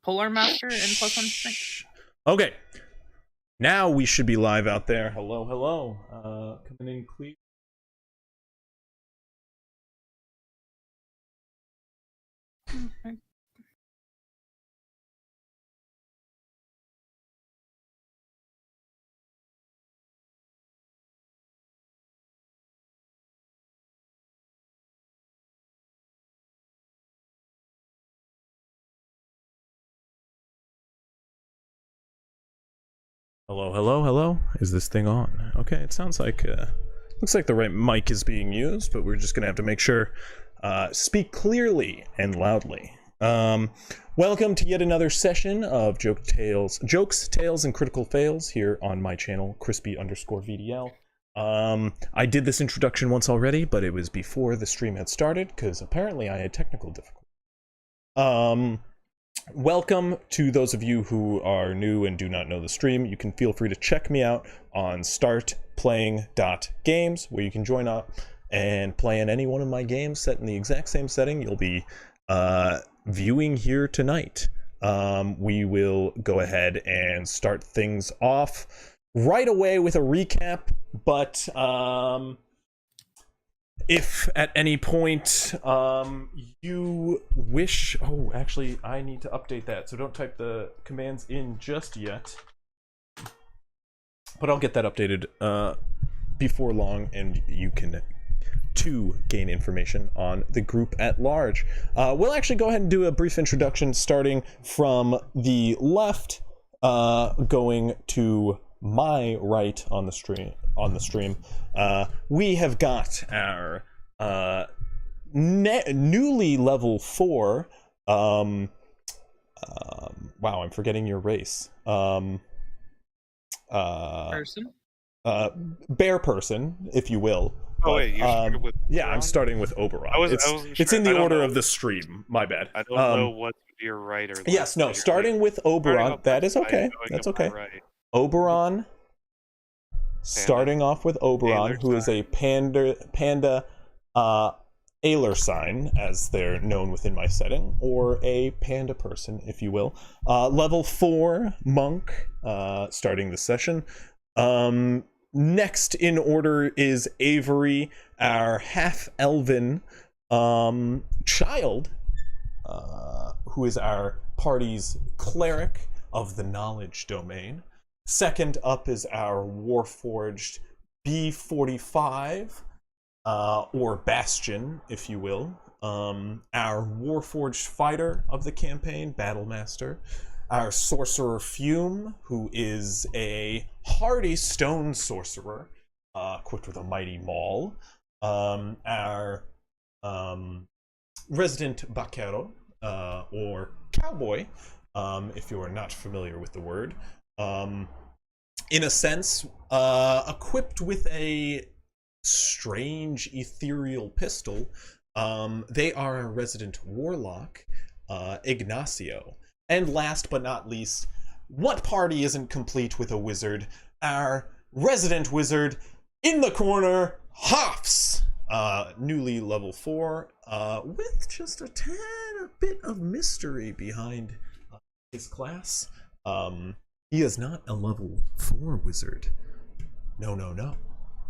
Polar Master and +1 strength. Okay. Now we should be live out there. Hello, hello. Coming in clear. Okay. Hello, hello, hello. Is this thing on? Okay, it sounds like looks like the right mic is being used, but we're just gonna have to make sure speak clearly and loudly. Welcome to yet another session of jokes, tales, and critical fails here on my channel, crispy_VDL. I did this introduction once already, but it was before the stream had started because apparently I had technical difficulties. Welcome to those of you who are new and do not know the stream. You can feel free to check me out on startplaying.games, where you can join up and play in any one of my games set in the exact same setting you'll be viewing here tonight. We will go ahead and start things off right away with a recap, but if at any point you wish... Oh, actually, I need to update that, so don't type the commands in just yet. But I'll get that updated before long, and you can too gain information on the group at large. We'll actually go ahead and do a brief introduction, starting from the left, going to my right on the stream. We have got our newly level 4 wow, I'm forgetting your race. Person? Bear person, if you will. Oh, wait, you started with yeah, Oberon? I'm starting with Oberon. It's sure. in the order of the stream. My bad. I don't know what's your right or left. Yes, no, starting with Oberon. That is okay. That's okay. Right. Oberon. Starting off with Oberon, who is a panda Ailer sign, as they're known within my setting, or a panda person, if you will. Level 4 monk, starting the session. Next in order is Avery, our half-elven child, who is our party's cleric of the knowledge domain. Second up is our Warforged B45, or Bastion, if you will. Our Warforged fighter of the campaign, Battlemaster. Our Sorcerer Fume, who is a hardy stone sorcerer, equipped with a mighty maul. Our Resident Vaquero, or Cowboy, if you are not familiar with the word. In a sense, equipped with a strange ethereal pistol. They are a resident warlock, Ignacio. And last but not least, what party isn't complete with a wizard? Our resident wizard in the corner, Hoffs, newly level 4, with just a tad bit of mystery behind his class. He is not a level 4 wizard. No, no, no.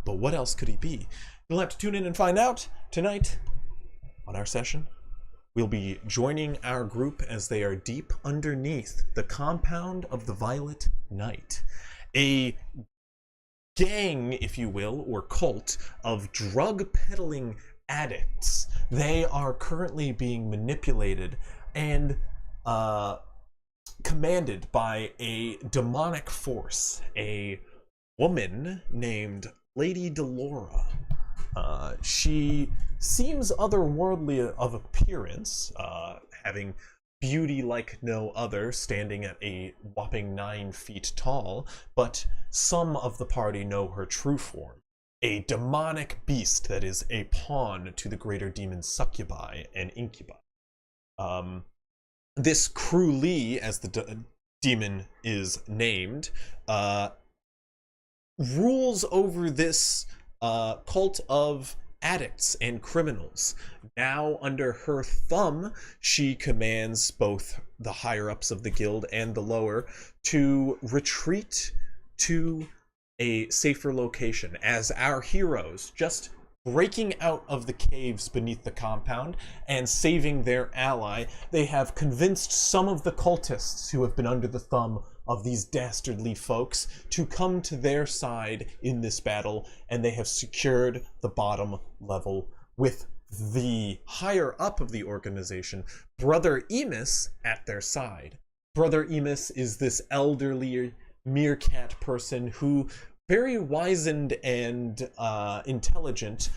But what else could he be? You'll have to tune in and find out tonight on our session. We'll be joining our group as they are deep underneath the compound of the Violet Knight. A gang, if you will, or cult of drug peddling addicts. They are currently being manipulated and commanded by a demonic force, a woman named Lady Delora. She seems otherworldly of appearance, having beauty like no other, standing at a whopping 9 feet tall, but some of the party know her true form. a demonic beast that is a pawn to the greater demon succubi and incubi. This Crew Lee, as the demon is named, rules over this cult of addicts and criminals. Now, under her thumb, she commands both the higher ups of the guild and the lower to retreat to a safer location, as our heroes, just breaking out of the caves beneath the compound and saving their ally, they have convinced some of the cultists who have been under the thumb of these dastardly folks to come to their side in this battle, and they have secured the bottom level with the higher up of the organization, Brother Emus, at their side. Brother Emus is this elderly meerkat person who, very wizened and intelligent,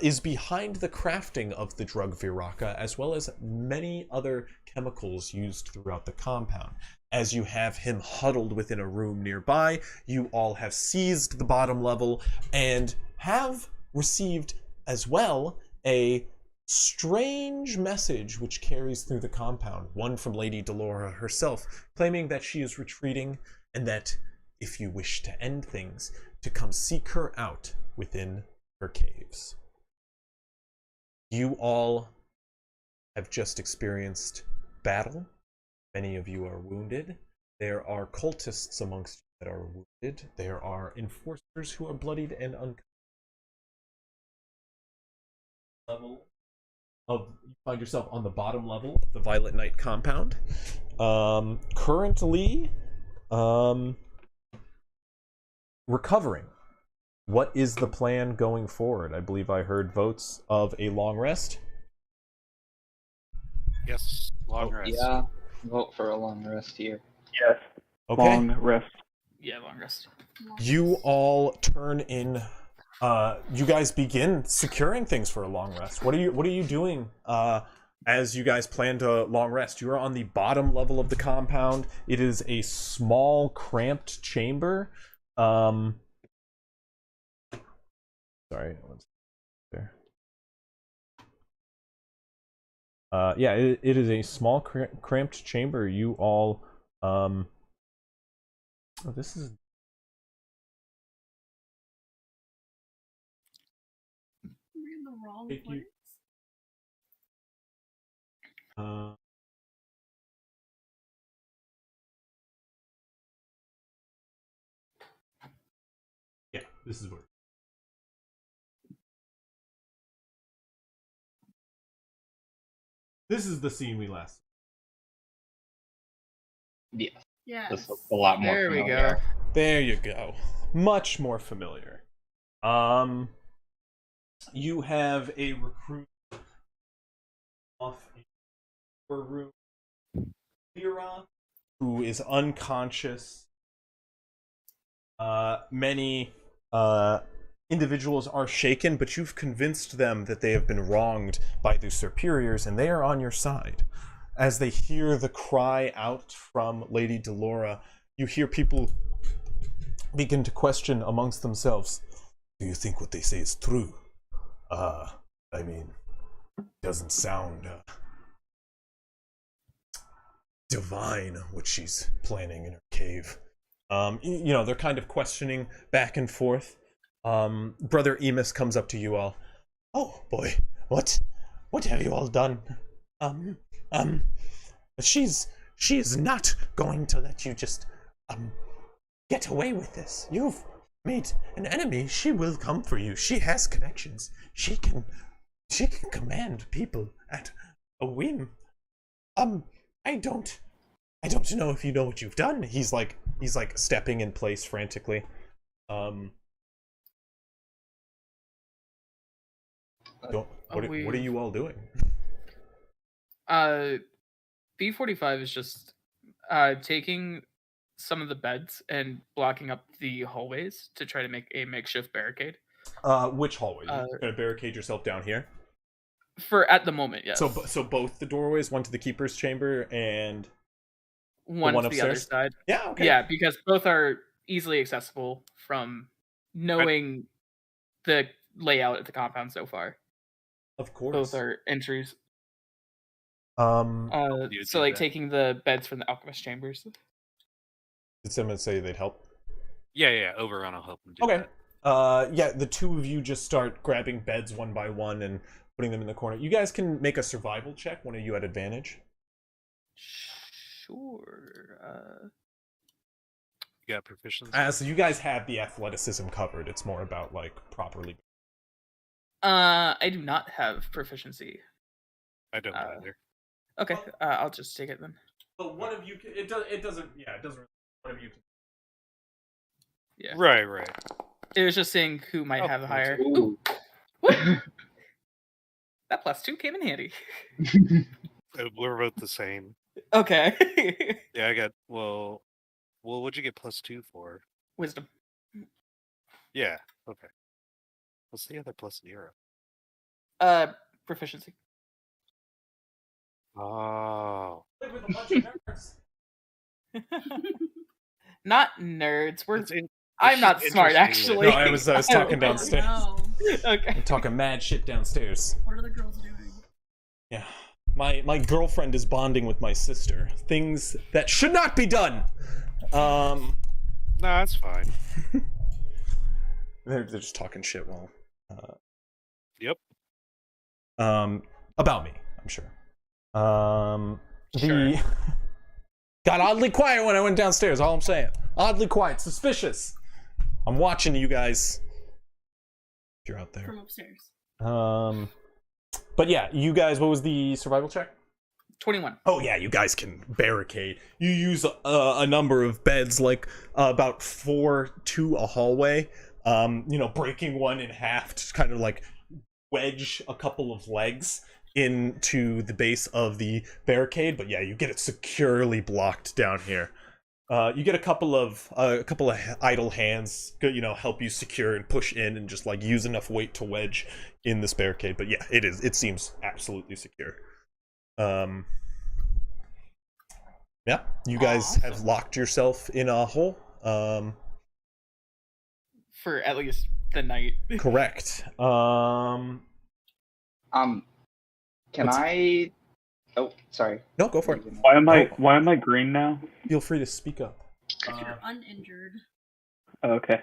is behind the crafting of the drug Viraka, as well as many other chemicals used throughout the compound. As you have him huddled within a room nearby, you all have seized the bottom level and have received as well a strange message which carries through the compound, one from Lady Delora herself, claiming that she is retreating and that if you wish to end things, to come seek her out within her caves. You all have just experienced battle. Many of you are wounded. There are cultists amongst you that are wounded. There are enforcers who are bloodied and unconscious. Level of, you find yourself on the bottom level of the Violet Knight compound. Currently, recovering. What is the plan going forward? I believe I heard votes of a long rest. Yes, long rest. Yeah, vote for a long rest here. Yes. Okay. Long rest. Yeah, long rest. You all turn in. You guys begin securing things for a long rest. What are you doing? As you guys plan to long rest, you are on the bottom level of the compound. It is a small, cramped chamber. Sorry, there. Yeah, it is a small, cramped chamber. You all, oh, this is. We're in the wrong Thank you. place. Yeah, this is where. This is the scene we last. Yeah, Yes. this looks a lot more There we familiar. go. There you go. Much more familiar. You have a recruit off a room, Lyra, who is unconscious. Many individuals are shaken, but you've convinced them that they have been wronged by their superiors, and they are on your side. As they hear the cry out from Lady Delora, you hear people begin to question amongst themselves. Do you think what they say is true? I mean, doesn't sound divine what she's planning in her cave. You know, they're kind of questioning back and forth. Brother Emus comes up to you all. Oh boy, what have you all done? She is not going to let you just get away with this. You've made an enemy. She will come for you. She has connections. She can command people at a whim. I don't know if you know what you've done. He's like stepping in place frantically. What are you all doing? B45 is just taking some of the beds and blocking up the hallways to try to make a makeshift barricade. Which hallway? You're gonna barricade yourself down here? For at the moment, yes. So both the doorways, one to the keeper's chamber and one one to the other upstairs? side. Yeah, okay. Yeah, because both are easily accessible from knowing the layout of the compound so far. Of course. Both are entries. You So do like that. taking the beds from the alchemist chambers. Did someone say they'd help? Yeah, Overrun will help him do Okay. that. Yeah, the two of you just start grabbing beds one by one and putting them in the corner. You guys can make a survival check. One of you at advantage. Sure. You got proficiency? So you guys have the athleticism covered. It's more about like properly. I do not have proficiency. I don't either. Okay, I'll just take it then. But one of you can. It doesn't. Yeah, it doesn't. One of you can. Yeah. Right. It was just saying who might Oh, have that's higher. Ooh. That +2 came in handy. We're both the same. Okay. Yeah, I got well. What'd you get +2 for? Wisdom. Yeah. Okay. What's the other +0? Proficiency. Oh. With a bunch of nerds. Not nerds. It's I'm not smart, interesting actually. No, I was talking Oh, downstairs. no. Okay. I'm talking mad shit downstairs. What are the girls doing? Yeah. My girlfriend is bonding with my sister. Things that should not be done. No, that's fine. They're just talking shit while. Yep. About me, I'm sure. Sure. Got oddly quiet when I went downstairs. All I'm saying. Oddly quiet, suspicious. I'm watching you guys. If you're out there. From upstairs. But yeah, you guys. What was the survival check? 21. Oh yeah, you guys can barricade. You use a number of beds, like about 4 to a hallway. Breaking one in half to kind of like wedge a couple of legs into the base of the barricade. But yeah, you get it securely blocked down here. You get a couple of idle hands, help you secure and push in and just like use enough weight to wedge in this barricade. But yeah, it seems absolutely secure. Yeah, you guys Awesome. have locked yourself in a hole. For at least the night. Correct. Can What's- I? Oh, sorry. No, go for it. Why am I Oh. why am I green now? Feel free to speak up. If you're uninjured. Okay.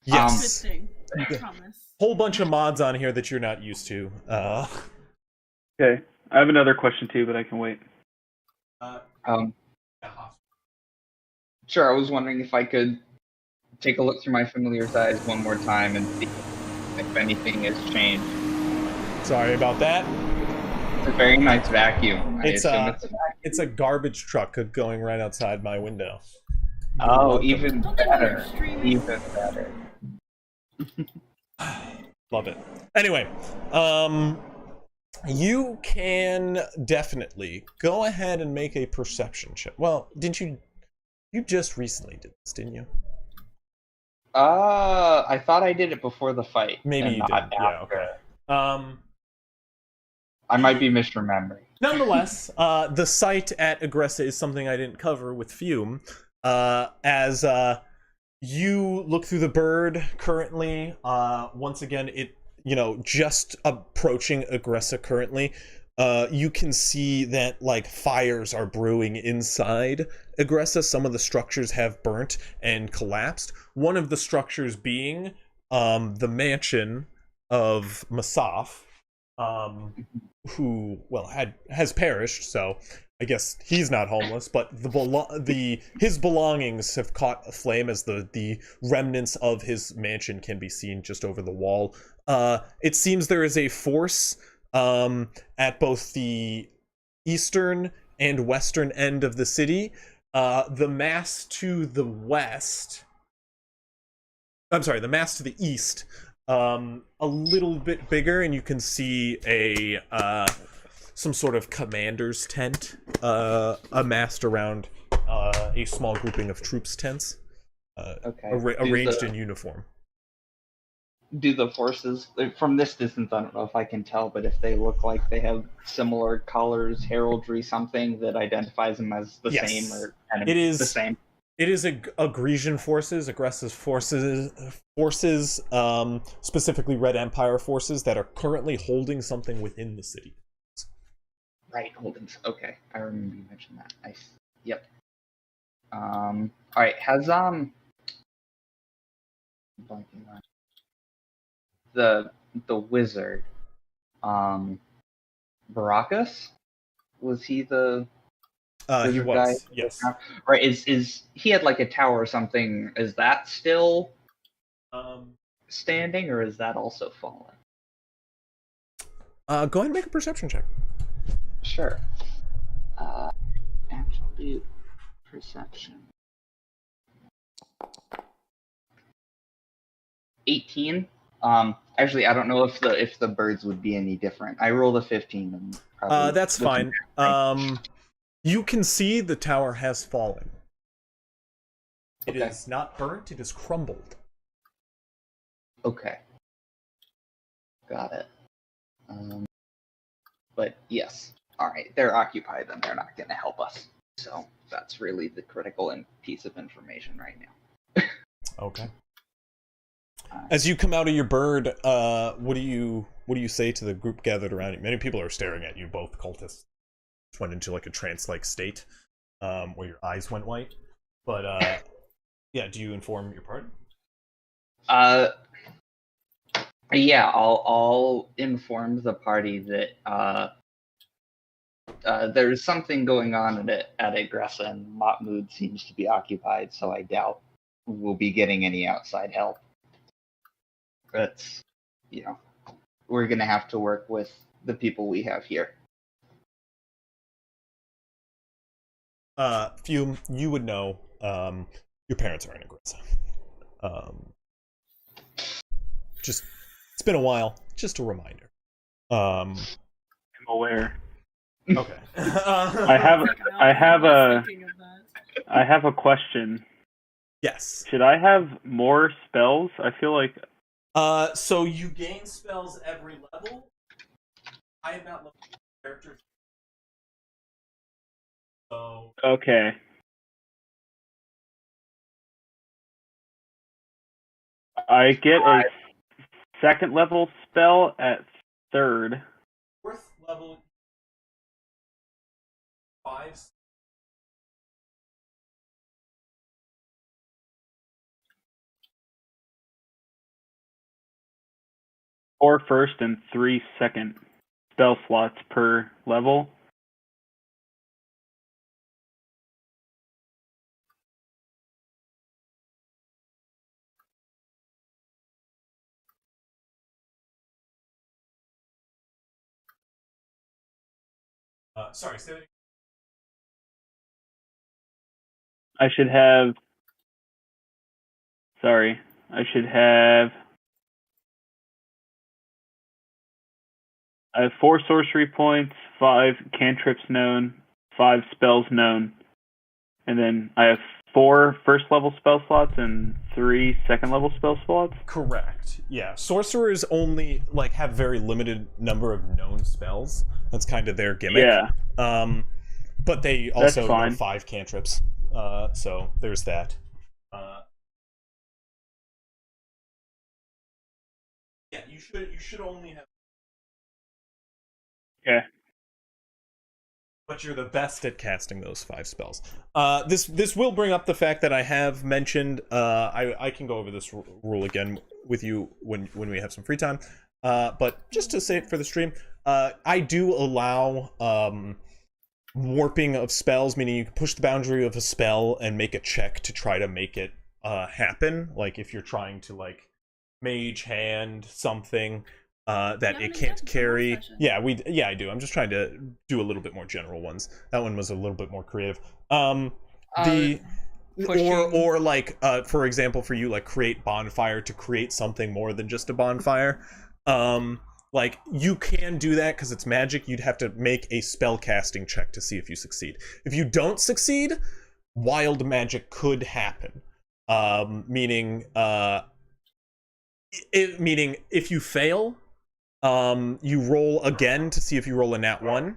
Yes. Good thing. I promise. Whole bunch of mods on here that you're not used to. Okay. I have another question too, but I can wait. Sure. I was wondering if I could take a look through my familiar's eyes one more time and see if anything has changed. Sorry about that. It's a very nice vacuum. I It's, assume it's a vacuum. It's a garbage truck going right outside my window. Oh, even Don't they better. want streaming? Even better. Love it. Anyway, you can definitely go ahead and make a perception check. Well, didn't you? You just recently did this, didn't you? I thought I did it before the fight. Maybe and you not did. Yeah. after. Okay. I might be misremembering. Nonetheless, the site at Aggressa is something I didn't cover with Fume. As you look through the bird currently, once again, it just approaching Aggressa currently. You can see that like fires are brewing inside Aggressa. Some of the structures have burnt and collapsed. One of the structures being the mansion of Masaf, who has perished. So I guess he's not homeless, but his belongings have caught aflame as the remnants of his mansion can be seen just over the wall. It seems there is a force at both the eastern and western end of the city. The mass to the east, a little bit bigger, and you can see some sort of commander's tent amassed around a small grouping of troops' tents, Okay. arranged in uniform. Do the forces from this distance? I don't know if I can tell, but if they look like they have similar colors, heraldry, something that identifies them as the Yes. same or kind of It is the same. It is Agresian forces, aggressive forces, specifically Red Empire forces that are currently holding something within the city. Right, holdings. Okay, I remember you mentioned that. Nice. Yep. All right. Has blanking on the wizard, Baracus? Was he the He wizard guy? was, yes. Right. Is he had like a tower or something? Is that still standing, or is that also fallen? Go ahead and make a perception check. Sure. Absolute perception. 18. Actually, I don't know if the birds would be any different. I rolled a 15. And probably That's fine. You can see the tower has fallen. It Okay. is not burnt, it is crumbled. Okay. Got it. But yes. All right. They're occupied, and they're not going to help us. So that's really the critical piece of information right now. Okay. As you come out of your bird, what do you say to the group gathered around you? Many people are staring at you. Both cultists went into like a trance-like state, where your eyes went white. But yeah, do you inform your party? Yeah, I'll inform the party that there's something going on at Agressa, and Montmood seems to be occupied, so I doubt we'll be getting any outside help. But, we're gonna have to work with the people we have here. Fume, you would know, your parents are in Agressa. It's been a while, just a reminder. I'm aware. Okay. I have a question. Yes. Should I have more spells? I feel like So you gain spells every level. I have not looked at the characters. So okay. I get a second level spell at third. fourth level 5. Four first and 3 second spell slots per level. Sorry, say that again. I should have. Sorry. I should have. I have 4 sorcery points, 5 cantrips known, 5 spells known, and then I have 4 first level spell slots and 3 second level spell slots. Correct. Yeah. Sorcerers only have very limited number of known spells. That's kind of their gimmick. Yeah. But they also know 5 cantrips. So there's that. Yeah, you should only have. Okay. But you're the best at casting those 5 spells. This will bring up the fact that I have mentioned. I can go over this rule again with you when we have some free time. But just to say it for the stream, I do allow warping of spells, meaning you can push the boundary of a spell and make a check to try to make it happen. Like if you're trying to mage hand something. That it can't carry. Yeah, I do. I'm just trying to do a little bit more general ones. That one was a little bit more creative. For example, for you, create bonfire to create something more than just a bonfire. You can do that because it's magic. You'd have to make a spell casting check to see if you succeed. If you don't succeed, wild magic could happen. Meaning if you fail, you roll again to see if you roll a nat 1.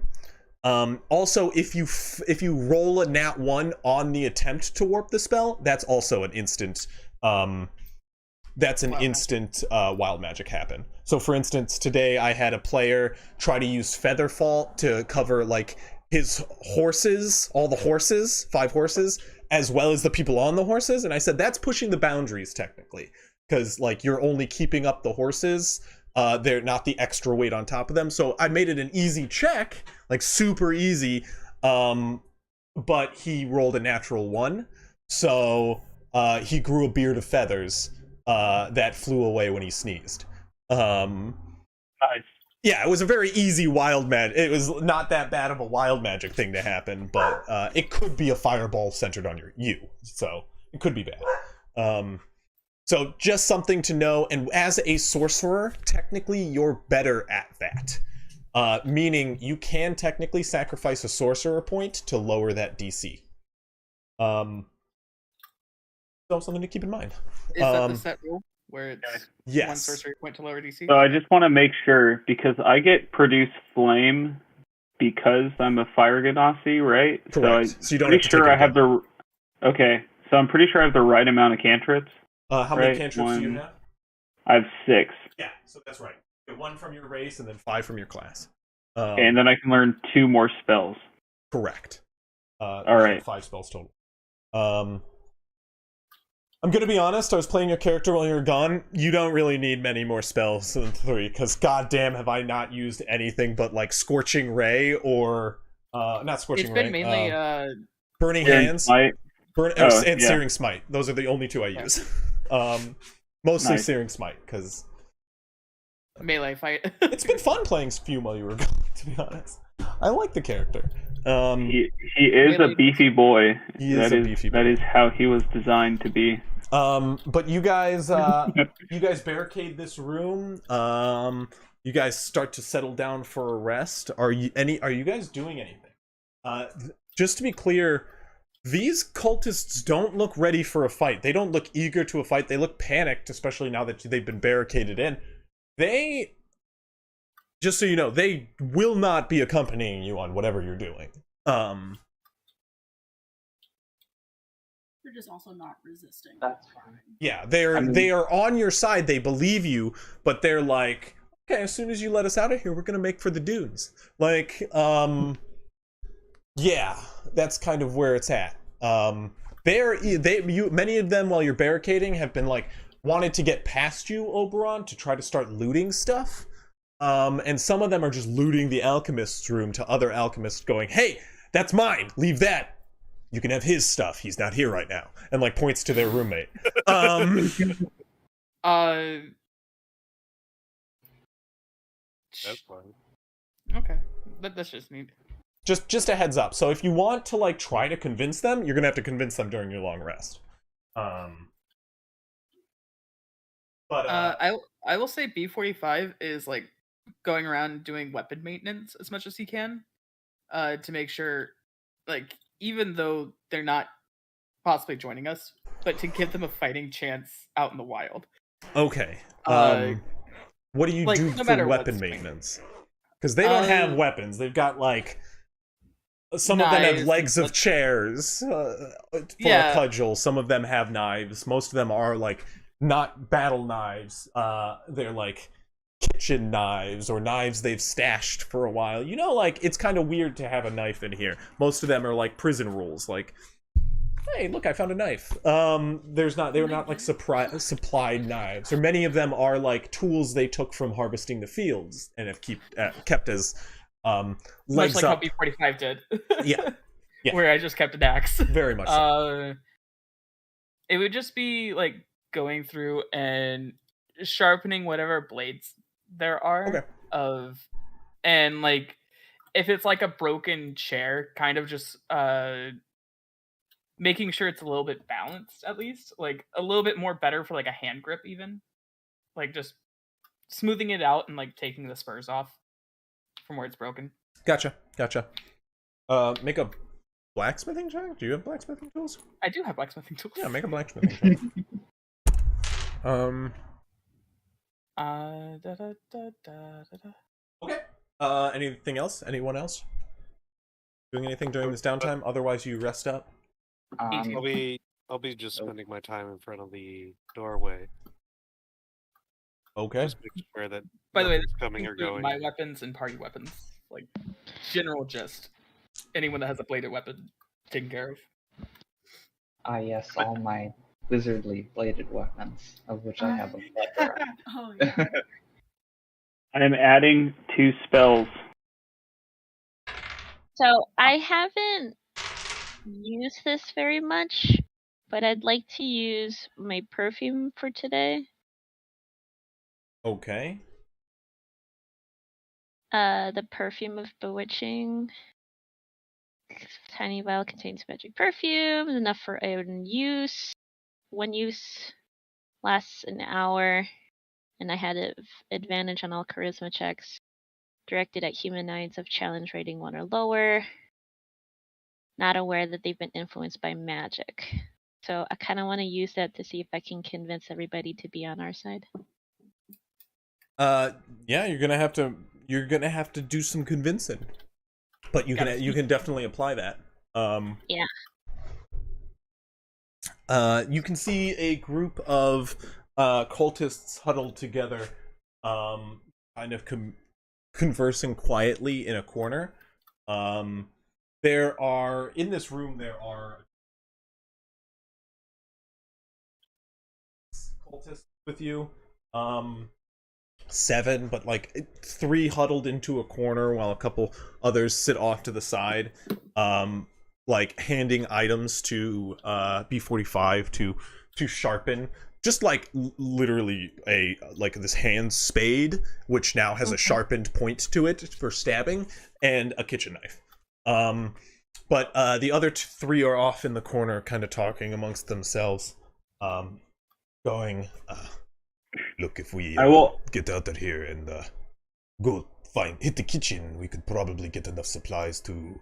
Also, if you roll a nat 1 on the attempt to warp the spell, that's also an instant. That's an instant wild magic happen. So, for instance, today I had a player try to use Featherfall to cover like his horses, all the horses, 5 horses, as well as the people on the horses, and I said that's pushing the boundaries technically, because like you're only keeping up the horses. They're not the extra weight on top of them. So I made it an easy check, like super easy. But he rolled a natural 1. So he grew a beard of feathers that flew away when he sneezed. Nice. Yeah, it was a very easy wild magic. It was not that bad of a wild magic thing to happen, but it could be a fireball centered on you. So it could be bad. So just something to know, and as a sorcerer, technically you're better at that. Meaning you can technically sacrifice a sorcerer point to lower that DC. So something to keep in mind. Is that the set rule where it's Yes. 1 sorcery point to lower DC? So I just want to make sure, because I get produce flame because I'm a fire ganassi, right? Correct. So you don't pretty have to sure take I have the. Okay, so I'm pretty sure I have the right amount of cantrips. How many cantrips do you have? I have 6. Yeah, so that's right. Get 1 from your race and then 5 from your class. And then I can learn 2 more spells. Correct. All right. 5 spells total. I'm gonna be honest, I was playing your character while you were gone. You don't really need many more spells than 3, because goddamn have I not used anything but like Scorching Ray or not Scorching Ray. It's been mainly Burning Hands. Smite. And Searing Smite. Those are the only 2 I use. Mostly Nice. Searing Smite, because melee fight. it's been fun playing Fume while you were gone, to be honest. I like the character. He is a beefy boy. He is a beefy boy. That is how he was designed to be. But you guys barricade this room. You guys start to settle down for a rest. Are you guys doing anything? Just to be clear, these cultists don't look ready for a fight. They don't look eager to a fight. They look panicked, especially now that they've been barricaded in. They, just so you know, they will not be accompanying you on whatever you're doing. They're just also not resisting. That's fine. Yeah, they are on your side. They believe you, but they're like, okay, as soon as you let us out of here, we're gonna make for the dunes. Like, yeah, that's kind of where it's at. Many of them, while you're barricading, have been like wanted to get past you, Oberon, to try to start looting stuff. And some of them are just looting the alchemist's room to other alchemists, going, "Hey, that's mine. Leave that. You can have his stuff. He's not here right now," and like points to their roommate. That's fine. Okay, that's just neat. Just a heads up. So if you want to like try to convince them, you're gonna have to convince them during your long rest. I will say B45 is like going around doing weapon maintenance as much as he can, to make sure, like, even though they're not possibly joining us, but to give them a fighting chance out in the wild. Okay. What do you like, do no for matter weapon what's maintenance? Because they don't have weapons. They've got like some of them have knives, legs of chairs for a cudgel. Some of them have knives. Most of them are like not battle knives. They're like kitchen knives or knives they've stashed for a while. You know, like it's kind of weird to have a knife in here. Most of them are like prison rules, like, hey, look, I found a knife. They're not like supplied knives, or many of them are like tools they took from harvesting the fields and have kept as legs much like up. how B45 did. Yeah. Where I just kept an axe. Very much so. It would just be like going through and sharpening whatever blades there are and like if it's like a broken chair, kind of just making sure it's a little bit balanced, at least like a little bit more better for like a hand grip, even like just smoothing it out and like taking the spurs off from where it's broken. Gotcha. Make a blacksmithing check. Do you have blacksmithing tools? I do have blacksmithing tools. Yeah, make a blacksmithing check. Okay. Anything else? Anyone else? Doing anything during this downtime? Otherwise, you rest up. I'll be just spending my time in front of the doorway. Okay. Just making sure that By the way, nothing's coming or going. my weapons and party weapons, like general gist. Anyone that has a bladed weapon, taken care of. Ah, yes, all my wizardly bladed weapons, of which I have a plethora. Oh yeah. I am adding 2 spells. So I haven't used this very much, but I'd like to use my perfume for today. Okay. The perfume of bewitching. Tiny vial contains magic perfume, enough for one use. One use lasts an hour, and I had advantage on all charisma checks. Directed at humanoids of challenge rating 1 or lower. Not aware that they've been influenced by magic. So I kind of want to use that to see if I can convince everybody to be on our side. Yeah, you're gonna have to do some convincing, but you can definitely apply that. Yeah. You can see a group of cultists huddled together, kind of conversing quietly in a corner. There are in this room cultists with you. 7, but like 3 huddled into a corner while a couple others sit off to the side, like handing items to B45 to sharpen. Just like literally this hand spade, which now has a sharpened point to it for stabbing, and a kitchen knife. But the other 3 are off in the corner, kind of talking amongst themselves, going, look, if we get out of here and go hit the kitchen, we could probably get enough supplies to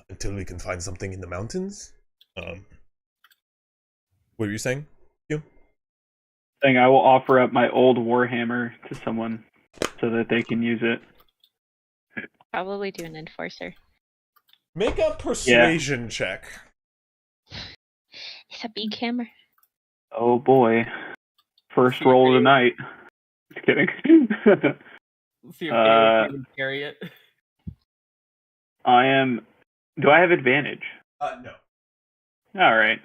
until we can find something in the mountains. What were you saying? I will offer up my old warhammer to someone so that they can use it. Probably do an enforcer. Make a persuasion check. It's a big hammer. Oh boy. First roll of the night. Just kidding. See if Caleb can carry it. Do I have advantage? No. Alright.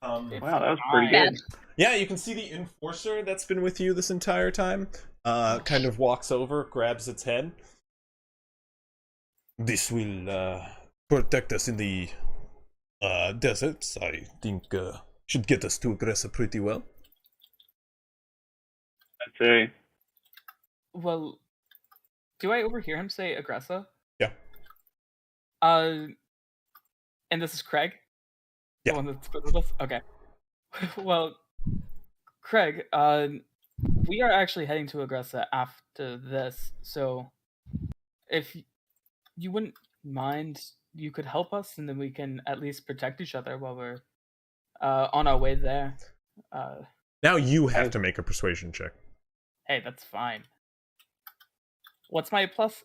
Wow, that was pretty good. Yeah, you can see the enforcer that's been with you this entire time. Kind of walks over, grabs its head. This will protect us in the deserts. I think should get us to Aggressa pretty well. I'd say. Well, do I overhear him say Aggressa? Yeah. And this is Craig? Yeah. The one that's with us? Okay. Well, Craig, we are actually heading to Aggressa after this, so if you wouldn't mind, you could help us, and then we can at least protect each other while we're on our way there. Now you have to make a persuasion check. Hey, that's fine. What's my plus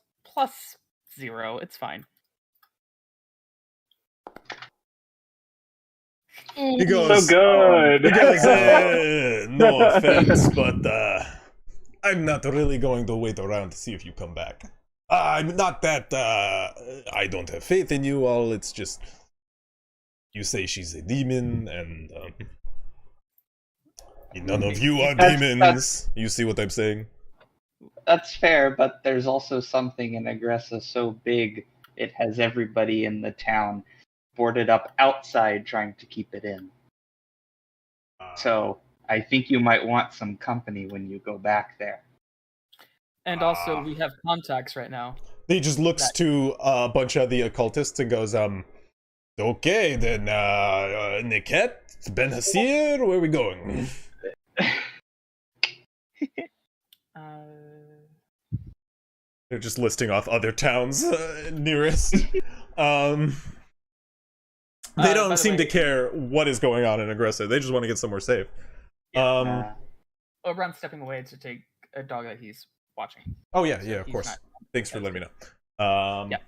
0? It's fine. He goes, so good. He goes, no offense, but I'm not really going to wait around to see if you come back. I'm not that I don't have faith in you all. It's just you say she's a demon, and none of you are demons. You see what I'm saying? That's fair, but there's also something in Aggressa so big it has everybody in the town boarded up outside trying to keep it in. So I think you might want some company when you go back there. And also, we have contacts right now. He just looks to a bunch of the occultists and goes, okay, then, Niket, Ben Hasir, where are we going? They're just listing off other towns nearest. They don't seem to care what is going on in Aggressa. They just want to get somewhere safe. Oberon's stepping away to take a dog that he's watching. Oh yeah, So yeah, of he's course. not- Thanks for letting me know. Yeah.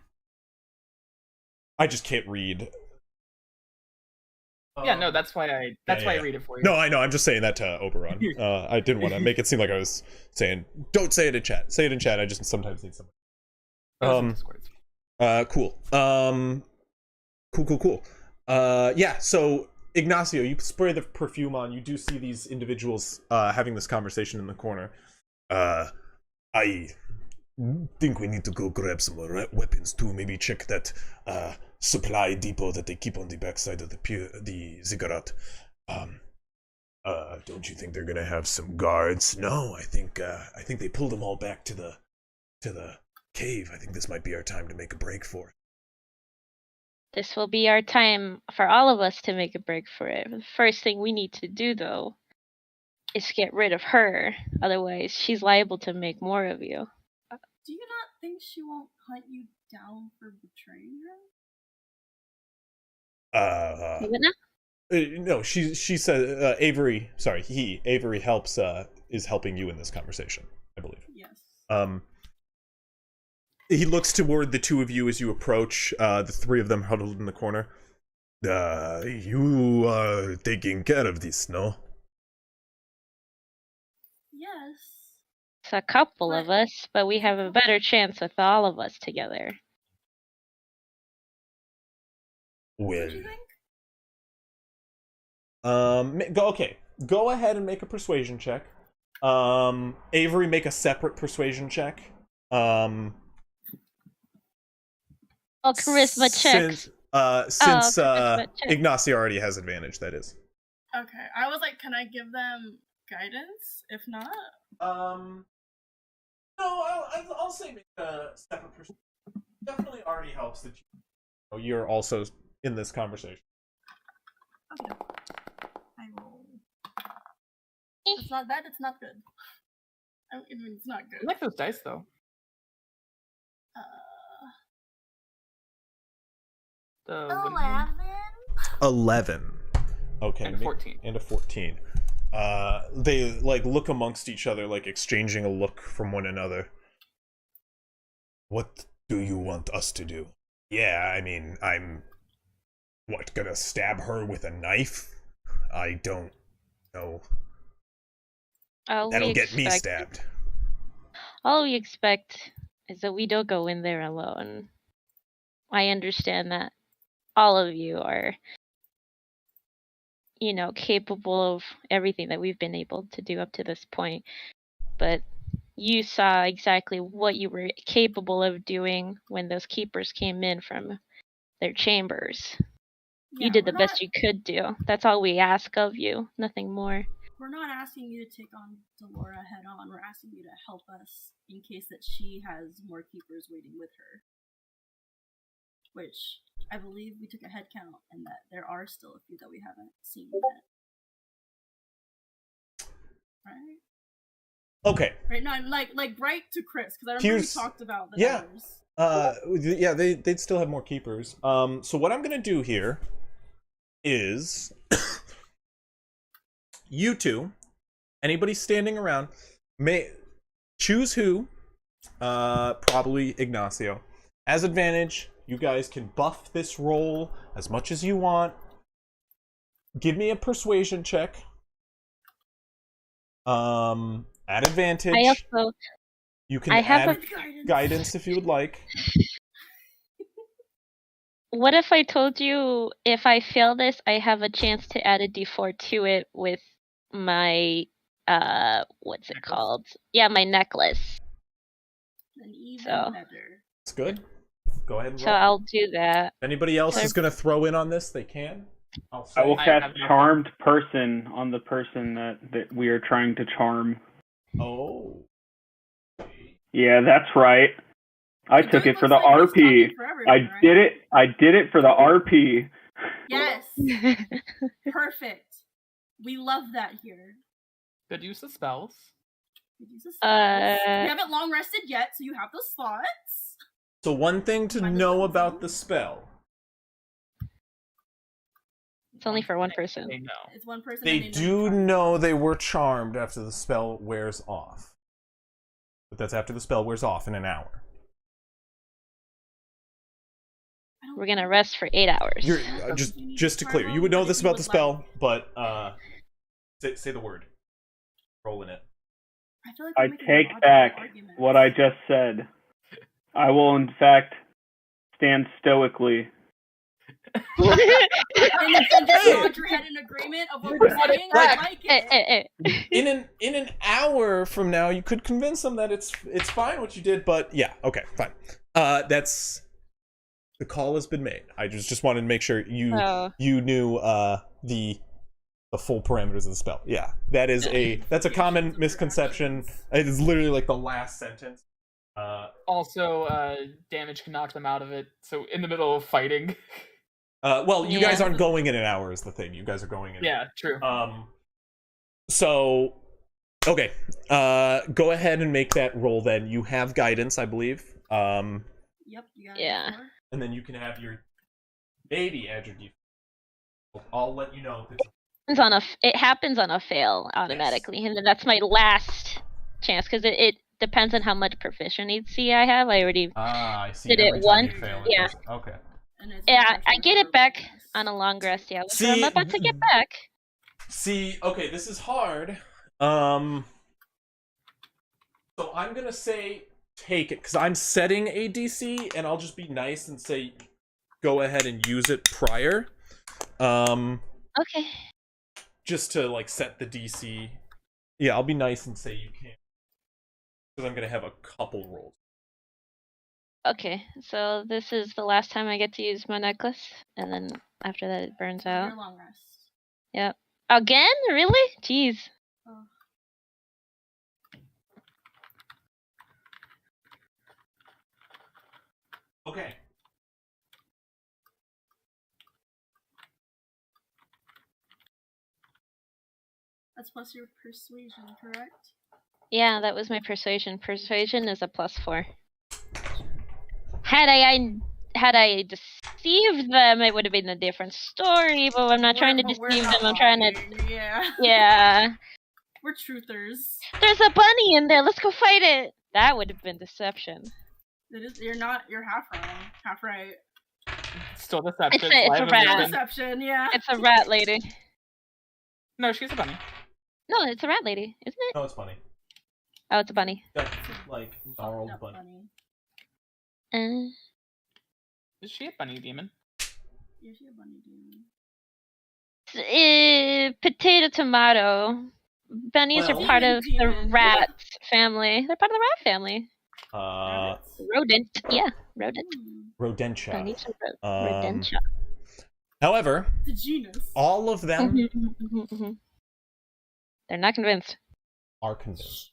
I just can't read. Yeah, no, that's why I read it for you. No, I know. I'm just saying that to Oberon. I didn't want to make it seem like I was saying, don't say it in chat. Say it in chat. I just sometimes need something. Cool. Cool. Yeah, so Ignacio, you spray the perfume on. You do see these individuals having this conversation in the corner. I think we need to go grab some more weapons too. Maybe check that supply depot that they keep on the backside of the ziggurat. Don't you think they're gonna have some guards? No, I think they pulled them all back to the cave. I think this might be our time to make a break for it. This will be our time for all of us to make a break for it. The first thing we need to do, though, is get rid of her. Otherwise, she's liable to make more of you. Do you not think she won't hunt you down for betraying her? No, she said Avery. Sorry, Avery helps is helping you in this conversation, I believe. Yes. He looks toward the two of you as you approach. The three of them huddled in the corner. You are taking care of this, no? Yes. It's a couple of us, but we have a better chance with all of us together. Well, What do you think? okay. Go ahead and make a persuasion check. Avery, make a separate persuasion check. Charisma checks. Since charisma check. Ignacio already has advantage, that is. Okay, I was like, can I give them guidance? If not, No, I'll say make a separate persuasion. Definitely already helps that you're also in this conversation. okay. I will. It's not bad. It's not good. I mean, it's not I good. like those dice though. 11. Okay. And 14. And a 14. They like look amongst each other, like exchanging a look from one another. What do you want us to do? Yeah, I mean, I'm gonna stab her with a knife? I don't know. That'll get me stabbed. All we expect is that we don't go in there alone. I understand that all of you are, capable of everything that we've been able to do up to this point. But you saw exactly what you were capable of doing when those keepers came in from their chambers. Yeah, you did the best you could do. That's all we ask of you, nothing more. We're not asking you to take on Delora head on. We're asking you to help us in case that she has more keepers waiting with her. Which I believe we took a head count, and that there are still a few that we haven't seen yet. Right? Okay. Right, no, like right to Chris, because I remember we talked about the others. Yeah, they'd still have more keepers. So what I'm gonna do here is you two, anybody standing around, may choose who. Probably Ignacio. As advantage, you guys can buff this roll as much as you want. Give me a persuasion check. At advantage. You can add guidance if you would like. What if I told you if I fail this, I have a chance to add a d4 to it with my, what's it called? Yeah, my necklace. An even So better. It's good. Go ahead and roll. So I'll do that. If anybody else is going to throw in on this, they can. I will cast Charmed Person on the person that we are trying to charm. Oh. Yeah, that's right. I took it for the RP. I did it for the RP. Yes. Perfect. We love that here. Good use of spells. We haven't long rested yet, so you have the slots. So one thing to know about the spell. It's only for one person. They know. It's one person. They do know they were charmed after the spell wears off. But that's after the spell wears off in an hour. We're gonna rest for 8 hours. You're just to clear, you would know this about the spell, but say the word. Roll in it. I feel like I we're making a take logical back argument. what I just said. I will, in fact, stand stoically. And then just nod your head in agreement of what we're saying. I like it. In an hour from now, you could convince them that it's fine what you did, but yeah, okay, fine. That's the call has been made. I just wanted to make sure you knew the full parameters of the spell. Yeah, that's a common misconception. It is literally like the last sentence. Also, damage can knock them out of it. So in the middle of fighting. Well, you guys aren't going in an hour is the thing. You guys are going in. Yeah, true. So, okay. Go ahead and make that roll then. You have guidance, I believe. Yep, you got it. Yeah. And then you can have your baby add your default. I'll let you know if It happens on a fail automatically, and then that's my last chance because it depends on how much proficiency I have. I already I see. did Every it time once. you fail, Yeah. Okay. Yeah, I get it back on a long rest. Yeah, which I'm about to get back. See, okay, this is hard. So I'm gonna say take it because I'm setting a DC, and I'll just be nice and say go ahead and use it prior. Okay. Just to like set the DC. Yeah, I'll be nice and say you can't because I'm gonna have a couple rolls. Okay, so this is the last time I get to use my necklace, and then after that it burns out. Your long rest. Yep. Again? Really? Jeez. Oh. Okay. That's plus your persuasion, correct? Yeah, that was my persuasion. Persuasion is a +4. Had I deceived them, it would have been a different story. But I'm not trying to deceive them. I'm trying to. Yeah. Yeah. We're truthers. There's a bunny in there. Let's go fight it. That would have been deception. It is. You're half wrong, half right. Still deception. It's a rat. Deception. Yeah. It's a rat lady. No, she's a bunny. No, it's a rat lady, isn't it? No, it's funny. Oh, it's a bunny. That's like gnarled bunny. Is she a bunny demon? Yeah, she's a bunny demon. Potato tomato. Bunnies are part of the rat family. They're part of the rat family. Rodent. Yeah, rodent. Rodentia. Bunnies are rodentia. However, the genus. All of them they're not convinced. Are convinced.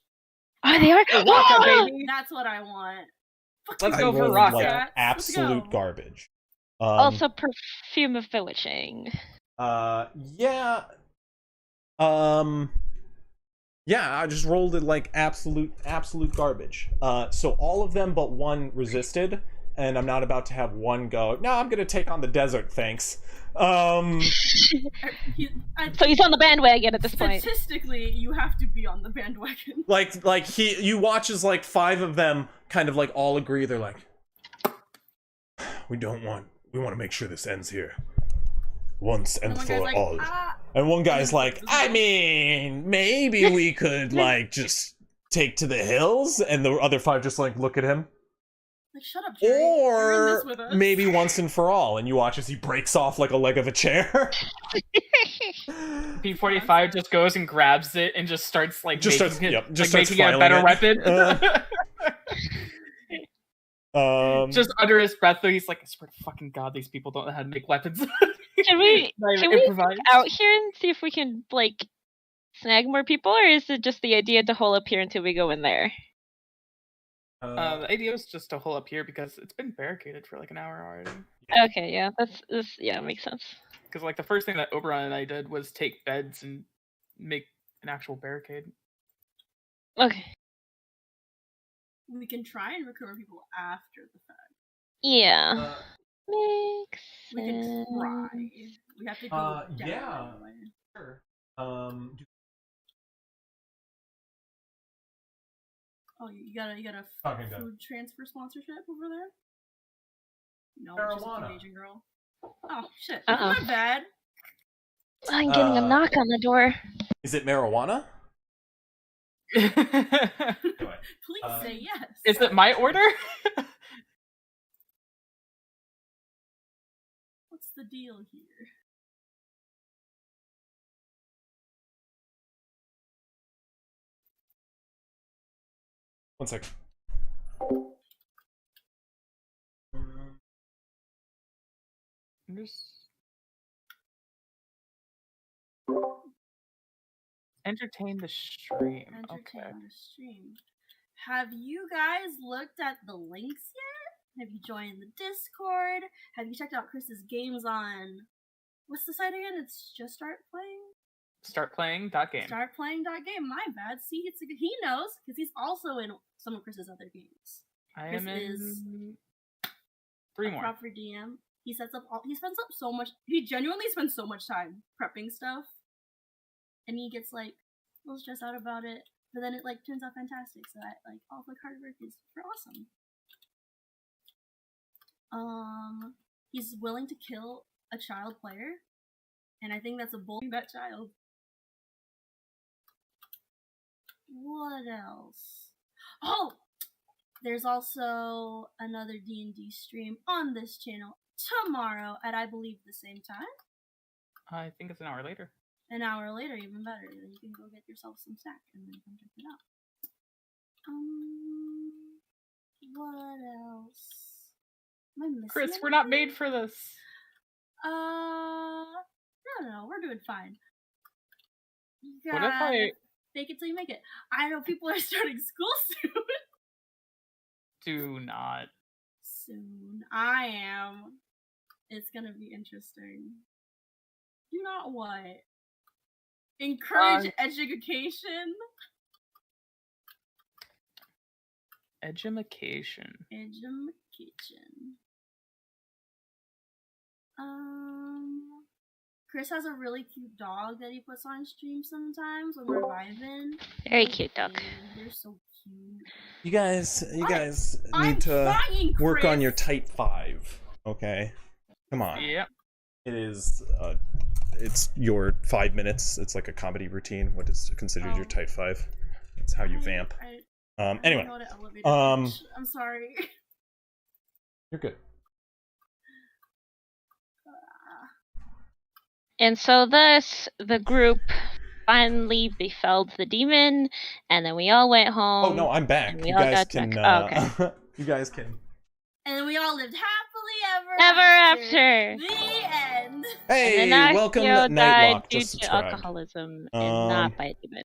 Oh, they are. Raka, baby. That's what I want. Let's I go for rolled, Raka. like, absolute garbage. Also, perfume of bewitching. Yeah. Yeah, I just rolled it like absolute garbage. So all of them but one resisted, and I'm not about to have one go, no, I'm gonna take on the desert, thanks. So he's on the bandwagon at this point. Statistically, you have to be on the bandwagon. Like you watch as like 5 of them kind of like all agree, they're like, we want to make sure this ends here. Once and for like, all. And one guy's like, I mean, maybe we could like just take to the hills, and the other 5 just like look at him. Like, shut up, Jerry. You're in Or this with us. maybe once and for all, and you watch as he breaks off like a leg of a chair. P45 just goes and grabs it and just starts like making it a better weapon. Just under his breath, though, he's like, I swear to fucking God, these people don't know how to make weapons. Can we get out here and see if we can like snag more people, or is it just the idea to hole up here until we go in there? The idea is just to hole up here because it's been barricaded for like an hour already. Okay, yeah, that's makes sense. Because like the first thing that Oberon and I did was take beds and make an actual barricade. Okay. We can try and recruit more people after the fact. Yeah. Makes sense. We can try. We have to go down. Yeah. Sure. Oh, you got a food transfer sponsorship over there? No, it's just a Marijuana. cute Asian girl. Oh shit! Uh-oh. My bad. I'm getting a knock on the door. Is it marijuana? Is Please say yes. it my order? What's the deal here? One second. Entertain the stream. Entertain Okay. the stream. Have you guys looked at the links yet? Have you joined the Discord? Have you checked out Chris's games on what's the site again? It's just start playing. Startplaying.game. Startplaying.game. My bad. See, he knows because he's also in some of Chris's other games. I Chris am is in 3 more. proper DM. He spends up so much. He genuinely spends so much time prepping stuff, and he gets like a little stressed out about it. But then it like turns out fantastic. So that like all the hard work is for awesome. He's willing to kill a child player, and I think that's a bold that child. What else? Oh, there's also another D&D stream on this channel tomorrow at I believe the same time. I think it's an hour later. An hour later, even better. Then you can go get yourself some snack and then come check it out. What else? Am I missing Chris, we're not anything? made for this. No, we're doing fine. You What if gotta I fake it till you make it? I know people are starting school soon. do not? Soon. I am. It's gonna be interesting. Do not what? Encourage education. Edumacation. Edumacation. Chris has a really cute dog that he puts on stream sometimes when we're vibing. Very cute dog. They're so cute. You guys I'm need to trying, work on Chris. your type 5. Okay, come on. Yep. It is. It's your 5 minutes. It's like a comedy routine. What is considered your type 5? That's how you vamp. I Anyway, know how to elevate a pitch. I'm sorry. you're good. And so the group finally befelled the demon, and then we all went home. Oh no, I'm back. and we You all guys got can. back. Okay. You guys can. And we all lived happily Ever after. The end. Hey, And then welcome Akio Nightlock. died due Just to subscribe. alcoholism and not by a demon.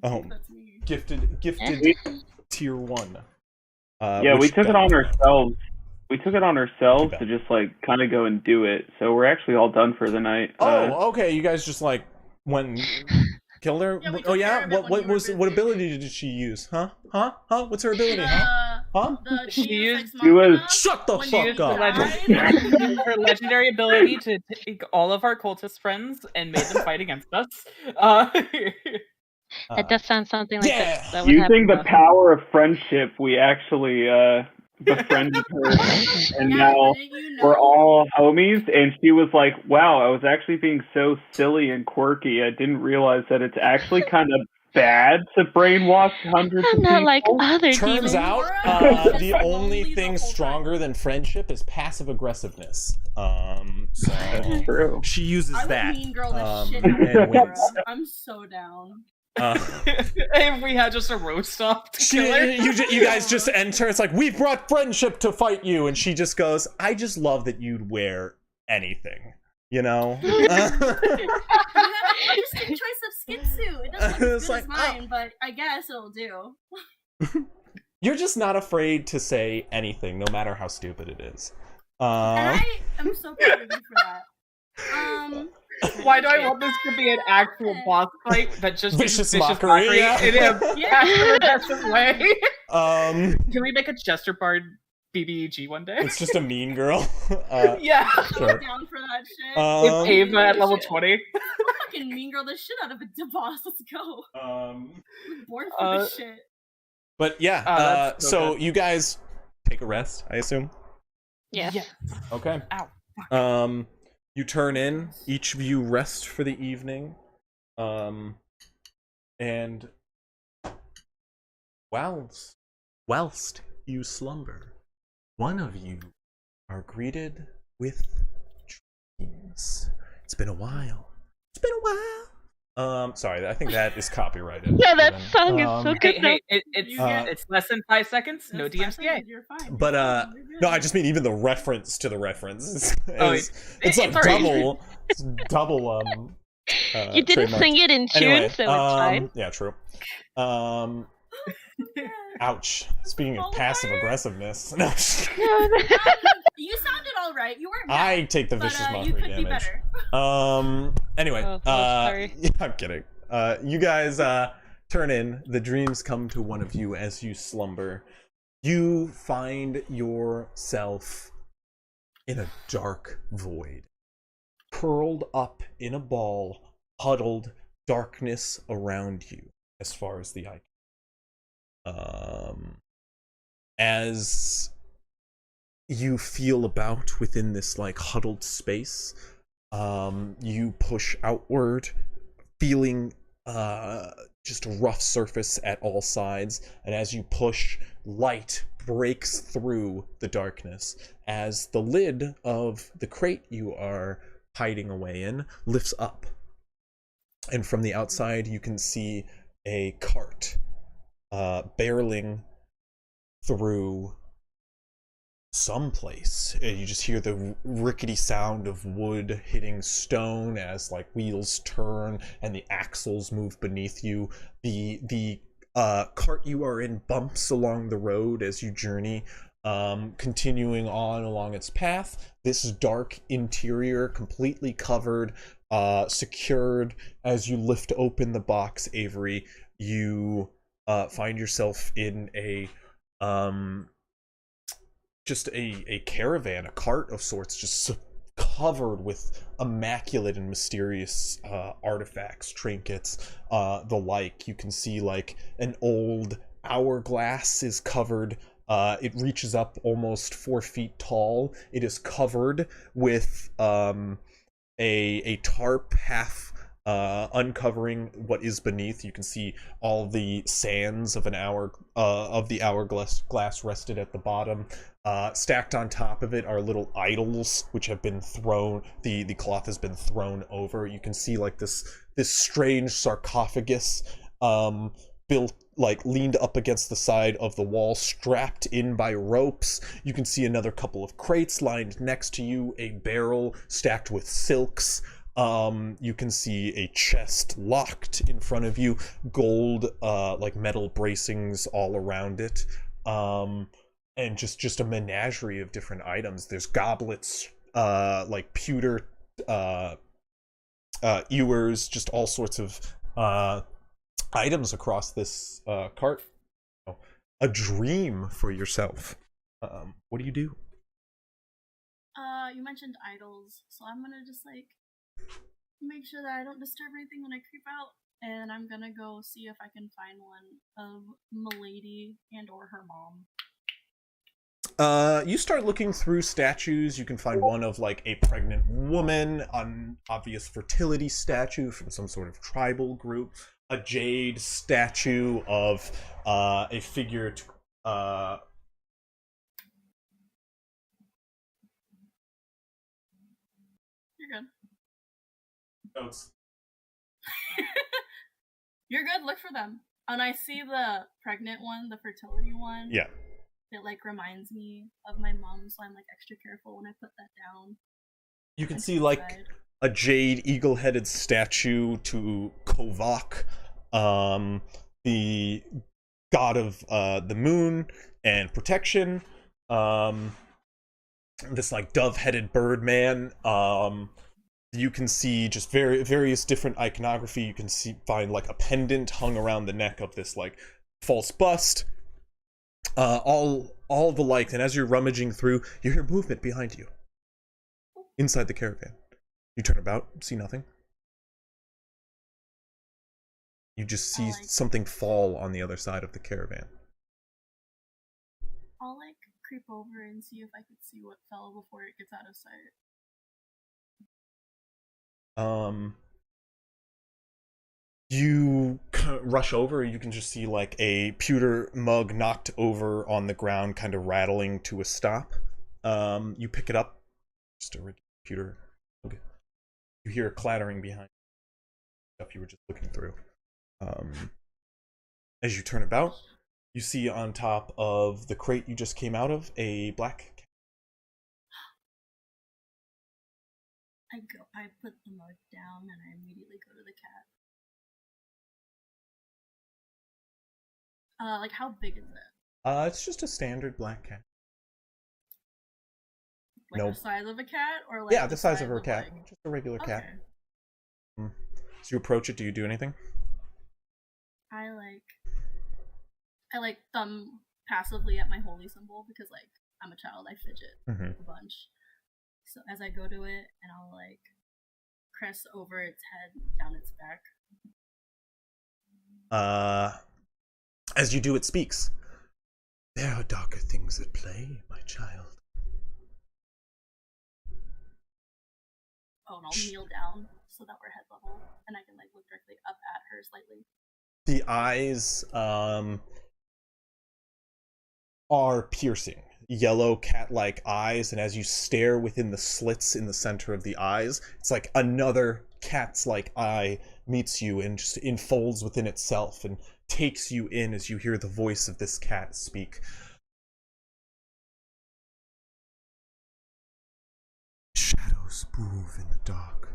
Oh, That's me. gifted tier 1. Yeah, we took it on ourselves. We took it on ourselves Too bad. to just like kind of go and do it. So we're actually all done for the night. Oh, okay. You guys just like went killed her. Yeah, we Oh took care yeah. of it when What you were was busy. what ability did she use? Huh? What's her ability? Huh? The She Deus used- Ex She was- Machina, Shut the when She you used fuck her, up. died. her legendary ability to take all of our cultist friends and made them fight against us. That does sound something like yeah. that would Using happen the to us. power of friendship, we actually befriended her, and Yeah, now didn't you know? we're all homies. And she was like, "Wow, I was actually being so silly and quirky. I didn't realize that it's actually kind of bad to brainwash hundreds I'm of not people." like other Turns demons. out, Just the lonely only the thing whole time. stronger than friendship is passive aggressiveness. So That's true. she uses I would that. mean girl the shit and out of wins. Laura. I'm so down. If we had just a roast off to She, kill her. you guys just enter. It's like, we brought friendship to fight you, and she just goes, "I just love that you'd wear anything." You know. You have an interesting choice of skin suit. It doesn't look as It's good like, as mine, but I guess it'll do. You're just not afraid to say anything, no matter how stupid it is. And I am so proud of you for that. Why do I want this to be an actual boss fight that just Vicious uses mockery, yeah. in a Yeah. passive-aggressive way? Can we make a Jester Bard BBEG one day? It's just a mean girl. Yeah. So Sure. down for that shit. It's Ava at level 20. We'll fucking mean girl the shit out of a boss. Let's go. We're born for this shit. But yeah, that's so so good. you guys take a rest, I assume. Yes. Yeah. Okay. Ow. You turn in. Each of you rest for the evening. And whilst you slumber, one of you are greeted with dreams. It's been a while. It's been a while. Sorry, I think that is copyrighted. Yeah, that even. song is so good. Hey, though. it's less than 5 seconds. No That's 5 DMCA. seconds, You're fine. But You're good. no, I just mean even the reference to the reference. It's it's like alright. double. It's double. You didn't trademarked. sing it in tune, Anyway, so it's fine. Yeah, true. Ouch. Speaking of passive aggressiveness, no. You sounded all right. You weren't. I bad, take the but, vicious you mockery could be damage. better. Anyway, Oh, sorry. yeah, I'm kidding. You guys turn in. The dreams come to one of you as you slumber. You find yourself in a dark void, curled up in a ball, huddled, darkness around you as far as the eye. As you feel about within this like huddled space, you push outward, feeling just a rough surface at all sides, and as you push, light breaks through the darkness as the lid of the crate you are hiding away in lifts up, and from the outside you can see a cart barreling through someplace. You just hear the rickety sound of wood hitting stone as like wheels turn and the axles move beneath you. The cart you are in bumps along the road as you journey, continuing on along its path. This dark interior, completely covered, secured. As you lift open the box, Avery, you find yourself in a just a caravan, a cart of sorts, just covered with immaculate and mysterious artifacts, trinkets, the like. You can see like an old hourglass is covered. It reaches up almost 4 feet tall. It is covered with a tarp half uncovering what is beneath. You can see all the sands of the hourglass rested at the bottom. Stacked on top of it are little idols which have been thrown. The cloth has been thrown over. You can see like this strange sarcophagus built, like leaned up against the side of the wall, strapped in by ropes. You can see another couple of crates lined next to you, a barrel stacked with silks. You can see a chest locked in front of you, gold like metal bracings all around it, and just a menagerie of different items. There's goblets, like pewter ewers, just all sorts of items across this cart. A dream for yourself. What do you do? You mentioned idols, so I'm gonna just like make sure that I don't disturb anything when I creep out, and I'm gonna go see if I can find one of Milady and or her mom. You start looking through statues. You can find one of like a pregnant woman, an obvious fertility statue from some sort of tribal group, a jade statue of a figure You're good. notes. You're good. Look for them. And I see the pregnant one, the fertility one. Yeah. It like reminds me of my mom, so I'm like extra careful when I put that down. You can see like a jade eagle-headed statue to Kovak, the god of the moon and protection. This like dove-headed bird man. You can see just various different iconography. You can find like a pendant hung around the neck of this like false bust. All the like. And as you're rummaging through, you hear movement behind you inside the caravan. You turn about, see nothing. You just see something fall on the other side of the caravan. I'll like creep over and see if I could see what fell before it gets out of sight. You rush over. You can just see like a pewter mug knocked over on the ground, kind of rattling to a stop. You pick it up. Just a regular pewter mug. You hear a clattering behind stuff you were just looking through. As you turn about, you see on top of the crate you just came out of a black cat. I put the mug down and I immediately go to the cat. Like, how big is it? It's just a standard black cat. Like Nope. the size of a cat, or like Yeah, the size of her cat. Like... Just a regular cat. Okay. So you approach it. Do you do anything? I like thumb passively at my holy symbol because like I'm a child. I fidget a bunch. So as I go to it, and I'll like press over its head down its back. As you do, it speaks. There are darker things at play, my child. Oh, and I'll kneel down so that we're head level, and I can like look directly up at her slightly. The eyes are piercing, yellow cat-like eyes, and as you stare within the slits in the center of the eyes, it's like another cat's-like eye meets you and just enfolds within itself and takes you in as you hear the voice of this cat speak. Shadows move in the dark.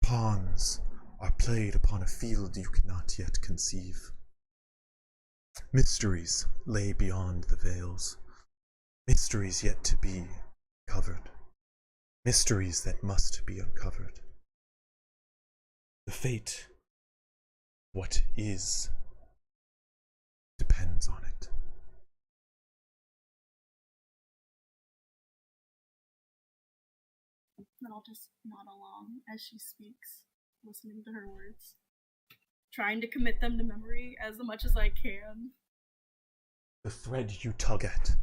Pawns are played upon a field you cannot yet conceive. Mysteries lay beyond the veils. Mysteries yet to be covered. Mysteries that must be uncovered. The fate, what is, depends on it. Then I'll just nod along as she speaks, listening to her words, trying to commit them to memory as much as I can. The thread you tug at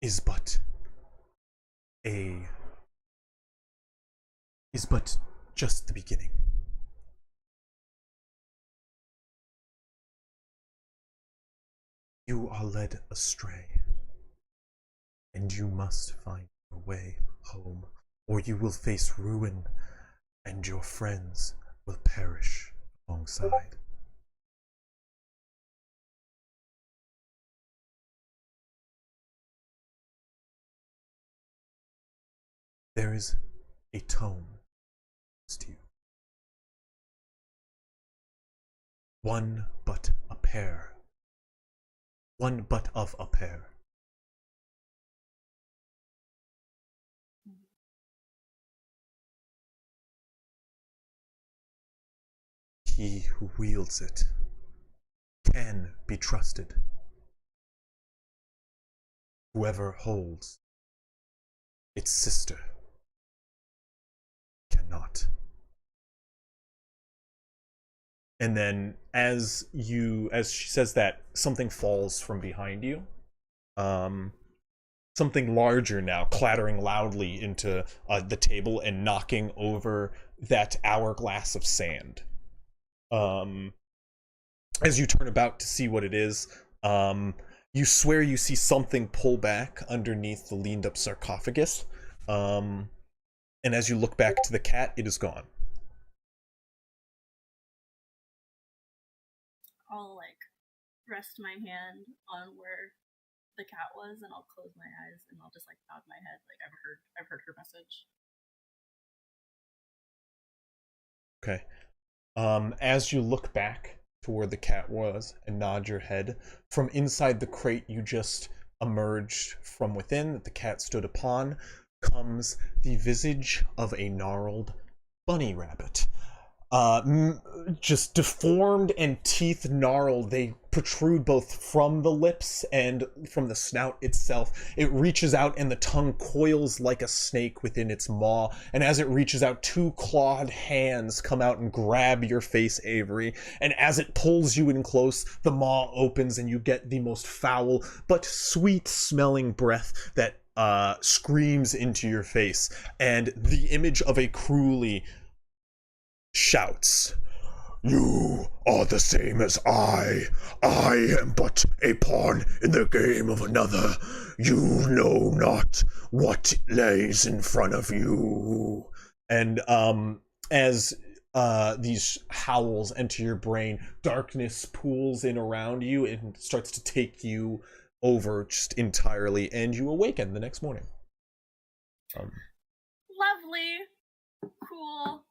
is but just the beginning. You are led astray, and you must find your way home, or you will face ruin, and your friends will perish alongside. There is a tone to you. One but a pair. One but of a pair. He who wields it can be trusted. Whoever holds its sister cannot. And then as she says that, something falls from behind you. Something larger now, clattering loudly into the table and knocking over that hourglass of sand. As you turn about to see what it is, you swear you see something pull back underneath the leaned up sarcophagus. And as you look back to the cat, it is gone. I'll like rest my hand on where the cat was, and I'll close my eyes, and I'll just like nod my head, like I've heard her message. Okay. As you look back to where the cat was and nod your head, from inside the crate you just emerged from within, that the cat stood upon, comes the visage of a gnarled bunny rabbit. just deformed and teeth gnarled. They protrude both from the lips and from the snout itself. It reaches out and the tongue coils like a snake within its maw. And as it reaches out, two clawed hands come out and grab your face, Avery. And as it pulls you in close, the maw opens and you get the most foul but sweet smelling breath that screams into your face. And the image of a cruelly shouts, "You are the same as I. I am but a pawn in the game of another. You know not what lays in front of you." And as these howls enter your brain, darkness pools in around you and starts to take you over just entirely, and you awaken the next morning. Lovely. Cool.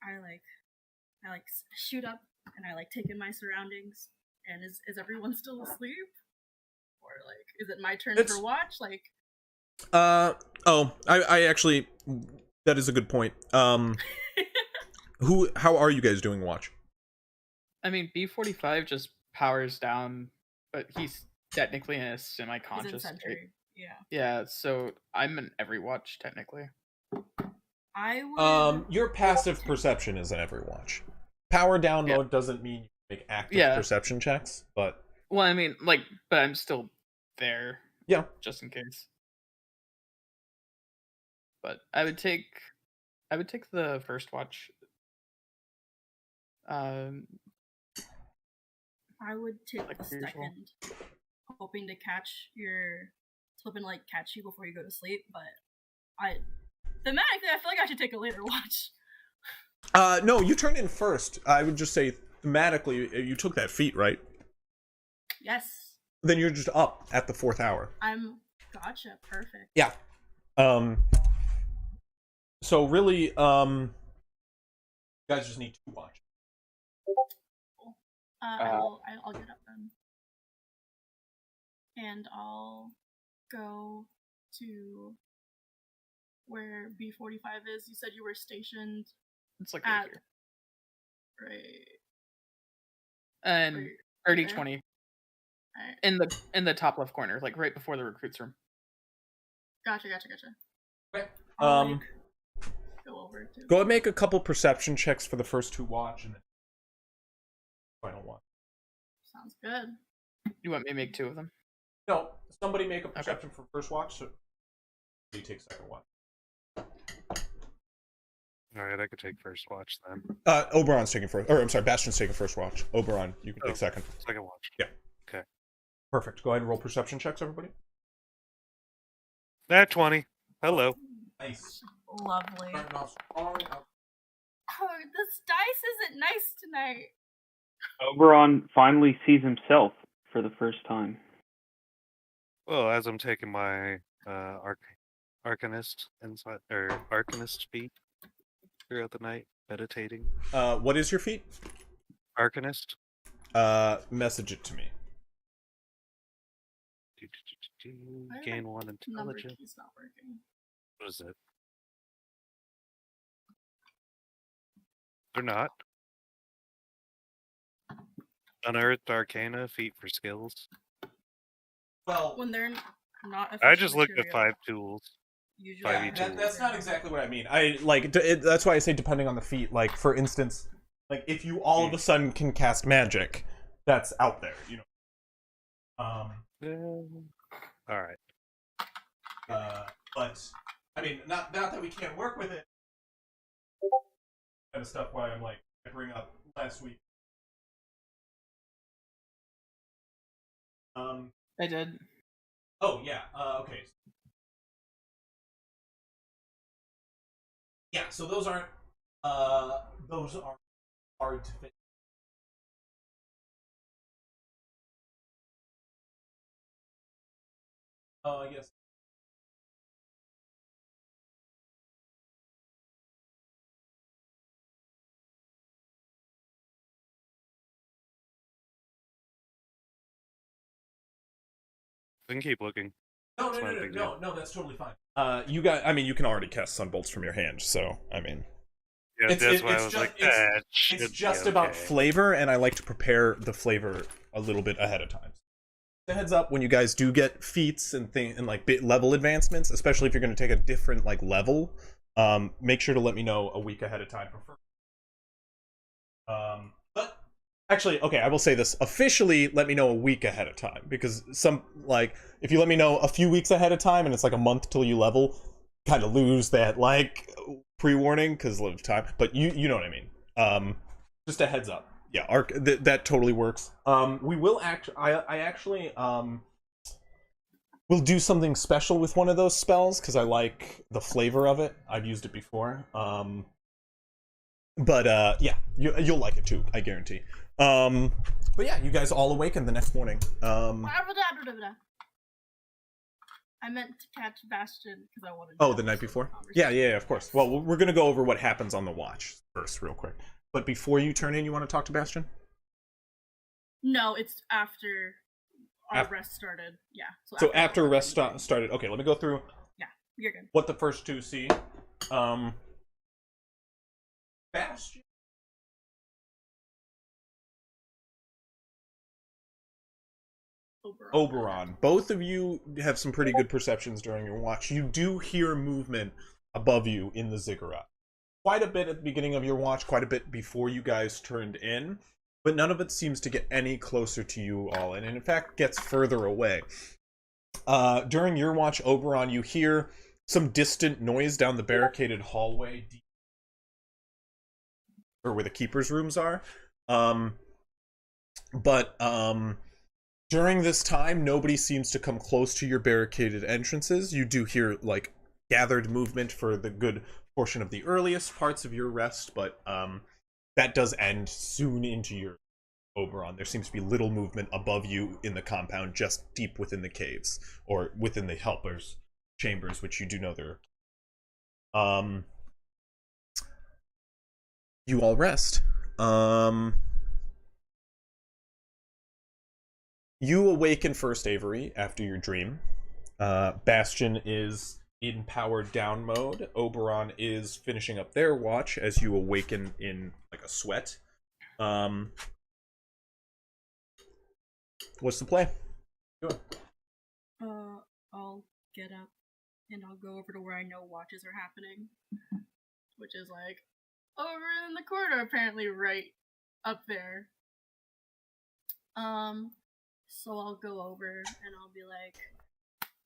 I shoot up and I take in my surroundings. And is everyone still asleep? Or is it my turn for watch? I actually, that is a good point. How are you guys doing watch? I mean, B45 just powers down, but he's technically in a semi-conscious state. Yeah. Yeah, so I'm in every watch technically. I would. Your passive perception is in every watch. Power down mode doesn't mean you make active perception checks, but well, I mean, but I'm still there. Yeah, just in case. But I would take the first watch. I would take the second, hoping to catch you before you go to sleep. But thematically, I feel like I should take a later watch. No, you turned in first. I would just say thematically, you took that feat, right? Yes. Then you're just up at the 4th hour. Gotcha. Perfect. Yeah. So really, you guys just need 2 watch. I'll get up then, and I'll go to where B45 is. You said you were stationed. It's right here. Right. And 30-20. Right. In the top left corner, right before the recruits room. Gotcha. Okay. Go over to. Go and make a couple perception checks for the first 2 watch, and then final one. Sounds good. You want me to make 2 of them? No, somebody make a perception for first watch, so you take second watch. Alright, I could take first watch then. Oberon's taking first, or I'm sorry, Bastion's taking first watch. Oberon, you can take second. Second watch. Yeah. Okay. Perfect. Go ahead and roll perception checks, everybody. Nat 20. Hello. Nice. Lovely. Oh, this dice isn't nice tonight. Oberon finally sees himself for the first time. Well, as I'm taking my Arcanist feat throughout the night, meditating. What is your feat? Arcanist. Message it to me. Gain 1 intelligence. Number key's not working. What is it? They're not. Unearthed Arcana, feat for skills. Well, when they're not. I just looked at 5 tools. Usually, that's not exactly what I mean. That's why I say depending on the feat. For instance, if you all of a sudden can cast magic, that's out there, all right. But I mean, not that we can't work with it. Kind of stuff. Why I bring up last week. I did. Oh yeah. Okay. Yeah. So those are hard to fit. Oh, I guess. We can keep looking. No, that's totally fine. You can already cast sunbolts from your hand, so I mean. Yeah, that's why I was like, that should It's just be about okay. flavor, and I like to prepare the flavor a little bit ahead of time. The heads up when you guys do get feats and like level advancements, especially if you're going to take a different like level. Make sure to let me know a week ahead of time. But actually, okay, I will say this officially. Let me know a week ahead of time, because some like if you let me know a few weeks ahead of time and it's like a month till you level, kind of lose that like pre-warning because of time. But you know what I mean. Just a heads up. Yeah, arc that totally works. We will I actually will do something special with one of those spells because I like the flavor of it. I've used it before. But yeah, you'll like it too, I guarantee. But yeah, you guys all awaken the next morning. I meant to catch Bastion because I wanted. Oh, the night before? Yeah, of course. Well, we're gonna go over what happens on the watch first, real quick. But before you turn in, you want to talk to Bastion? No, it's after our rest started. Yeah. So after rest started. Okay, let me go through. Yeah, you're good. What the first two see. Bastion. Oberon. Both of you have some pretty good perceptions during your watch. You do hear movement above you in the ziggurat. Quite a bit at the beginning of your watch, quite a bit before you guys turned in, but none of it seems to get any closer to you all, and in fact gets further away. During your watch, Oberon, you hear some distant noise down the barricaded hallway, or where the keeper's rooms are. But during this time, nobody seems to come close to your barricaded entrances. You do hear like gathered movement for the good portion of the earliest parts of your rest, but that does end soon into your Oberon. There seems to be little movement above you in the compound, just deep within the caves or within the helpers' chambers, which you do know there. You all rest. You awaken first, Avery, after your dream. Bastion is in powered down mode. Oberon is finishing up their watch as you awaken in like a sweat. What's the play? Go. I'll get up and I'll go over to where I know watches are happening, which is like over in the corridor, apparently right up there. So I'll go over and I'll be like,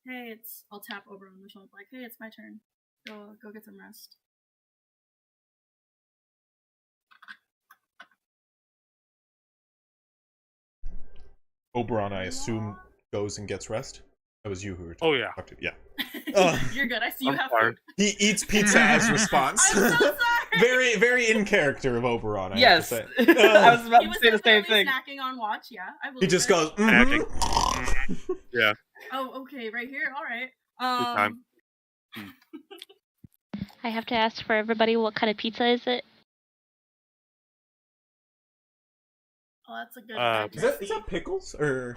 "Hey, I'll tap over on the shoulder, like, "Hey, it's my turn. Go get some rest." Oberon, I assume, goes and gets rest. That was you who were Oh yeah. talking to. Yeah. You're good. I see you I'm have fine. food. He eats pizza as response. I'm so sorry. Very, very in character of Oberon. I Yes, have to say. I was about He to was say the same definitely thing. snacking on watch. Yeah, I believe He just it. goes. Yeah. Oh, okay, right here. All right. Good time. I have to ask for everybody, what kind of pizza is it? Oh, that's a good. Is that pickles or?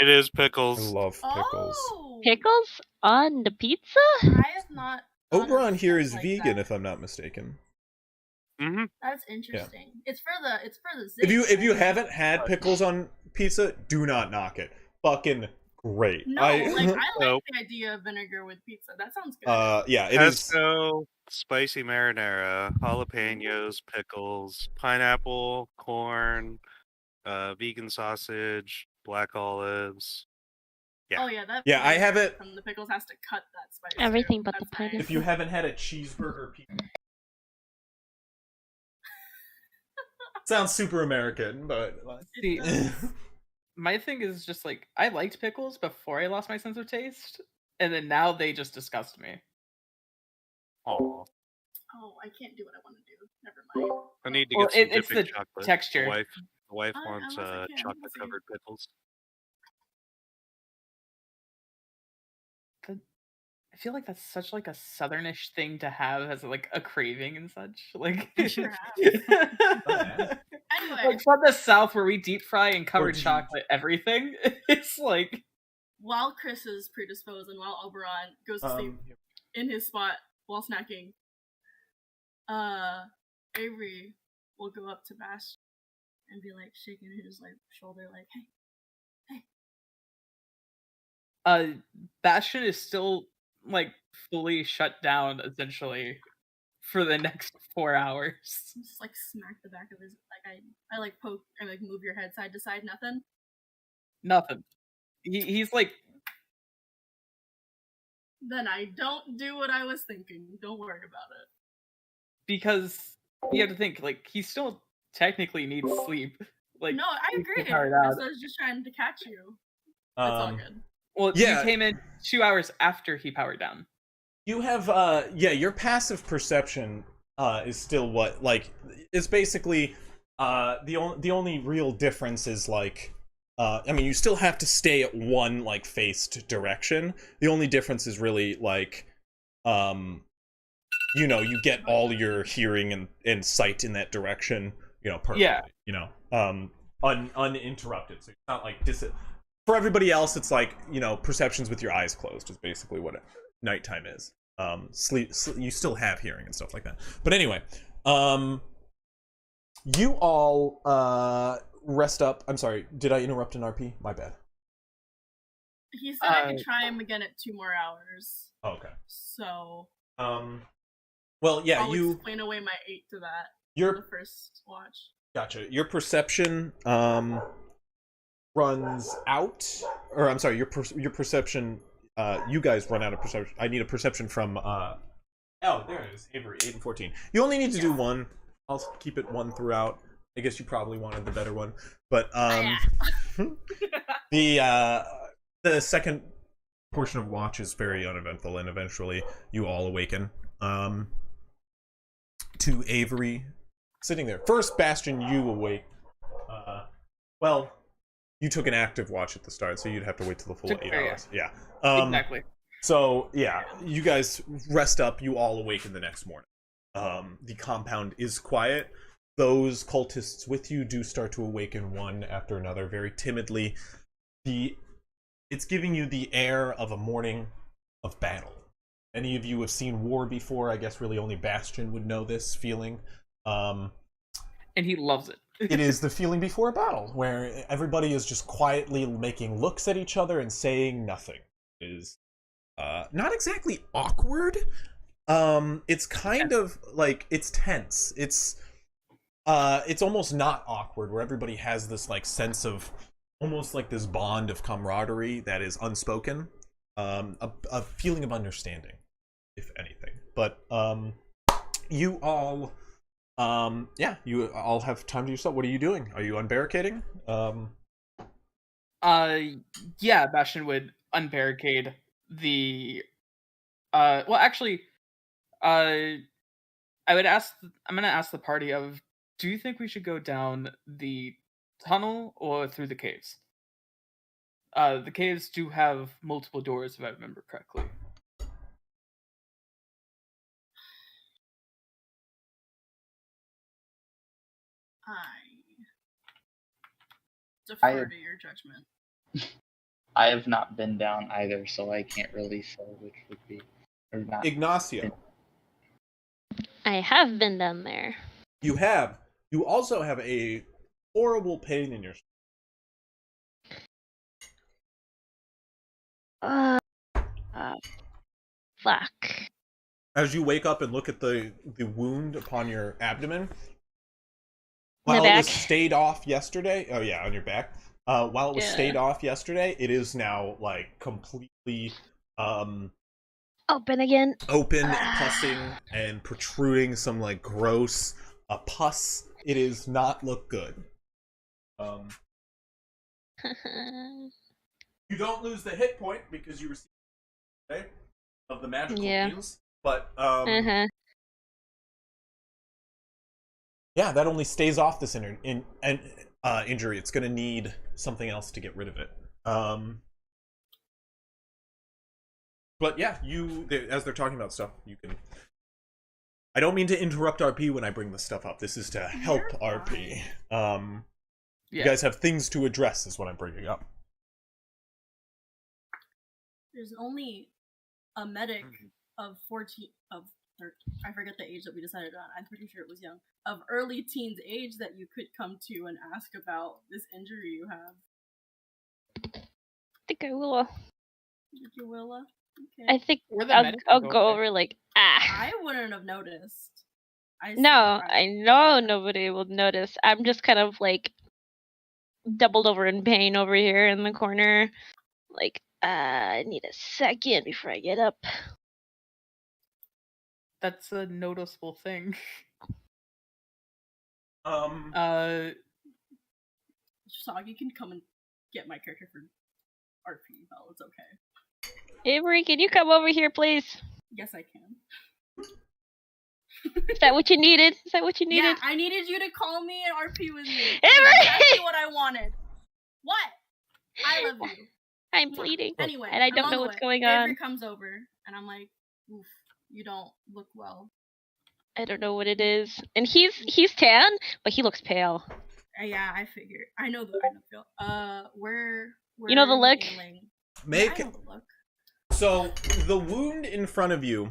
It is I pickles. love pickles. Oh, Pickles on the pizza? I have not. Oberon here is like vegan, that. if I'm not mistaken. Mm-hmm. That's interesting. It's for the zing, If you right? haven't had pickles on pizza, do not knock it. Fucking great. No, I like Nope. the idea of vinegar with pizza. That sounds good. Yeah, it is. Pesto, spicy marinara, jalapenos, pickles, pineapple, corn, vegan sausage, black olives. Yeah. Oh yeah, that. Yeah, I have it. From the pickles has to cut that spice. Everything too. but the That's pineapple. nice. If you haven't had a cheeseburger pizza. Sounds super American, but See, my thing is just like I liked pickles before I lost my sense of taste, and then now they just disgust me. Aw. Oh, I can't do what I want to do. Never mind. I need to Well, get some it's dipping the chocolate. texture. The wife I wants can, we'll see. chocolate covered pickles. I feel like that's such like a southernish thing to have as like a craving and such. Like I sure Anyway, like from the South where we deep fry and cover Or do you- chocolate everything. It's like while Chris is predisposed and while Oberon goes to sleep in his spot while snacking, Avery will go up to Bash and be like shaking his like shoulder, like, "Hey." Bastion is still like fully shut down essentially for the next 4 hours. Just like smack the back of his like I like poke and like move your head side to side. Nothing. Nothing. He's like, Then I don't do what I was thinking. Don't worry about it. because you have to think like he still technically needs sleep. Like No, I he's agree. too tired I out. was just trying to catch you. It's all good. Well, Yeah. you came in 2 hours after he powered down. You have your passive perception is still what, like, it's basically the only real difference is like I mean, you still have to stay at one like faced direction. The only difference is really like you know, you get all your hearing and sight in that direction, you know, perfectly. Yeah. You know, uninterrupted. So it's not like for everybody else, it's like, you know, perceptions with your eyes closed is basically what nighttime is. Sleep, you still have hearing and stuff like that. But anyway, you all rest up. I'm sorry, did I interrupt an RP? My bad. He said I could try him again at 2 more hours. Oh, okay. So well, yeah, I'll explain away my 8 to that. Your the first watch. Gotcha. Your perception runs out, or I'm sorry, your perception. You guys run out of perception. I need a perception from. Oh, there it is. Avery, 8 and 14. You only need to do one. I'll keep it one throughout. I guess you probably wanted the better one, but the second portion of watch is very uneventful, and eventually you all awaken. To Avery sitting there. First, Bastion, you awake. Well, you took an active watch at the start, so you'd have to wait till the full 8 hours. Yeah. Exactly. So, yeah, you guys rest up. You all awaken the next morning. The compound is quiet. Those cultists with you do start to awaken one after another, very timidly. It's giving you the air of a morning of battle. Any of you have seen war before? I guess really only Bastion would know this feeling. And he loves it. It is the feeling before a battle, where everybody is just quietly making looks at each other and saying nothing. It is not exactly awkward. It's kind of like, it's tense. It's almost not awkward, where everybody has this like sense of almost like this bond of camaraderie that is unspoken. A feeling of understanding, if anything. But you all you all have time to yourself. What are you doing? Are you unbarricading? Yeah, Bastion would unbarricade the well, actually, I'm gonna ask the party of, do you think we should go down the tunnel or through the caves? The caves do have multiple doors, if I remember correctly. I defer to your judgment. I have not been down either, so I can't really say which would be or not. Ignacio, I have been down there. you have. You also have a horrible pain in your Fuck. as you wake up and look at the wound upon your abdomen. My While it was back. stayed off yesterday, oh yeah, on your back. While it was stayed off yesterday, it is now like completely Open again. open, pussing, and protruding some like gross pus. It does not look good. You don't lose the hit point because you receive of the magical beams, but yeah, that only stays off this injury. It's going to need something else to get rid of it. But yeah, as they're talking about stuff, you can. I don't mean to interrupt RP when I bring this stuff up. This is to help RP. You guys have things to address, is what I'm bringing up. There's only a medic of I forget the age that we decided on. I'm pretty sure it was young. Of early teens age that you could come to and ask about this injury you have. I think I will. Think you will? Okay. I think Or the I'll medic I'll will go there. over like I wouldn't have noticed. No, I know nobody will notice. I'm just kind of like doubled over in pain over here in the corner. Like, I need a second before I get up. That's a noticeable thing. Soggy can come and get my character for RP. Well, it's okay. Avery, can you come over here, please? Yes, I can. Is that what you needed? Is that what you needed? Yeah, I needed you to call me and RP with me. Avery! That's exactly what I wanted. What? I love you. I'm bleeding. Anyway, and I I'm don't on know the what's way. going Avery on. comes over, and I'm like, oof, you don't look well. I don't know what it is. And he's tan, but he looks pale. Yeah, I figured. I know the feel. Where You know the are you look? ailing? Make Yeah, I know the look. so the wound in front of you.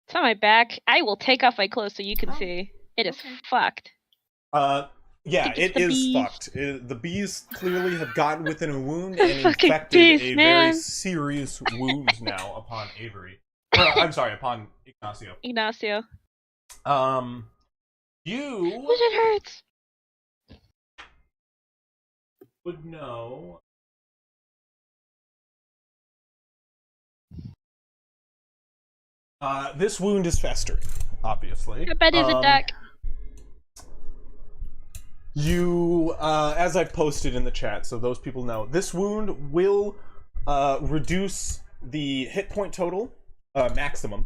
It's on my back. I will take off my clothes so you can Oh, see. It is okay. fucked. Yeah, think it's it the is bees. fucked. The bees clearly have gotten within a wound and Fucking infected bees, a man. very serious wound now upon Avery. I'm sorry, upon Ignacio. Ignacio. You It hurts. would know. This wound is festering, obviously. How bad is it, Doc? You, as I've posted in the chat, so those people know, this wound will reduce the hit point total, maximum,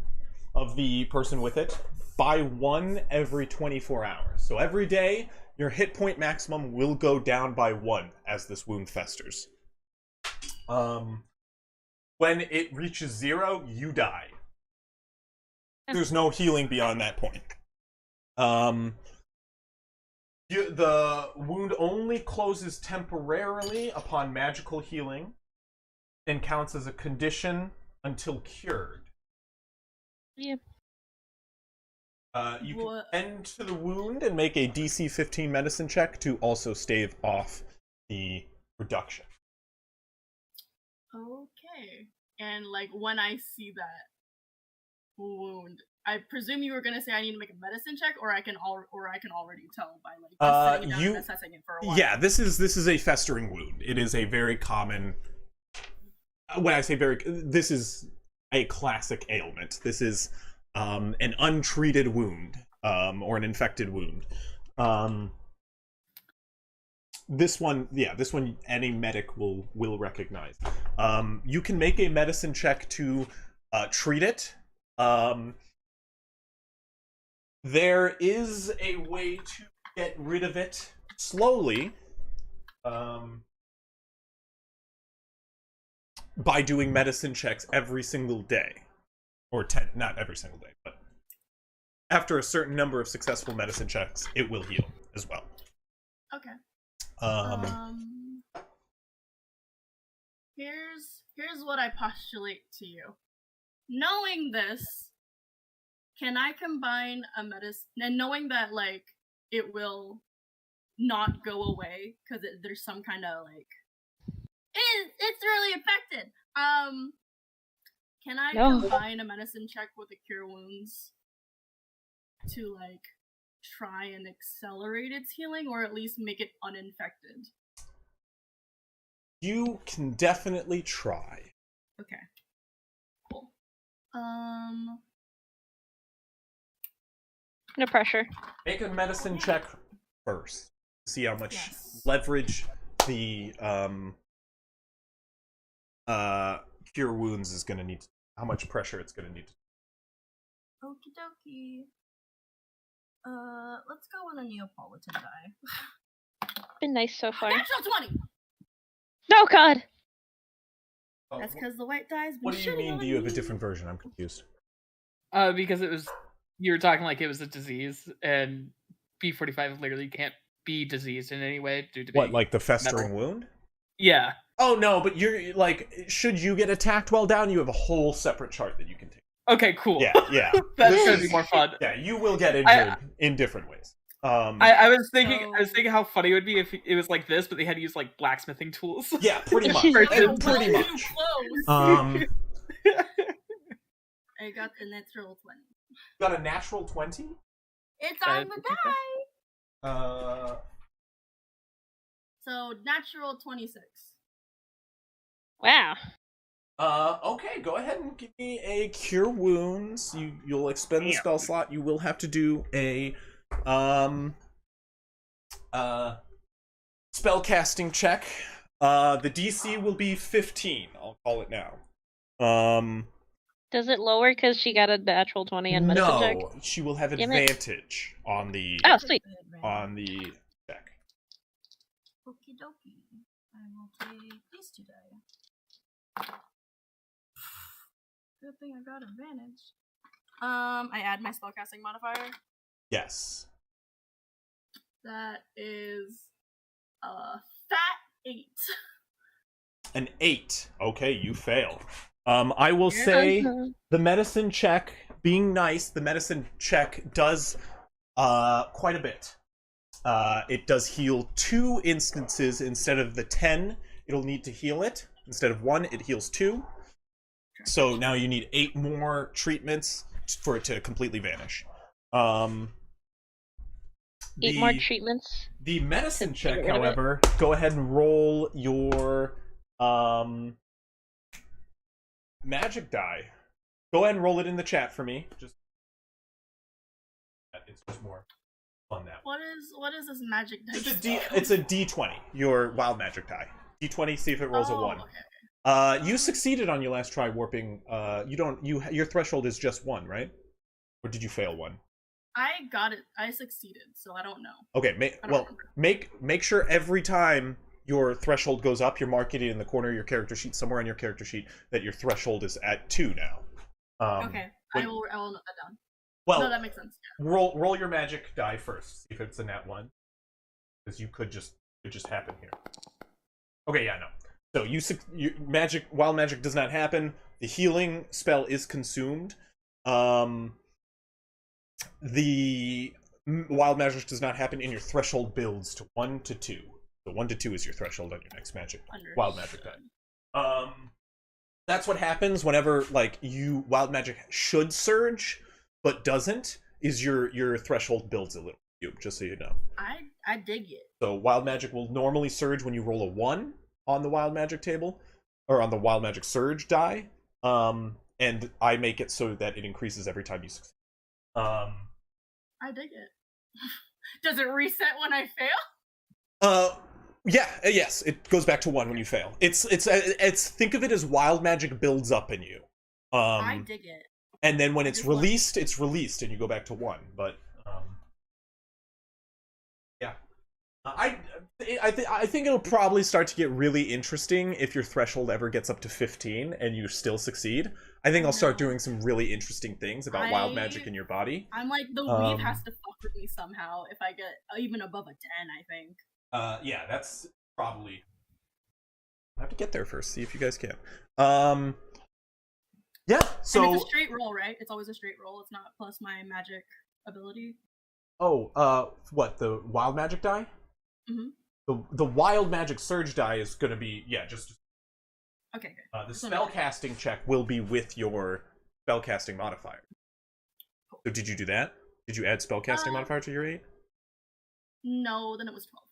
of the person with it by 1 every 24 hours. So every day, your hit point maximum will go down by 1 as this wound festers. When it reaches 0, you die. There's no healing beyond that point. The wound only closes temporarily upon magical healing and counts as a condition until cured. Yeah. You can tend to the wound and make a DC 15 medicine check to also stave off the reduction. Okay. And like when I see that wound, I presume you were gonna say I need to make a medicine check, or I can already tell by like just sitting down and assessing it for a while. Yeah, this is a festering wound. It is a very common. When I say very, this is a classic ailment. This is an untreated wound, or an infected wound. This one, any medic will recognize. You can make a medicine check to treat it. There is a way to get rid of it slowly, by doing medicine checks every single day, or not every single day, but after a certain number of successful medicine checks, it will heal as well. Okay. Here's what I postulate to you. Knowing this, can I combine a medicine, and knowing that like it will not go away because there's some kind of like it's really affected. Can I combine a medicine check with a cure wounds to like try and accelerate its healing, or at least make it uninfected? You can definitely try. Okay. Cool. No pressure. Make a medicine check first. See how much leverage the cure wounds is going to need. How much pressure it's going to need. Okie dokie. Let's go on a Neapolitan die. Been nice so far. Natural 20! No, God! That's because the white die's been What do you mean? on Do you have a me. different version? I'm confused. Because you were talking like it was a disease, and B45 literally can't be diseased in any way due to What, being like the festering metal. wound? Yeah. Oh no, but you're like, should you get attacked while down, you have a whole separate chart that you can take. Okay, cool. Yeah. That's This gonna be is- more fun. Yeah, you will get injured in different ways. I was thinking So- how funny it would be if it was like this, but they had to use like blacksmithing tools. Yeah, pretty much. Versus- Well, Pretty you much. close. I got the natural 20. Got a natural 20? It's on the die. Uh, So natural 26. Wow. okay, go ahead and give me a cure wounds. You'll expend the spell slot. You will have to do a spell casting check. The DC will be 15. I'll call it now. Does it lower because she got a natural 20 on medicine check? No, she will have Damn it. advantage on the Oh, sweet. check. Okie dokie. I will take these 2 die. Good thing I got advantage. I add my spellcasting modifier. Yes. That is fat 8. An 8. Okay, you fail. I will say the medicine check, being nice, the medicine check does quite a bit. It does heal 2 instances instead of the 10 it'll need to heal it. Instead of 1, it heals 2. So now you need 8 more treatments for it to completely vanish. 8 more treatments. The medicine to check, get rid of it. however, go ahead and roll your magic die. Go ahead and roll it in the chat for me. It's just more fun that way. What is this magic dice? It's a D20. Your wild magic die. D20. See if it rolls a 1. Okay. You succeeded on your last try warping. Your threshold is just 1, right? Or did you fail 1? I got it. I succeeded, so I don't know. Okay. I don't remember. Make sure every time your threshold goes up, you're marking it in the corner of your character sheet, somewhere on your character sheet, that your threshold is at 2 now. Okay. I will note that down. Well, No, that makes sense. Yeah. roll your magic die first. See if it's a nat 1, because it could just happen here. Okay, yeah, no. So wild magic does not happen. The healing spell is consumed. The wild magic does not happen, and your threshold builds to 1 to 2. So 1 to 2 is your threshold on your next wild magic die. That's what happens whenever wild magic should surge, but doesn't. Is your threshold builds a little, just so you know. I dig it. So wild magic will normally surge when you roll a 1 on the wild magic table, or on the wild magic surge die. And I make it so that it increases every time you succeed. I dig it. Does it reset when I fail? Yes, it goes back to 1 when you fail. It's think of it as wild magic builds up in you. I dig it. And then when it's released, and you go back to 1. But yeah, I think it'll probably start to get really interesting if your threshold ever gets up to 15 and you still succeed. I think I'll start doing some really interesting things about wild magic in your body. I'm like, the weave has to fuck with me somehow if I get even above a 10, I think. Yeah, that's probably. I have to get there first. See if you guys can. Yeah. So and it's a straight roll, right? It's always a straight roll. It's not plus my magic ability. Oh, what, the wild magic die? Mm-hmm. The wild magic surge die is going to be just. Okay, good. The spell casting check will be with your spell casting modifier. So did you do that? Did you add spell casting modifier to your 8? No, then it was 12.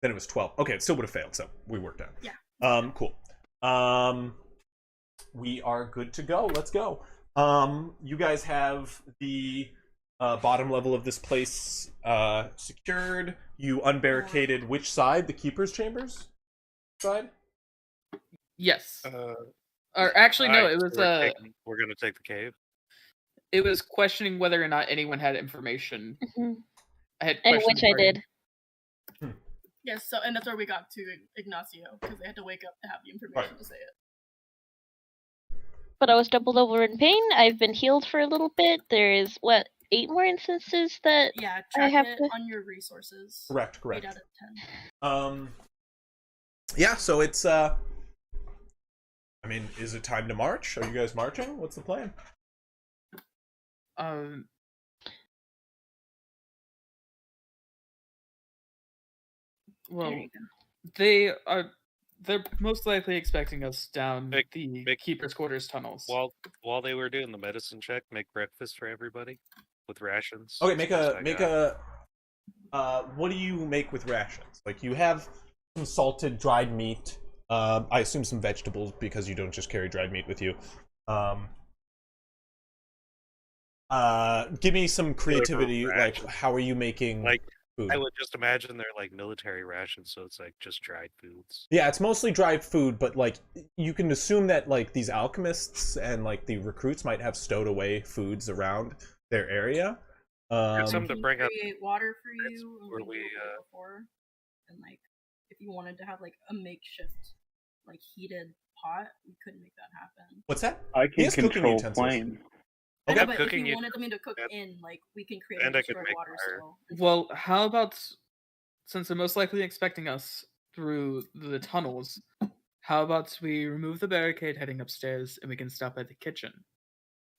Then it was 12. Okay, it still would have failed, so we worked out. Yeah. Cool. We are good to go. Let's go. You guys have the bottom level of this place secured. You unbarricaded which side? The Keeper's Chambers side? Yes. Or actually, no. It was we're gonna take the cave. It was questioning whether or not anyone had information. Mm-hmm. I had And questioned which I did. Yes, so and that's where we got to Ignacio because they had to wake up to have the information to say it. But I was doubled over in pain. I've been healed for a little bit. There is 8 more instances that Yeah, I track have it to. on your resources. Correct. 8 out of 10. Yeah, so it's I mean, is it time to march? Are you guys marching? What's the plan? Um, well, There you go. they're most likely expecting us down Make- the make- keeper's quarters tunnels. While they were doing the medicine check, make breakfast for everybody with rations. Okay, what do you make with rations? Like, you have some salted dried meat. I assume some vegetables because you don't just carry dried meat with you. Give me some creativity. Like, how are you making food? I would just imagine they're like military rations, so it's like just dried foods. Yeah, it's mostly dried food, but like you can assume that like these alchemists and like the recruits might have stowed away foods around their area. Something to We bring up. create water for you, Where and we, before, and like if you wanted to have like a makeshift like heated pot, we couldn't make that happen. What's that? I He can has cooking control utensils. flames. I Okay. know, but Cooking if you you- wanted something to cook in, like we can create And like, I could stored make water fire. still. Well, how about, since they're most likely expecting us through the tunnels, how about we remove the barricade heading upstairs and we can stop at the kitchen?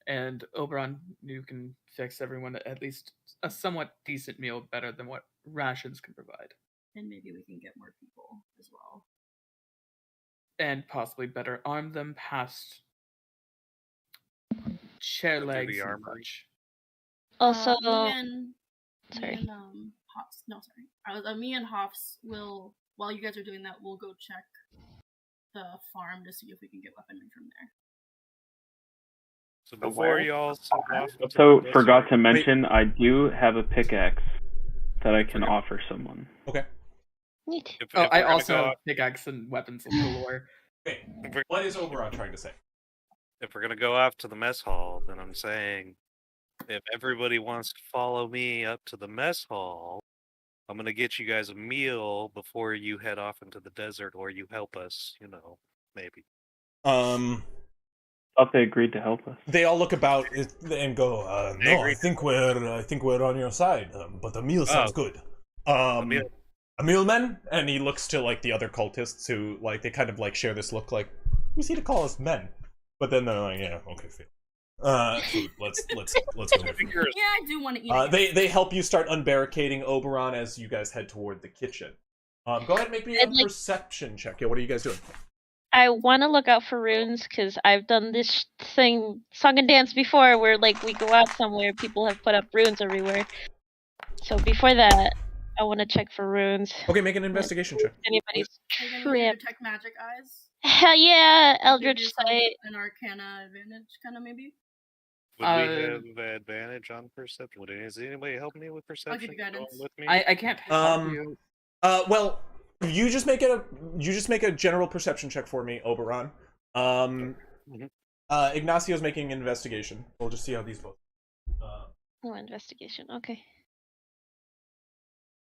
And Oberon, you can fix everyone at least a somewhat decent meal, better than what rations can provide. And maybe we can get more people as well. And possibly better arm them past chair Go through legs the and armory. such. Also, Me sorry. and Hoffs. No, sorry. Me and Hoffs will, while you guys are doing that, we'll go check the farm to see if we can get weaponry from there. So before y'all send off. to So, the forgot desert- to mention, I do have a pickaxe that I can Forgot- offer someone. Okay. Neat. If, Oh, if I we're gonna also go have off- pickaxe and weapons galore. Okay. if we're- What is Oberon trying to say? If we're gonna go off to the mess hall, then I'm saying, if everybody wants to follow me up to the mess hall, I'm gonna get you guys a meal before you head off into the desert, or you help us. Maybe. Thought they agreed to help us. They all look about and go, They "No, agree. I think we're on your side. But a meal sounds good. meal. A meal, men." And he looks to like the other cultists who like they kind of like share this look like, "Who's he to call us men?" But then they're like, "Yeah, okay, fine. Food. Let's go get food." Yeah, I do want to eat. Again. They help you start unbarricading Oberon as you guys head toward the kitchen. Go ahead and make me a I'd like- perception check. Yeah, what are you guys doing? I want to look out for runes because I've done this thing, song and dance before, where like we go out somewhere, people have put up runes everywhere. So before that, I want to check for runes. Okay, make an investigation check. Anybody's Are you gonna use your trip? detect magic eyes? Hell yeah, Give Eldritch yourself Sight. an Arcana advantage, kind of maybe. Would Uh, we have advantage on perception? Is anybody helping me with perception? I'll give you guidance. Going with me? I can't help you. Well, you just make a general perception check for me, Oberon. Ignacio's making an investigation. We'll just see how these both. Oh, investigation. Okay.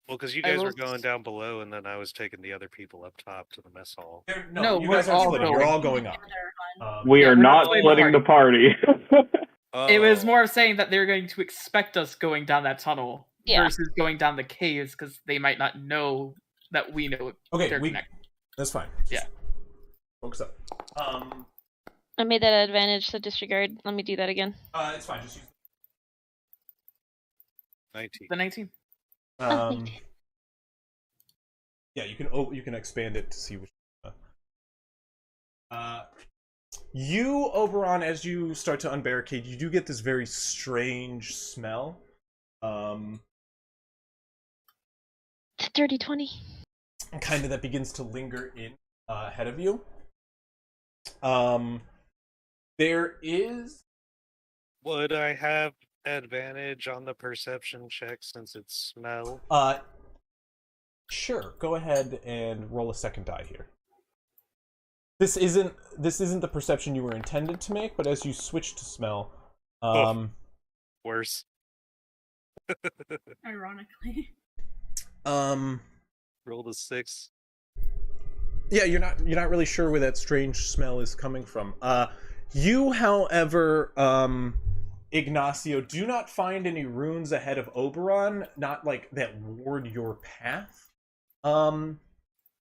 Well, because you I guys will were going down below, and then I was taking the other people up top to the mess hall. No, you we're guys are all splitting. You're going. all going up. Together, hon. We Yeah, are we're not going splitting the party. It was Oh. more of saying that they're going to expect us going down that tunnel Yeah. versus going down the caves because they might not know that we know Okay, they're we. connected. That's fine. Yeah. Focus up. I made that advantage, so disregard. Let me do that again. It's fine. Just use. 19. The 19. thank you. Yeah, you can expand it to see which. You, Oberon, as you start to unbarricade, you do get this very strange smell. It's a dirty 20. Kind of that begins to linger in ahead of you. There is. Would I have advantage on the perception check since it's smell? Sure. Go ahead and roll a second die here. This isn't the perception you were intended to make, but as you switch to smell, Worse. Ironically. Rolled a 6. Yeah, you're not really sure where that strange smell is coming from. You, however, Ignacio, do not find any runes ahead of Oberon, not like that ward your path.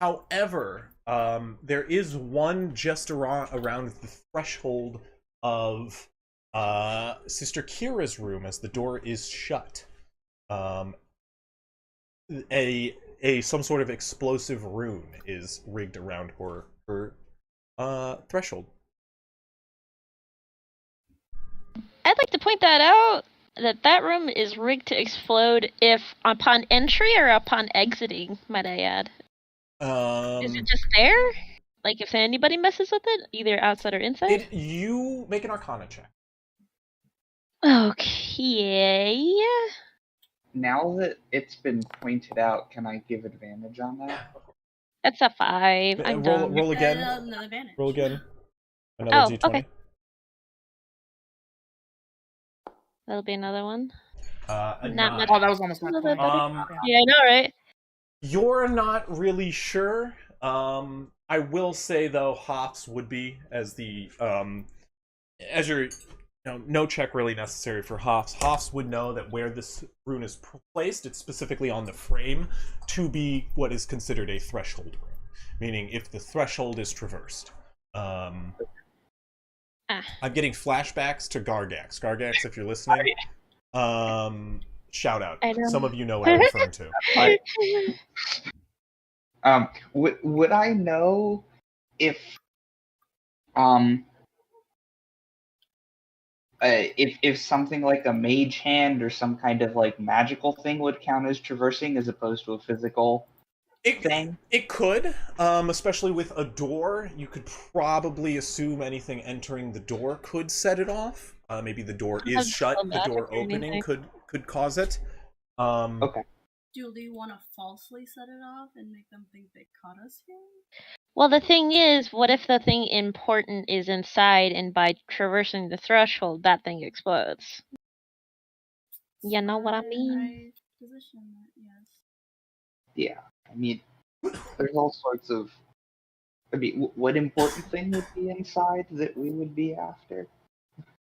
However, there is one just around the threshold of Sister Kira's room, as the door is shut, a some sort of explosive rune is rigged around her threshold. I'd like to point that out, that room is rigged to explode if upon entry or upon exiting, might I add. Is it just there? Like, if anybody messes with it, either outside or inside? You make an Arcana check. Okay. Now that it's been pointed out, can I give advantage on that? That's a 5. I'm done. Roll again. Another advantage. Roll again. Another D20. Okay. That'll be another one. Not much. Oh, that was almost my A little bit point. better. Yeah, I know, right? You're not really sure. I will say though, Hops would be as the as your no check really necessary for Hops. Hops would know that where this rune is placed, it's specifically on the frame to be what is considered a threshold rune, meaning if the threshold is traversed. I'm getting flashbacks to Gargax. Gargax, if you're listening, shout out. Some of you know what I'm referring to. Would I know if something like a mage hand or some kind of like magical thing would count as traversing as opposed to a physical thing? It could, especially with a door. You could probably assume anything entering the door could set it off. Maybe the door is shut. The door opening could cause it. Okay. Do you want to falsely set it off and make them think they caught us here? Well, the thing is, what if the thing important is inside and by traversing the threshold, that thing explodes? You know what I mean? Position that, yes. Yeah, I mean, there's all sorts of... I mean, what important thing would be inside that we would be after?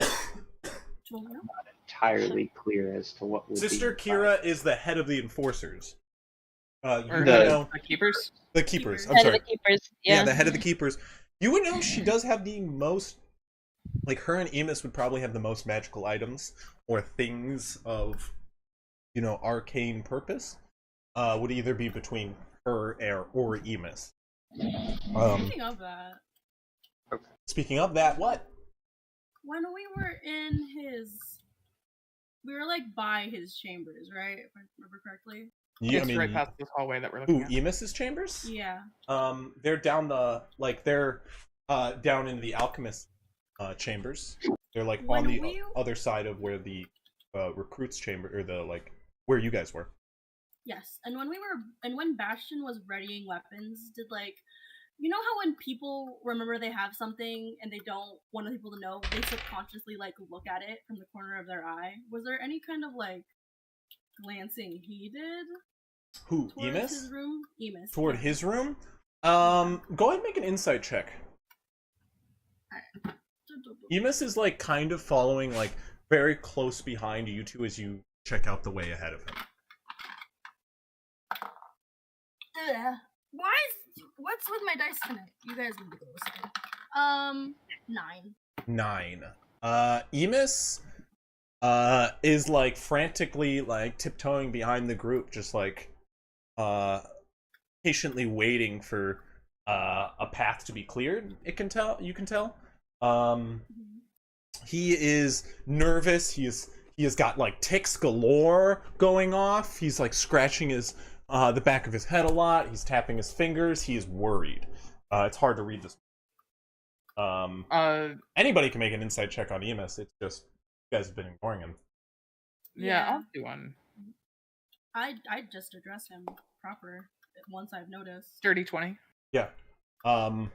I'm not entirely clear as to what would Sister be Kira is the head of the enforcers. The keepers? The keepers. I'm Head sorry. of the keepers, yeah. The head of the keepers. You would know she does have the most... Like, her and Emus would probably have the most magical items or things of, arcane purpose. Would either be between her or Emus. Speaking of that... Speaking of that, what? When we were in his... We were, like, by his chambers, right? If I remember correctly. Yeah, It's right past this hallway that we're looking at. Emus's chambers? Yeah. They're down down into the alchemist chambers. They're like on the other side of where the recruits chamber, or where you guys were. Yes, and when Bastion was readying weapons, did you know how when people remember they have something and they don't want other people to know, they subconsciously look at it from the corner of their eye? Was there any kind of glancing he did? Who? Towards Emus? his room? Emus. Toward his room? Go ahead and make an insight check. Emus is kind of following very close behind you two as you check out the way ahead of him. What's with my dice tonight? You guys need to go listen. 9. 9. Emus is frantically tiptoeing behind the group, just patiently waiting for a path to be cleared. You can tell. He is nervous. He has got ticks galore going off. He's scratching his the back of his head a lot. He's tapping his fingers. He is worried. It's hard to read this. Anybody can make an insight check on Emus. It's just you guys have been ignoring him. Yeah, I'll do one. I just address him proper once I've noticed. Dirty 20. Yeah. Him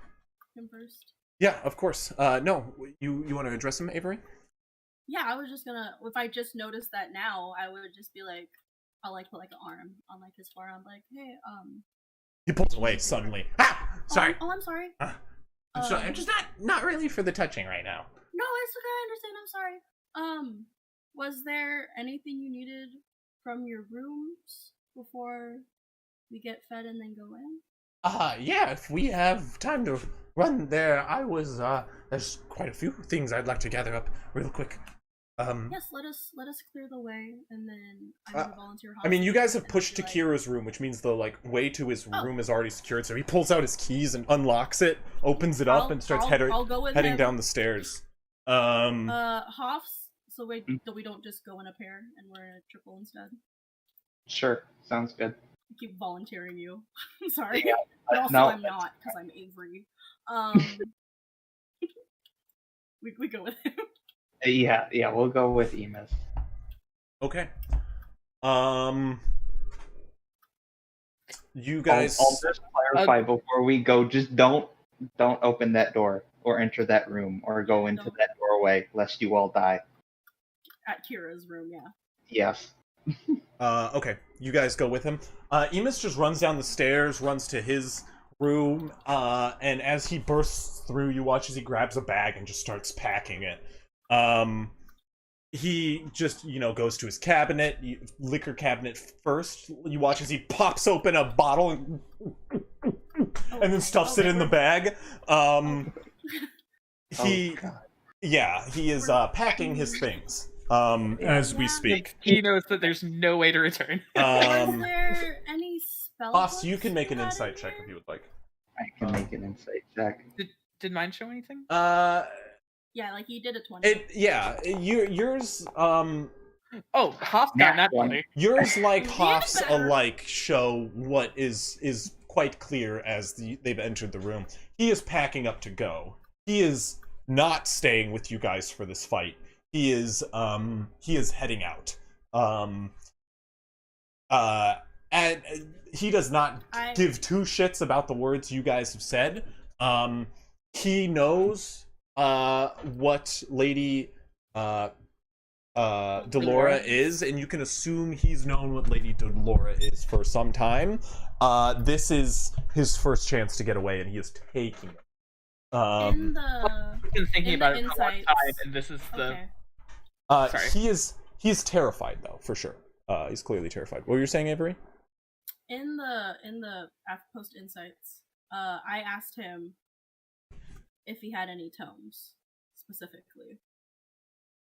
first. Yeah, of course. No, you want to address him, Avery? Yeah, I was just gonna. If I just noticed that now, I would just be I'll put an arm on his forearm, hey, He pulls away suddenly. Ah, sorry. I'm sorry. I'm sorry. I'm just not really for the touching right now. No, it's okay. I understand. I'm sorry. Was there anything you needed from your rooms before we get fed and then go in? Yeah, if we have time to run there, there's quite a few things I'd like to gather up real quick. Yes, let us clear the way, and then I'm gonna volunteer. I mean, you guys have and pushed be like, Takira's room, which means the way to his room is already secured. So he pulls out his keys and unlocks it, opens it up, and starts I'll go with heading him. down the stairs. Hoffs, so we don't just go in a pair and we're in a triple instead. Sure, sounds good. I keep volunteering you. I'm sorry, Yeah, but also no, I'm not because I'm Avery. We go with him. Yeah, we'll go with Emus. Okay. You guys. I'll just clarify before we go. Just don't open that door or enter that room or go into that doorway, lest you all die. At Kira's room, yeah. Yes. Okay. You guys go with him. Emus just runs down the stairs, runs to his room, and as he bursts through, you watch as he grabs a bag and just starts packing it. He just, goes to his cabinet, liquor cabinet first. You watch as he pops open a bottle and then stuffs it in the bag. He is packing his things as we speak. He knows that there's no way to return. Is there any spell? Boss, you can make an insight check if you would like. I can make an insight check. Did mine show anything? Yeah, like you did a 20. Yours, Oh, Hoff got that 20. Yours, like Hoff's alike, show what is quite clear as they've entered the room. He is packing up to go. He is not staying with you guys for this fight. He is heading out. And he does not give two shits about the words you guys have said. He knows what Lady Delora is, and you can assume he's known what Lady Delora is for some time. This is his first chance to get away, and he is taking it. I've been thinking about it for a long time, and this is the. Sorry. He's terrified though, for sure. He's clearly terrified. What were you saying, Avery? In the post insights, I asked him if he had any tomes specifically.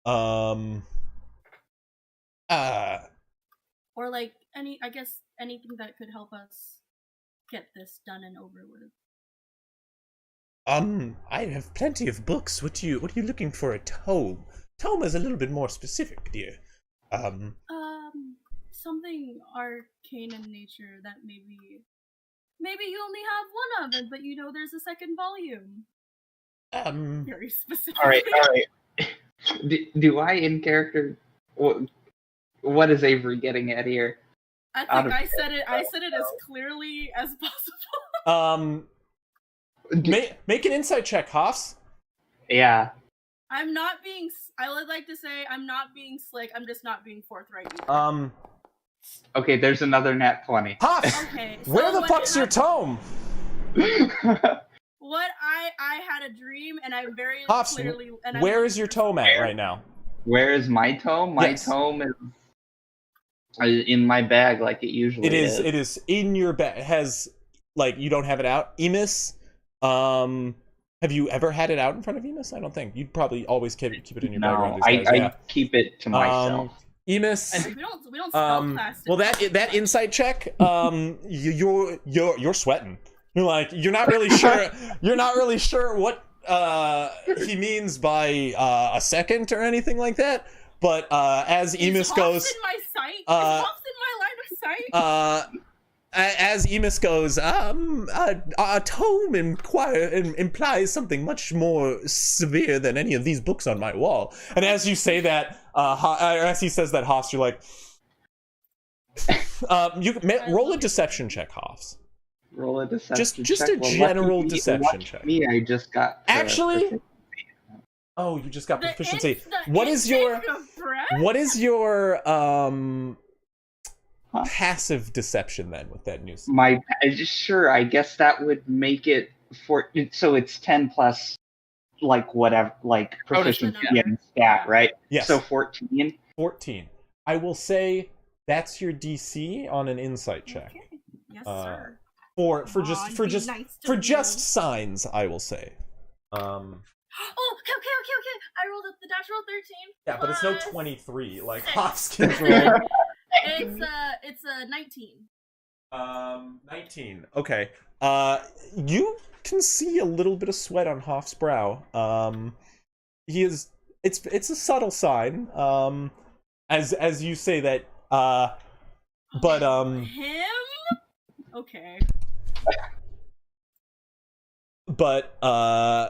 Or like anything that could help us get this done and over with. I have plenty of books. What are you looking for? A tome? Tome is a little bit more specific, dear. Something arcane in nature that maybe you only have one of it, but there's a second volume. Very specific. All right. Do I in character? What is Avery getting at here? I think I said it as clearly as possible. Make an insight check, Hoffs. Yeah. I would like to say I'm not being slick. I'm just not being forthright either. Okay, there's another nat 20. Hoffs. Okay. So where the fuck's your tome? What I had a dream, and I'm very Hoffs, clearly. And where is your tome at right now? Where is my tome? My tome is in my bag, like it usually is. It is in your bag. It has you don't have it out. Emus, have you ever had it out in front of Emus? I don't think. You'd probably always keep it in your bag around these guys. I keep it to myself. Emus. We don't spellcast it. Well, that insight check, you're sweating. You're not really sure. You're not really sure what he means by a second or anything like that. But as Emus goes, in my sight. Is Hoffs in my line of sight? As Emus goes, a tome implies something much more severe than any of these books on my wall. And as you say that, as he says that, Hoffs, you're like, roll a deception check, Hoffs. Roll a deception check. Just a general deception check. Me, I just got. Actually. Oh, you just got proficiency. What is your passive deception then with that news? Sure, I guess that would make it so it's 10 plus whatever proficiency and stat, right? Yes. So 14. 14. I will say that's your DC on an insight check. Okay. Yes, sir. For Be nice to me. just signs, I will say. Oh, okay. I rolled the dash roll 13. Yeah, but it's no plus 23 like 6. Hoskins rolled. It's a 19. 19. Okay. You can see a little bit of sweat on Hoff's brow. It's a subtle sign. As you say that. But Him? Okay. But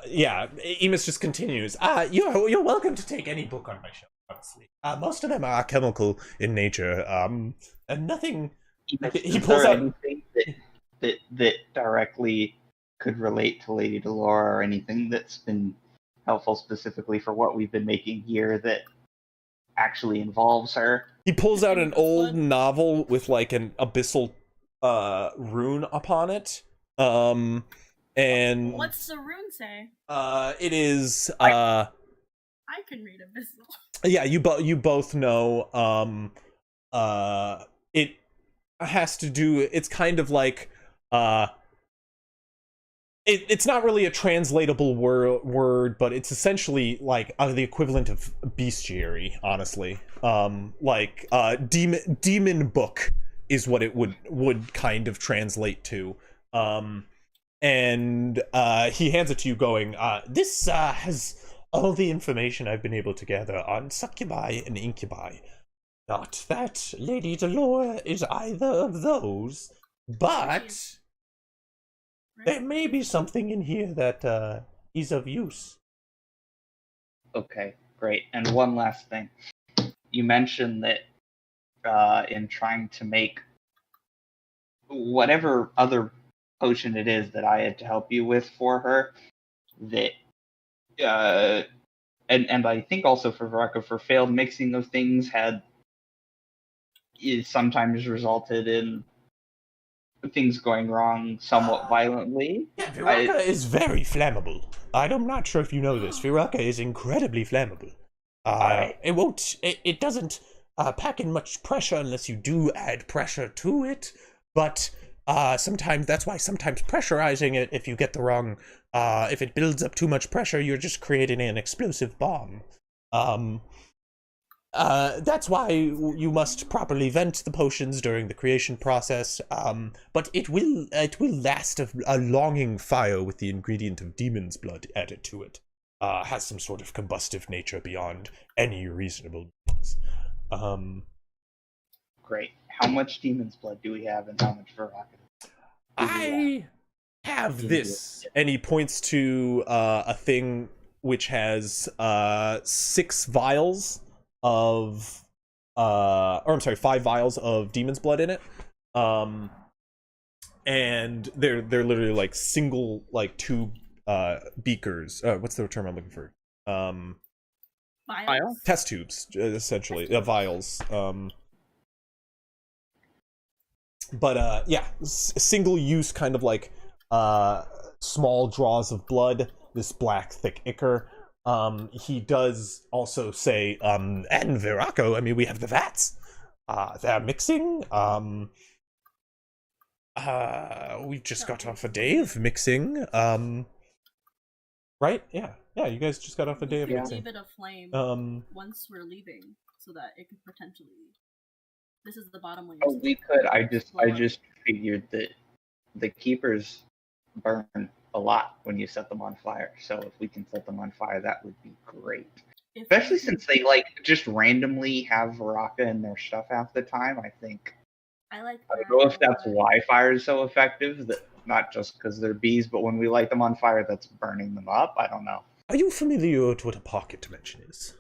yeah, Emus just continues. You're welcome to take any book on my shelf, honestly. Most of them are alchemical in nature. And nothing. He Is pulls there out. anything that directly could relate to Lady Delora, or anything that's been helpful specifically for what we've been making here that actually involves her? He pulls out an old novel with like an abyssal rune upon it. And What's the rune say? it is I can read abyssal. yeah, you both know it has to do, it's kind of like it's not really a translatable word, but it's essentially like the equivalent of bestiary, honestly. Like demon book is what it would kind of translate to. And he hands it to you going, this has all the information I've been able to gather on succubi and incubi. Not that Lady Delora is either of those, but there may be something in here that is of use. Okay, great. And one last thing. You mentioned that in trying to make whatever other potion it is that I had to help you with for her, that and I think also for Veraka, for failed mixing of things is sometimes resulted in things going wrong somewhat violently. Yeah, Veraka is very flammable. I'm not sure if you know this. Veraka is incredibly flammable. It doesn't pack in much pressure unless you do add pressure to it, but sometimes that's why sometimes pressurizing it, if you get the wrong, if it builds up too much pressure, you're just creating an explosive bomb. That's why you must properly vent the potions during the creation process. But it will last a longing fire with the ingredient of demon's blood added to it. Has some sort of combustive nature beyond any reasonable means. Great. How much demon's blood do we have, and how much Veraka? I have this, and he points to a thing which has 6 vials of or I'm sorry, 5 vials of demon's blood in it. And they're literally like single like tube beakers. What's the term I'm looking for? Vials? Test tubes, essentially. Vials. But yeah, single use kind of like small draws of blood, this black thick ichor. He does also say, and Viraco, I mean, we have the vats. They're mixing. We've just got off a day of mixing. Right? Yeah. Yeah, you guys just got off a day of mixing. Leave it aflame once we're leaving, so that it could potentially. This is the bottom one. Oh, we could. I just figured that the keepers burn a lot when you set them on fire. So if we can set them on fire, that would be great. Especially since they like just randomly have Veraka in their stuff half the time. I think. I don't know if that's why fire is so effective. That not just because they're bees, but when we light them on fire, that's burning them up. I don't know. Are you familiar with what a pocket dimension is?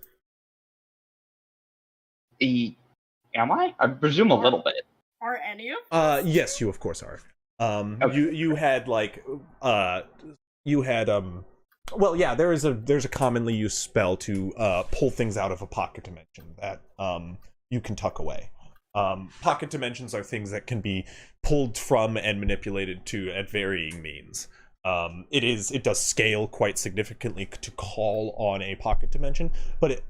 Am I? I presume a little bit. Are any of? Yes, you of course are. Okay. You had like well, yeah, there's a commonly used spell to pull things out of a pocket dimension that you can tuck away. Pocket dimensions are things that can be pulled from and manipulated to at varying means. It does scale quite significantly to call on a pocket dimension, but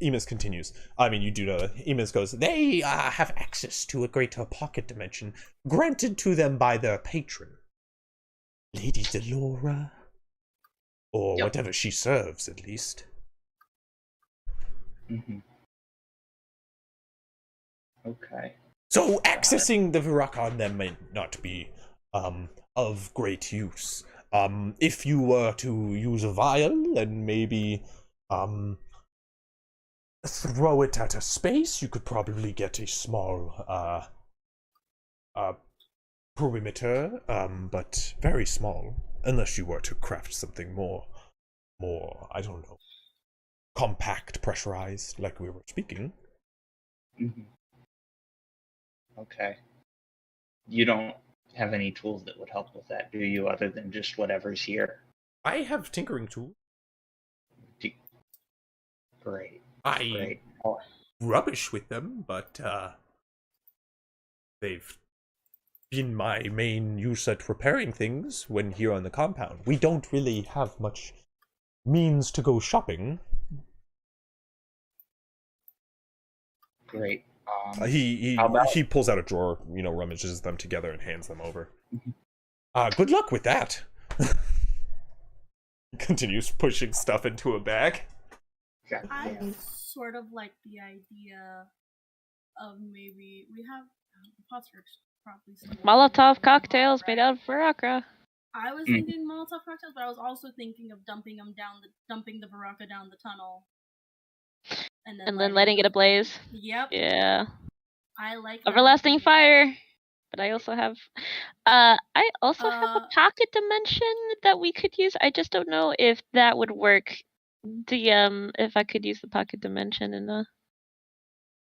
Emus continues. I mean, you do know that Emus goes, they have access to a greater pocket dimension granted to them by their patron, Lady Delora, or whatever she serves, at least. Mm-hmm. Okay. So accessing the Viraka on them may not be of great use. If you were to use a vial and maybe throw it at a space, you could probably get a small perimeter, but very small, unless you were to craft something more, I don't know, compact, pressurized, like we were speaking. Mm-hmm. Okay. You don't have any tools that would help with that, do you, other than just whatever's here? I have tinkering tools. Great. I rubbish with them, but they've been my main use at repairing things when here on the compound. We don't really have much means to go shopping. Great. He pulls out a drawer, rummages them together and hands them over. Good luck with that. Continues pushing stuff into a bag. I sort of like the idea of maybe we have pots are probably still Molotov cocktails made out of Viraka. I was thinking Molotov cocktails, but I was also thinking of dumping the Viraka down the tunnel, and then letting it ablaze. Yep. Yeah. I like everlasting fire. But I also have, have a pocket dimension that we could use. I just don't know if that would work. If I could use the pocket dimension in the.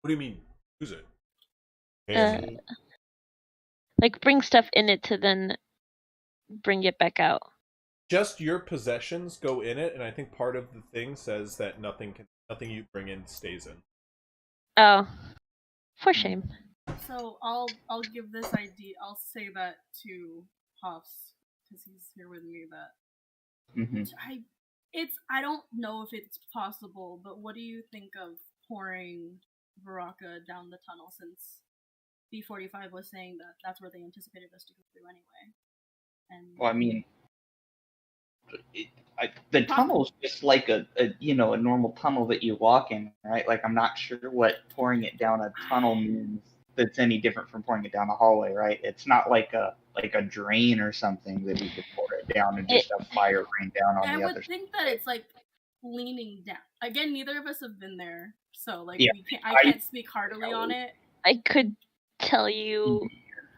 What do you mean? Use it. Like bring stuff in it to then bring it back out. Just your possessions go in it, and I think part of the thing says that nothing you bring in stays in. Oh, for shame. So I'll give this idea. I'll say that to Puffs because he's here with me. That I don't know if it's possible, but what do you think of pouring Viraka down the tunnel? Since B45 was saying that that's where they anticipated us to go through anyway. And well, I mean, the tunnel's just like a normal tunnel that you walk in, right? Like I'm not sure what pouring it down a tunnel means that's any different from pouring it down a hallway, right? It's not like a drain or something that you could pour it down and just have fire rain down on the other side. I would think that it's like leaning down. Again, neither of us have been there, so like I can't speak heartily on it. I could tell you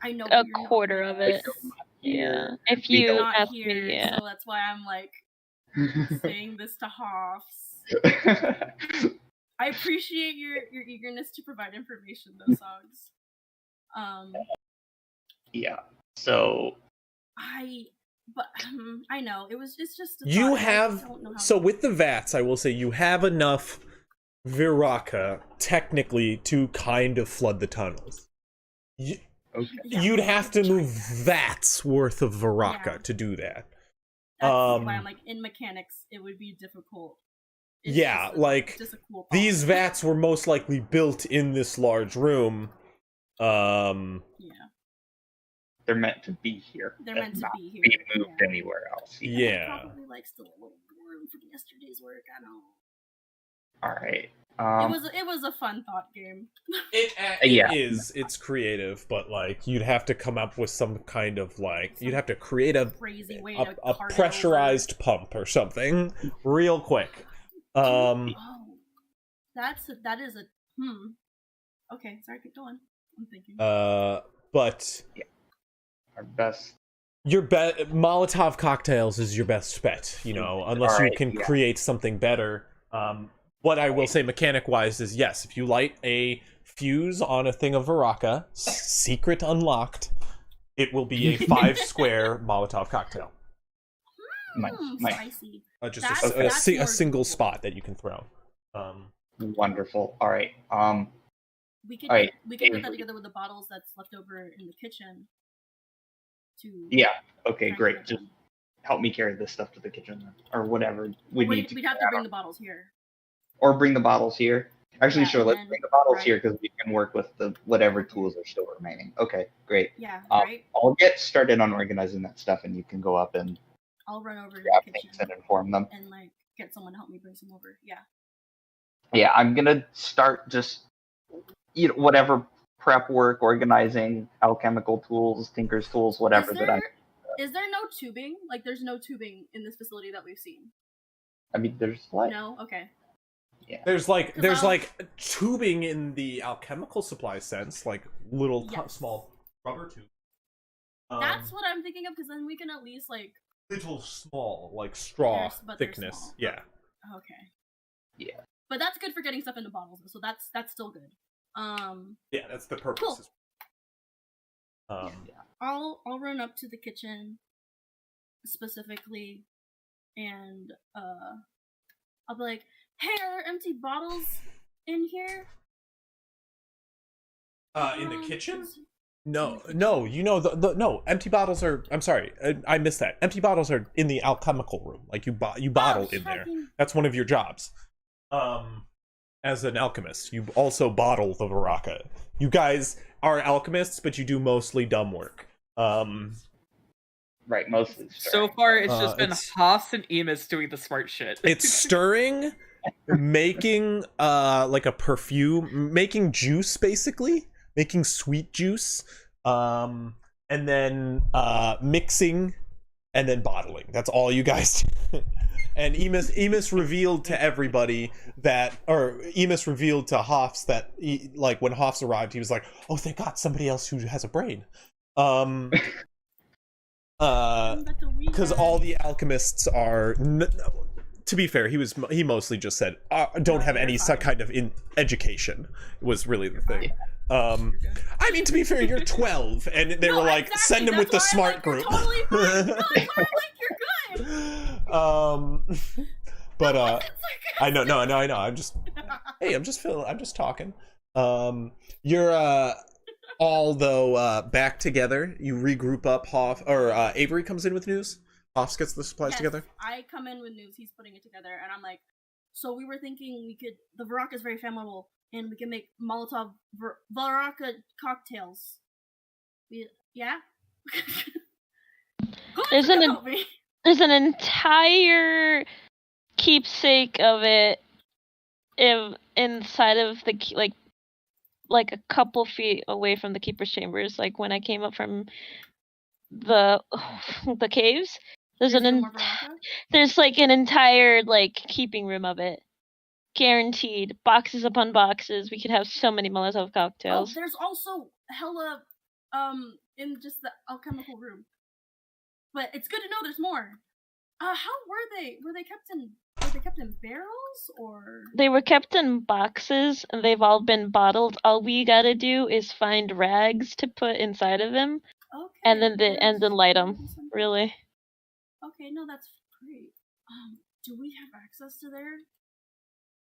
a quarter of it. Yeah, if you not here, me, so that's why I'm like saying this to Hoffs. I appreciate your eagerness to provide information, though, Sogs. Yeah. So. I know it's just. You have so with the vats, I will say you have enough Viraka technically to kind of flood the tunnels. You'd have to move vats worth of Viraka to do that. That's why I'm like in mechanics, it would be difficult. It's just a cool these vats were most likely built in this large room. Yeah. They're meant to be here. They're meant to be here. Be moved anywhere else. Yeah. Probably like still a little room from yesterday's work. I know. All right. It was a fun thought game. It is. It's creative, but like you'd have to come up with some kind of you'd have to create a crazy way a pressurized pump or something real quick. That is a Okay, sorry, keep going. I'm thinking. But our best. Your Molotov cocktails is your best bet, unless you can create something better. What I will say mechanic-wise is, yes, if you light a fuse on a thing of Viraka, secret unlocked, it will be a 5-square Molotov cocktail. Spicy. Just a single spot that you can throw. Wonderful. All right. We could put that together with the bottles that's left over in the kitchen. Yeah. Okay. Great. help me carry this stuff to the kitchen, then, or whatever we need to. We'd have to bring the bottles here. Or bring the bottles here. Actually, Yeah, sure. and Let's then- bring the bottles right. here because we can work with the whatever tools are still remaining. Okay, great. Yeah, right. I'll get started on organizing that stuff, and you can go up and I'll run over to grab the things kitchen and inform them. and like get someone to help me bring some over. Yeah. Yeah, I'm gonna start just whatever prep work, organizing, alchemical tools, tinker's tools, whatever that I. Is there no tubing? Like, there's no tubing in this facility that we've seen. I mean, there's what? No. Okay. Yeah. There's like 'Cause tubing in the alchemical supply sense, like little Yes. small rubber tube. That's what I'm thinking of, because then we can at least like. Little small, like straw But they're thickness. small. Yeah. Okay. Yeah. But that's good for getting stuff into bottles, so that's still good. Yeah, that's the purpose. Cool. I'll run up to the kitchen specifically, and I'll be like, "Hey, are there empty bottles in here?" In the kitchen? No. No. Empty bottles are. I'm sorry, I missed that. Empty bottles are in the alchemical room. Like you bottle in there. That's one of your jobs. As an alchemist, you also bottle the Varaka. You guys are alchemists, but you do mostly dumb work. Right, mostly. So far, it's just been it's- Haas and Emus doing the smart shit. It's stirring, making like a perfume, making juice basically, making sweet juice, and then mixing, and then bottling. That's all you guys do. And Emus revealed to everybody that, or Emus revealed to Hoffs that, like, when Hoffs arrived, he was like, "Oh, thank God, somebody else who has a brain." Because all the alchemists are. To be fair, he mostly just said, "Don't have any kind of education." Was really the thing. I mean, to be fair, you're 12, and they were like, exactly. "Send him with the smart group." Totally fine. No, it's not like you're good. But I know. I'm just talking. You're all though back together. You regroup up. Avery comes in with news. Hoffs gets the supplies together. I come in with news. He's putting it together, and I'm like, so we were thinking the Varaka is very flammable, and we can make Molotov Varaka cocktails. Yeah. There's an entire keepsake of it inside of the like a couple feet away from the keeper's chambers. Like when I came up from the caves, there's like an entire like keeping room of it, guaranteed. Boxes upon boxes. We could have so many Molotov cocktails. Oh, there's also hella in just the alchemical room. But it's good to know there's more. How were they? Were they kept in barrels, or? They were kept in boxes, and they've all been bottled. All we gotta do is find rags to put inside of them, and then light them. Really. Okay, no, that's great. Do we have access to there?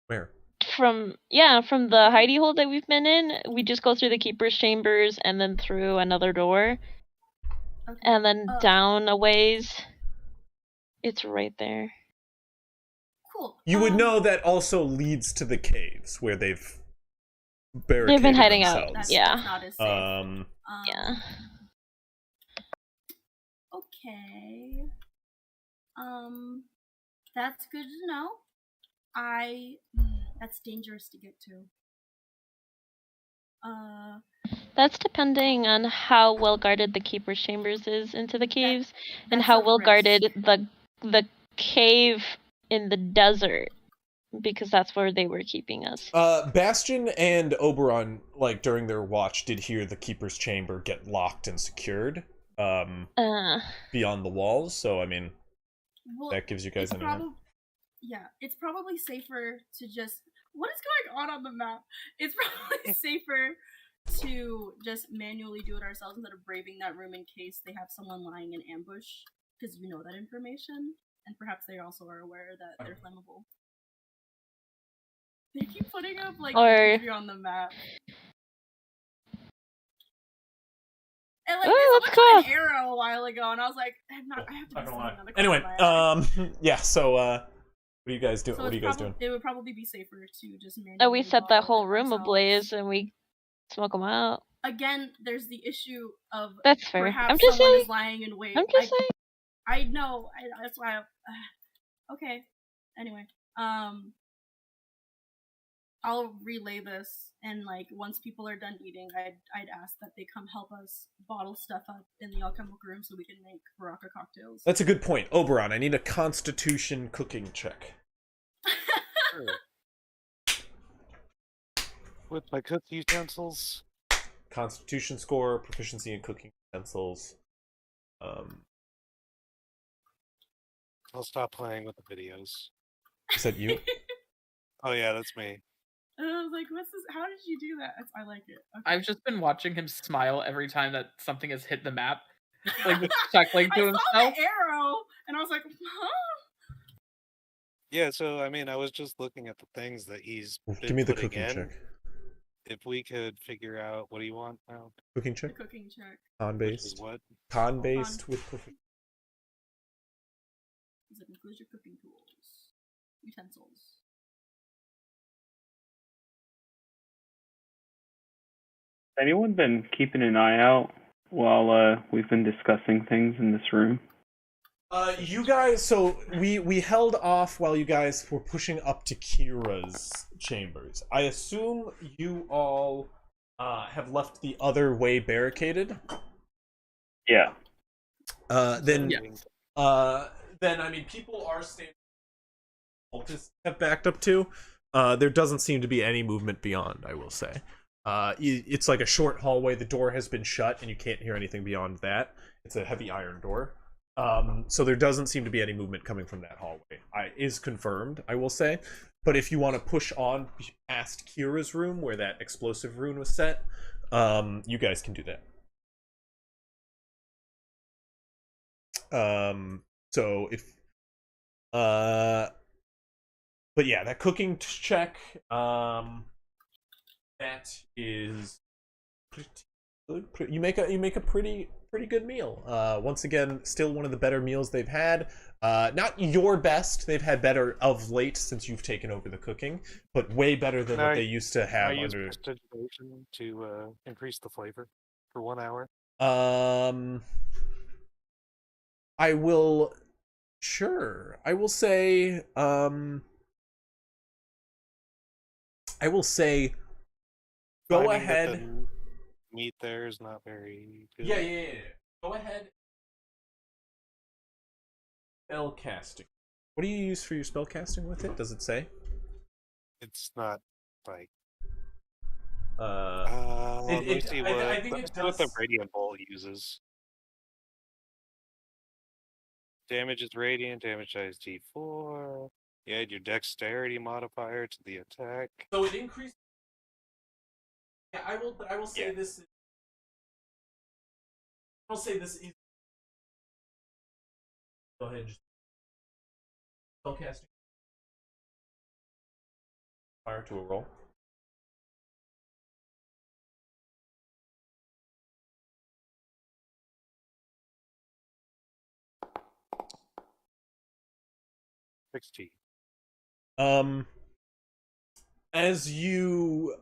Where? From the hidey hole that we've been in. We just go through the keeper's chambers and then through another door. Okay. And then down a ways. It's right there. Cool. You would know that also leads to the caves where they've barricaded They've been hiding themselves. out. That's Yeah. not as safe. Yeah. Okay. That's good to know. That's dangerous to get to. That's depending on how well guarded the keeper's chambers is into the caves, and how well guarded the cave in the desert, because that's where they were keeping us. Bastion and Oberon, like during their watch, did hear the keeper's chamber get locked and secured beyond the walls. So I mean, that gives you guys an idea. Yeah, it's probably safer to just. What is going on the map? It's probably safer to just manually do it ourselves instead of braving that room in case they have someone lying in ambush, because you know that information, and perhaps they also are aware that they're flammable. They keep putting up like imagery on the map. And like, Ooh, someone that's shot an cool. arrow a while ago, and I was like, I have to be Not another anyway, yeah. So, what are you guys doing? So What are you guys doing? it would probably be safer to just manually Oh, we set that bottle whole it room ourselves. ablaze and we smoke them out. Again, there's the issue of That's fair. perhaps I'm just someone saying. is lying in wait. I'm just saying. I know. That's why. Okay. Anyway, I'll relay this, and like once people are done eating, I'd ask that they come help us bottle stuff up in the alchemical room so we can make Baraka cocktails. That's a good point. Oberon, I need a Constitution cooking check. Sure. With my cooking utensils. Constitution score, proficiency in cooking utensils. I'll stop playing with the videos. Is that you? Oh yeah, that's me. And I was like, "What's this? How did you do that?" I like it. Okay. I've just been watching him smile every time that something has hit the map, like just chuckling to I himself. saw the arrow, and I was like, "Huh?" Yeah, so I mean, I was just looking at the things that he's been Give me the putting cooking in. check. If we could figure out what do you want now? Cooking The check? cooking check. Which is Con-based. what? Con-based with proficiency. Does it include your cooking tools, utensils? Has anyone been keeping an eye out while we've been discussing things in this room? You guys, so we held off while you guys were pushing up to Kira's chambers. I assume you all have left the other way barricaded. Yeah. Then Yeah. then I mean people are standing. Cultists have backed up to. There doesn't seem to be any movement beyond, I will say. It's like a short hallway. The door has been shut, and you can't hear anything beyond that. It's a heavy iron door. So there doesn't seem to be any movement coming from that hallway. Is confirmed, I will say. But if you want to push on past Kira's room, where that explosive rune was set, you guys can do that. So if... but yeah, that cooking check, that is pretty good. You make a pretty good meal. Once again, still one of the better meals they've had. Not your best. They've had better of late since you've taken over the cooking, but way better than what they used to have I use under. prestidigitation to increase the flavor for 1 hour. I will. Sure. I will say. I will say. Go Finding that ahead. the meat there is not very good. Yeah. Go ahead. Spell casting. What do you use for your spell casting with it? Does it say? It's not like. I Let me see what, think it let's see what the does. radiant bolt uses. Damage is radiant. Damage size D4. You add your dexterity modifier to the attack. So it increases. Yeah, I will. But I will say Yeah. this. I'll say this is. Go ahead. Just spell casting. Fire to a roll. $16. As you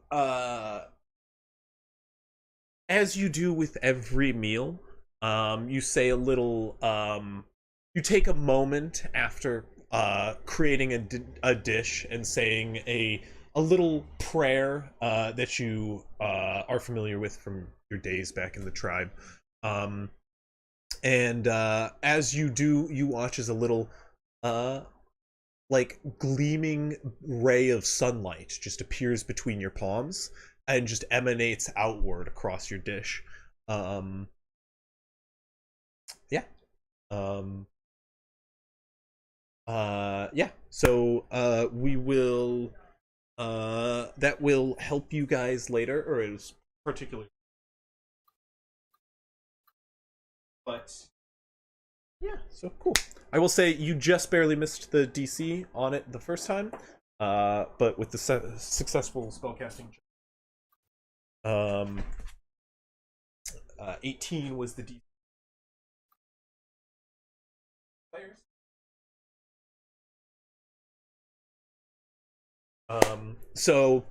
do with every meal, you say a little, you take a moment after creating a dish and saying a little prayer that you are familiar with from your days back in the tribe. And as you do, you watch as a little like gleaming ray of sunlight just appears between your palms and just emanates outward across your dish. Yeah. Yeah. So we will that will help you guys later, or it was particularly, but yeah, so cool. I will say you just barely missed the DC on it the first time, but with the successful spellcasting, 18 was the D. Players. So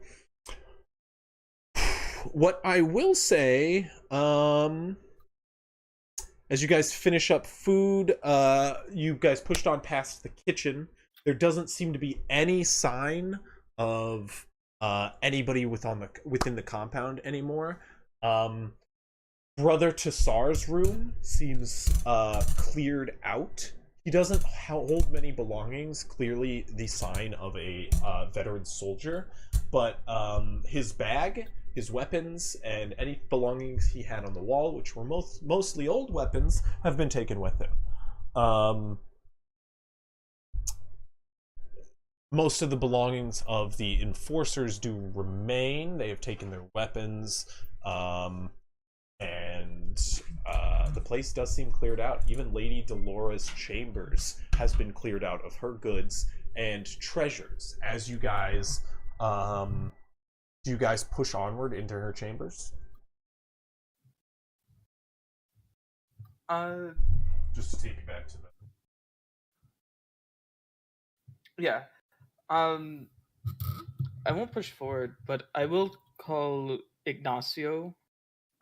what I will say, as you guys finish up food, you guys pushed on past the kitchen. There doesn't seem to be any sign of anybody within the compound anymore. Brother Tassar's room seems cleared out. He doesn't hold many belongings, clearly the sign of a veteran soldier, but his bag, his weapons, and any belongings he had on the wall, which were mostly old weapons, have been taken with him. Most of the belongings of the enforcers do remain. They have taken their weapons, and the place does seem cleared out. Even Lady Dolores' chambers has been cleared out of her goods and treasures. As you guys, do you guys push onward into her chambers? Just to take you back to the... Yeah. I won't push forward, but I will call Ignacio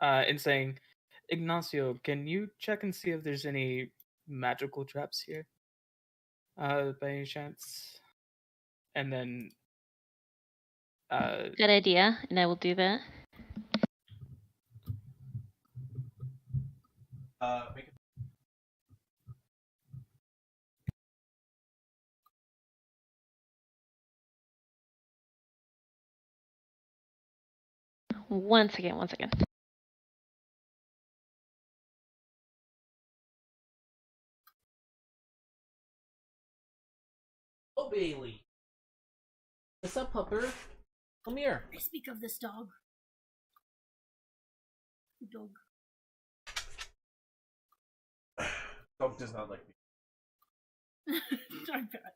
and saying, Ignacio, can you check and see if there's any magical traps here? By any chance? And then Good idea, and I will do that. Make One second. Oh, Bailey. What's up, Pupper? Come here. I speak of this dog. Dog. Dog does not like me. I bet.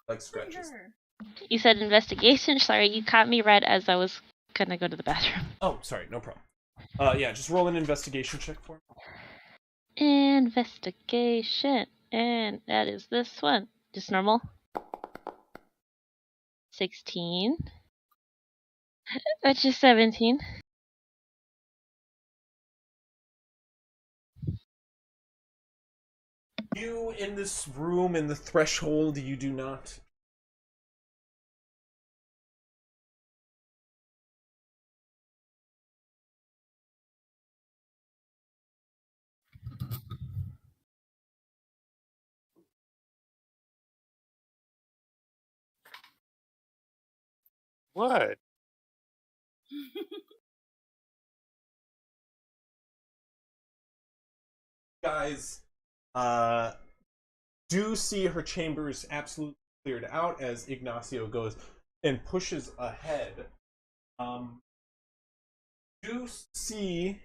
Like scratches. You said investigation? Sorry, you caught me right as I was gonna go to the bathroom. Oh, sorry, no problem. Yeah, just roll an investigation check for me. Investigation. And that is this one. Just normal. 16. Which is 17. You in this room, in the threshold, you do not. What? Guys, do see her chambers absolutely cleared out as Ignacio goes and pushes ahead. Do see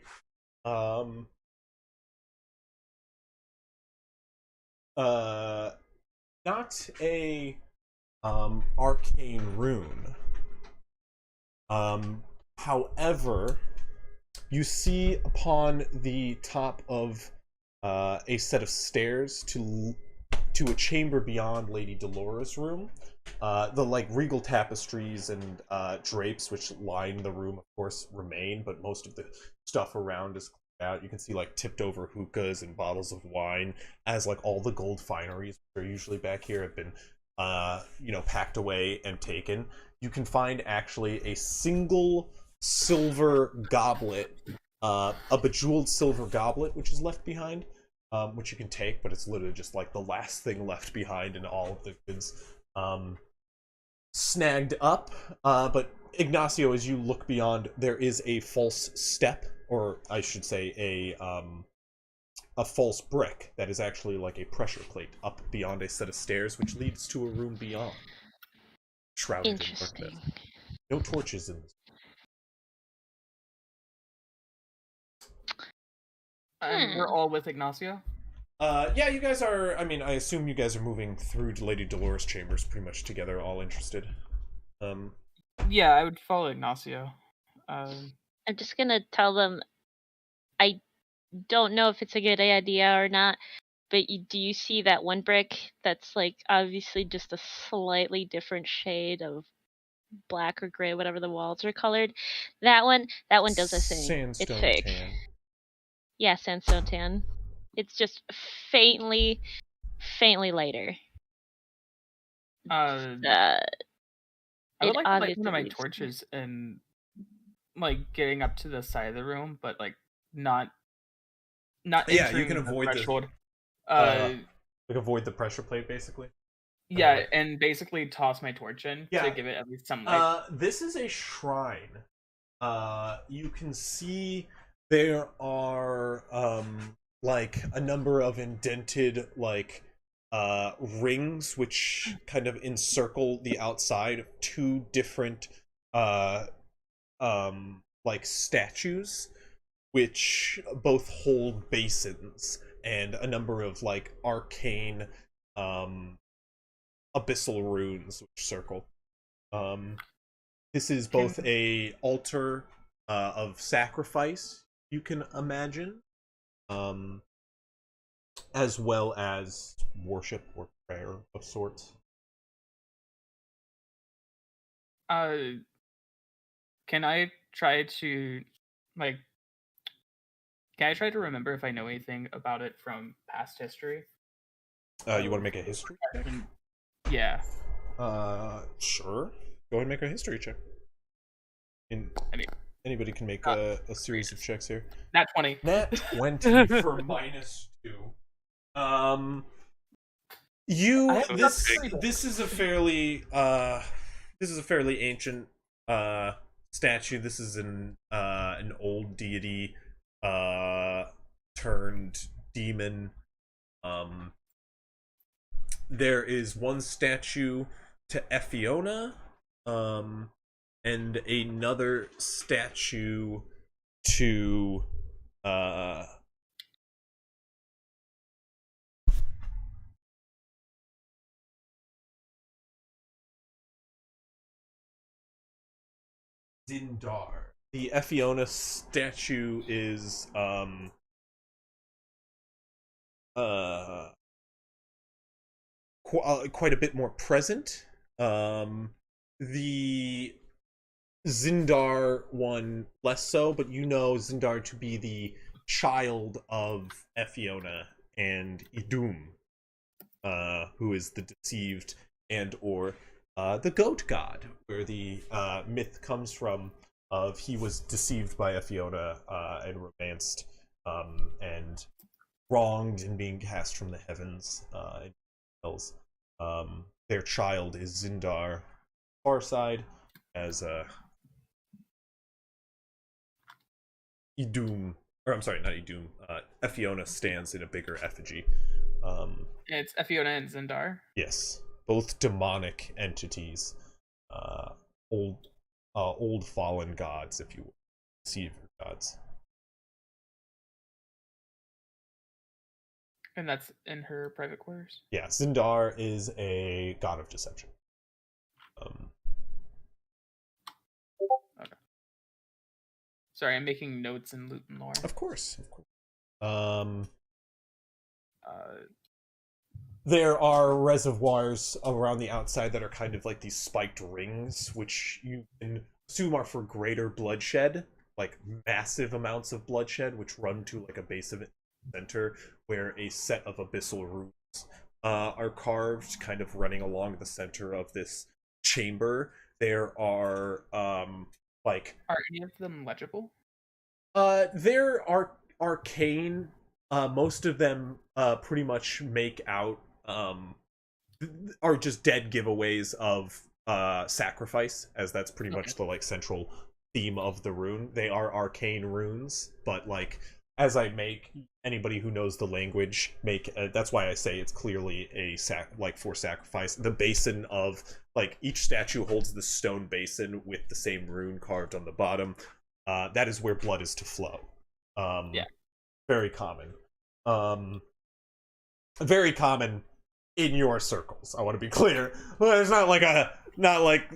not a arcane rune. However, you see upon the top of a set of stairs to a chamber beyond Lady Dolores' room. The like regal tapestries and drapes which line the room, of course, remain, but most of the stuff around is cleared out. You can see like tipped over hookahs and bottles of wine, as like all the gold fineries that are usually back here have been packed away and taken. You can find actually a single silver goblet, a bejeweled silver goblet, which is left behind, which you can take, but it's literally just like the last thing left behind in all of the goods snagged up. But Ignacio, as you look beyond, there is a false step, or I should say a false brick that is actually like a pressure plate up beyond a set of stairs, which leads to a room beyond, shrouded in darkness. No torches in this. And we're all with Ignacio? Yeah, you guys are, I mean, I assume you guys are moving through to Lady Dolores' chambers pretty much together, all interested. Yeah, I would follow Ignacio. I'm just gonna tell them I don't know if it's a good idea or not, but do you see that one brick that's like obviously just a slightly different shade of black or gray, whatever the walls are colored? That one does a thing. It's Sandstone fake. tan. Yeah, sandstone tan. It's just faintly lighter. I It would like to light obviously one of my leads- torches and like getting up to the side of the room, but like not Yeah, you entering can the avoid the threshold. like avoid the pressure plate, basically. Yeah, and basically toss my torch in Yeah. to give it at least some light. This is a shrine. You can see there are like a number of indented like rings which kind of encircle the outside of two different like statues which both hold basins and a number of like arcane abyssal runes which circle. This is both a altar of sacrifice, you can imagine, as well as worship or prayer of sorts. Can I try to like? Can I try to remember if I know anything about it from past history? You want to make a history check? Yeah. Sure. Go ahead and make a history check. Anybody can make a series of checks here. Nat 20. Nat 20 for -2. This is a fairly ancient statue. This is an old deity turned demon. There is one statue to Ephiona, and another statue to Zindar. The Ephiona statue is quite a bit more present. The Zindar one less so, but you know Zindar to be the child of Ephiona and Idum, who is the deceived and or the goat god, where the myth comes from of he was deceived by Ephiona and romanced and wronged and being cast from the heavens and hells. Their child is Zindar. Far side as Idum, or I'm sorry, not Idum. Ephiona stands in a bigger effigy. It's Ephiona and Zindar. Yes, both demonic entities, old fallen gods, if you will, deceiver gods. And that's in her private quarters. Yeah, Zindar is a god of deception. Okay. Sorry, I'm making notes in loot and lore. Of course. There are reservoirs around the outside that are kind of like these spiked rings, which you can assume are for greater bloodshed, like massive amounts of bloodshed, which run to like a base of it center, where a set of abyssal runes are carved, kind of running along the center of this chamber. There are like, are any of them legible? there are arcane. Most of them pretty much make out are just dead giveaways of sacrifice, as that's pretty much the like central theme of the rune. They are arcane runes, but like as I make anybody who knows the language make that's why I say it's clearly a like for sacrifice. The basin of like each statue holds the stone basin with the same rune carved on the bottom. That is where blood is to flow. Yeah, very common. Very common in your circles. I want to be clear. Well, it's not like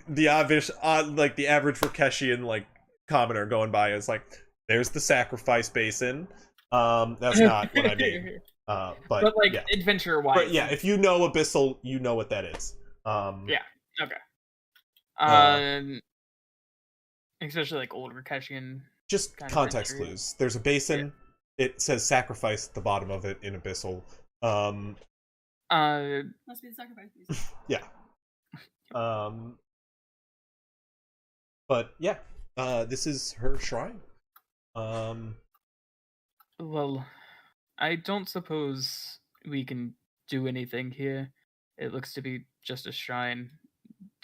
the obvious, like the average Rakeshian like commoner going by is like, there's the sacrifice basin. That's not what I mean. But like yeah. adventure wise. But yeah, if you know Abyssal, you know what that is. Yeah. Okay. Especially like old Rakeshian. Just kind of context imagery. clues. There's a basin. It says sacrifice at the bottom of it in Abyssal. Must be the sacrifice piece. Yeah. But yeah, this is her shrine. Well, I don't suppose we can do anything here. It looks to be just a shrine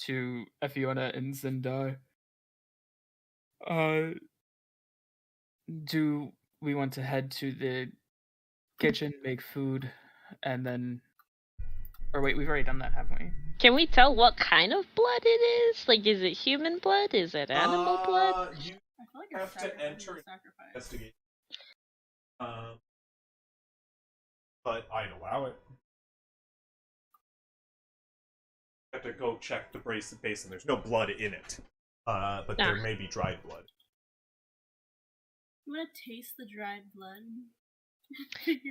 to Fiona and Zendai. Do we want to head to the kitchen, make food, and then... Or wait, we've already done that, haven't we? Can we tell what kind of blood it is? Like, is it human blood? Is it animal blood? You I feel like have it's to enter a sacrifice. investigate. But I'd allow it. You have to go check the basin. There's no blood in it. But there may be dried blood. You want to taste the dried blood?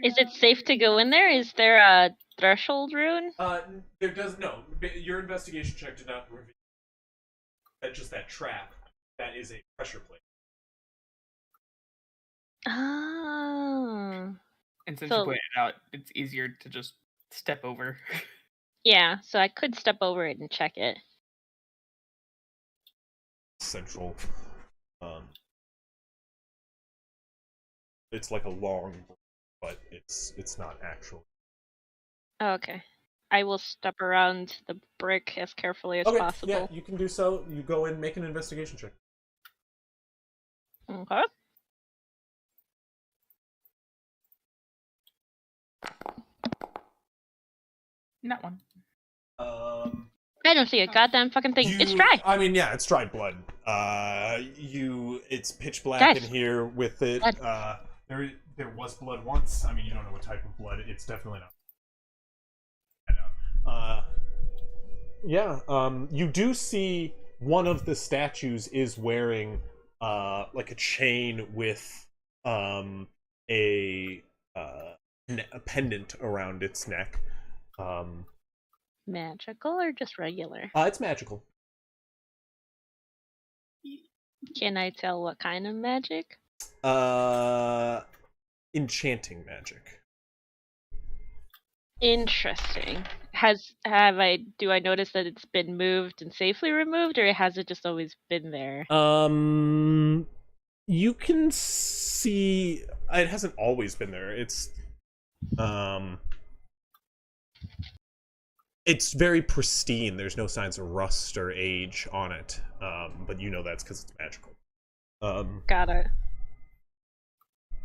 Is it safe to go in there? Is there a threshold rune? There does no. Your investigation check did not reveal that just that trap. That is a pressure plate. Oh. And since you pointed it out, it's easier to just step over. Yeah, so I could step over it and check it. Central. It's like a long, but it's not actual. Oh, okay. I will step around the brick as carefully as possible. Yeah, you can do so. You go in, make an investigation check. Okay. Not one. I don't see a goddamn fucking thing. It's dry. I mean, yeah, it's dried blood. It's pitch black in here with it. There was blood once. I mean, you don't know what type of blood. It's definitely not. You do see one of the statues is wearing like a chain with a pendant around its neck. Magical or just regular? It's magical. Can I tell what kind of magic? Enchanting magic. Interesting. Do I notice that it's been moved and safely removed, or has it just always been there? You can see it hasn't always been there. It's very pristine. There's no signs of rust or age on it. But you know that's because it's magical. Got it.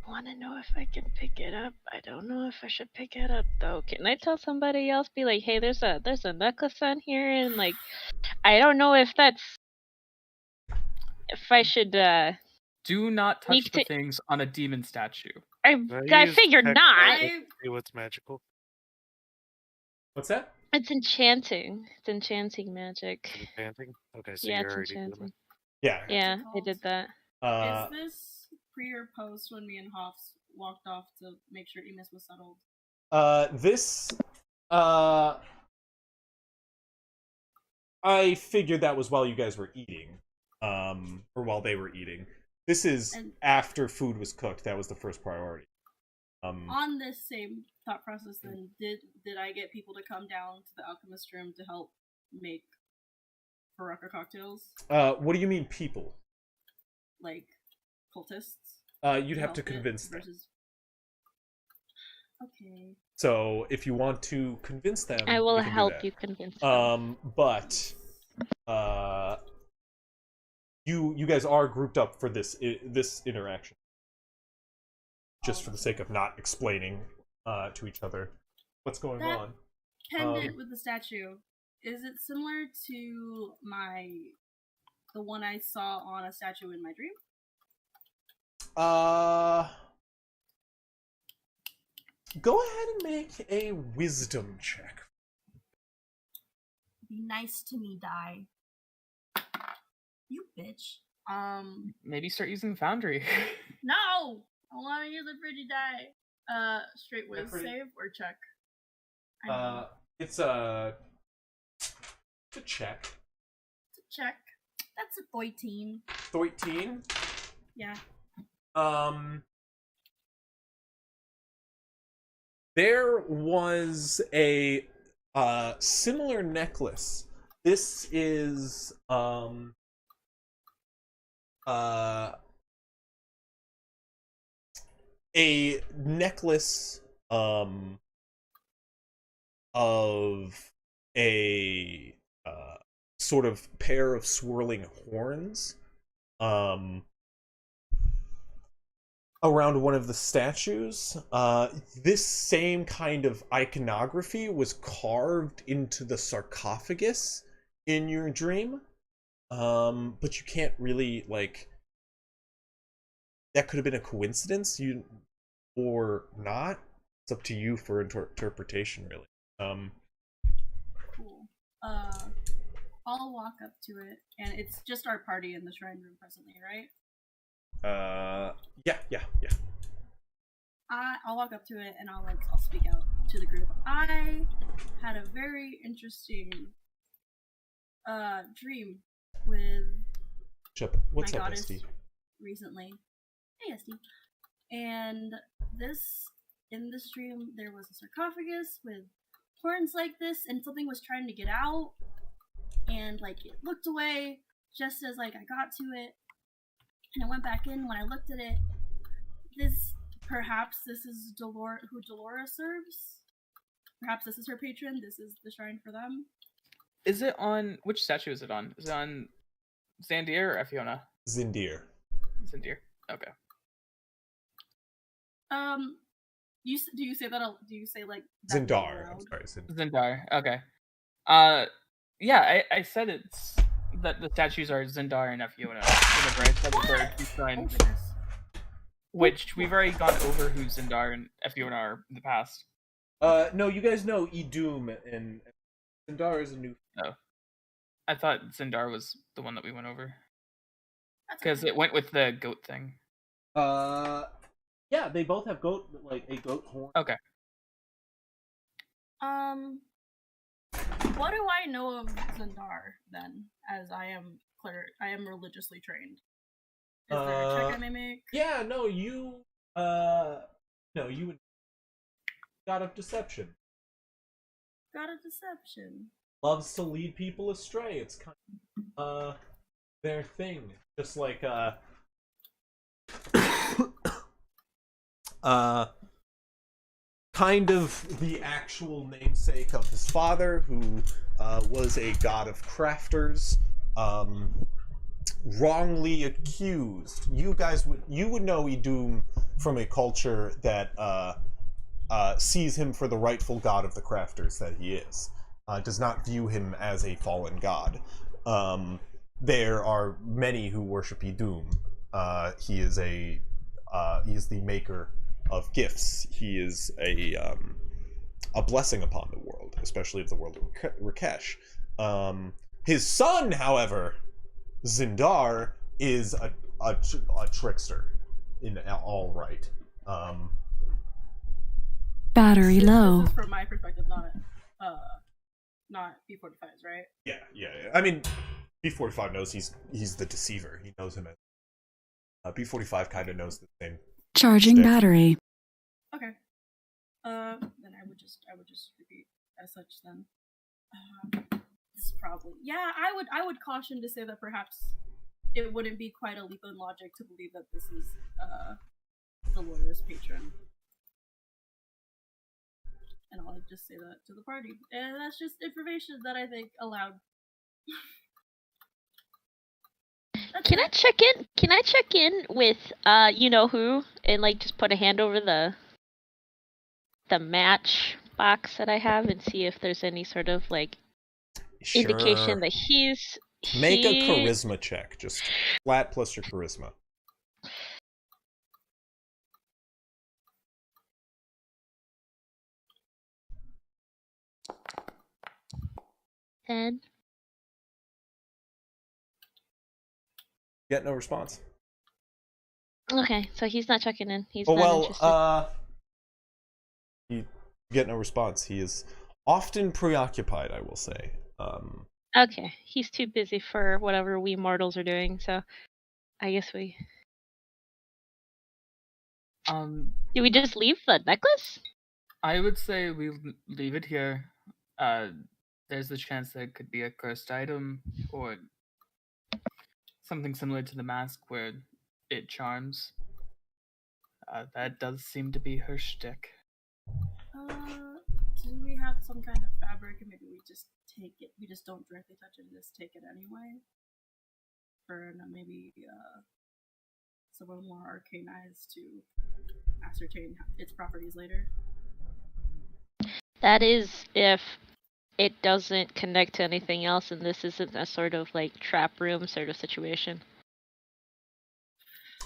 Want to know if I can pick it up. I don't know if I should pick it up though. Can I tell somebody else? Be like, hey, there's a necklace on here, and like, I don't know if I should. Do not touch the things on a demon statue. I figured not. See what's magical. What's that? It's enchanting. It's enchanting magic. Enchanting? Okay, so yeah, you're it's already enchanting. doing Yeah. Yeah, I did that. Is this pre or post when me and Hoffs walked off to make sure Emis was settled? I figured that was while you guys were eating. Or while they were eating. This is after food was cooked. That was the first priority. On this same thought process, then, did I get people to come down to the alchemist room to help make Baraka cocktails? What do you mean, people? Like cultists? You'd have to convince them. Okay. So if you want to convince them, I will help you convince them. But you guys are grouped up for this interaction. Just for the sake of not explaining to each other what's going on. Pendant with the statue, is it similar to the one I saw on a statue in my dream? Go ahead and make a wisdom check. Be nice to me, Die. You bitch. Maybe start using Foundry. No! I want to use a pretty die. Straight whiz save or check? It's a check. It's a check. That's a 13. 13? Yeah. There was a similar necklace. This is a necklace of a sort of pair of swirling horns around one of the statues. This same kind of iconography was carved into the sarcophagus in your dream, but you can't really, like, that could have been a coincidence, or not. It's up to you for interpretation, really. Cool. I'll walk up to it, and it's just our party in the shrine room presently, right? Yeah. I'll walk up to it, and I'll speak out to the group. I had a very interesting dream with What's my up, goddess Esty? recently. Hey, Esty. And in this dream, there was a sarcophagus with horns like this, and something was trying to get out, and like it looked away just as like I got to it, and I went back in. When I looked at it, perhaps this is who Dolores serves. Perhaps this is her patron. This is the shrine for them. Is it on which statue is it on? Is it on Zandir or Fiona? Zindir. Zindir. Okay. Do you say that? Do you say like Zindar? aloud? I'm sorry, Zindar. Okay. Yeah, I said it's that the statues are Zindar and Fiona. Whenever I said it for two shrines, goodness. which we've already gone over who Zindar and Fiona are in the past. No, you guys know Idum, and Zindar is a new. Oh, I thought Zindar was the one that we went over That's because okay. it went with the goat thing. Yeah, they both have a goat horn. Okay. What do I know of Zindar then? As I am religiously trained. Is there a check I may make? Yeah, no, you would. God of Deception. God of Deception. Loves to lead people astray. It's kind of their thing. Just like kind of the actual namesake of his father, who was a god of crafters, wrongly accused. You would know Idum from a culture that sees him for the rightful god of the crafters that he is. Does not view him as a fallen god. There are many who worship Idum. He is the maker of gifts. He is a blessing upon the world, especially of the world of Rakesh. His son, however, Zindar, is a trickster in all right. Battery low. This is from my perspective, not B45's, right? Yeah. I mean, B45 knows he's the deceiver. He knows him as B45 kind of knows the same. Charging shtick. battery. Okay. Then I would just repeat as such then. This is probably I would caution to say that perhaps it wouldn't be quite a leap in logic to believe that this is Dolores' patron. And I'll just say that to the party. And that's just information that I think allowed. Can I check in with you know who, and like just put a hand over the match box that I have and see if there's any sort of like indication that Make a charisma check, just flat plus your charisma. Then get no response. Okay, so he's not checking in. He's Oh, not interested. You get no response. He is often preoccupied, I will say. Okay, he's too busy for whatever we mortals are doing, so I guess we... Do we just leave the necklace? I would say we leave it here. There's the chance that it could be a cursed item or something similar to the mask where it charms. That does seem to be her shtick. Do we have some kind of fabric and maybe we just take it? We just don't directly touch it and just take it anyway? For maybe someone more arcane eyes to ascertain its properties later. That is if it doesn't connect to anything else and this isn't a sort of like trap room sort of situation.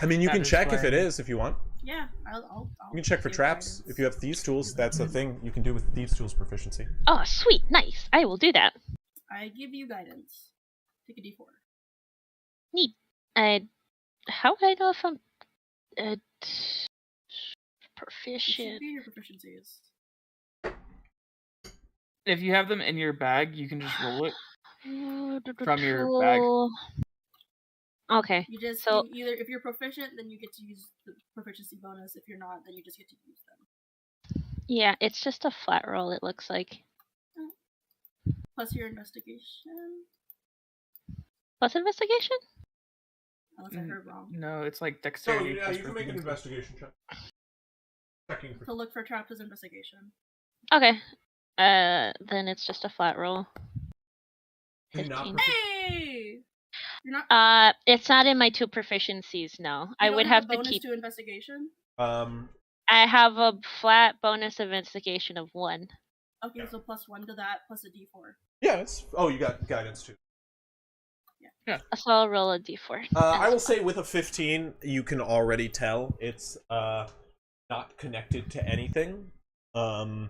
I mean, you That can is check if fine. it is, if you want. Yeah, I'll You can check for give traps. guidance. If you have Thieves' Tools, that's a thing you can do with Thieves' Tools proficiency. Oh, sweet, nice. I will do that. I give you guidance. Take a d4. Neat. How would I know if I'm It proficient? should be your proficiencies. If you have them in your bag, you can just roll it from your bag. Okay. You just So- you either if you're proficient, then you get to use the proficiency bonus. If you're not, then you just get to use them. Yeah, it's just a flat roll, it looks like. Plus your investigation. Plus investigation? Unless I heard wrong. No, it's like So, dexterity. yeah, plus you can make an proficiency. investigation check. Checking for... To look for traps is investigation. Okay. Then it's just a flat roll. Do you not 15. Hey! You're not. It's not in my 2 proficiencies, no. You I don't would have have a to bonus keep... to investigation. I have a flat bonus of investigation of 1. Okay, so +1 to that, plus a d4. Yeah, it's... Oh, you got guidance too. So I'll roll a d4. I will say with a 15, you can already tell it's not connected to anything. Go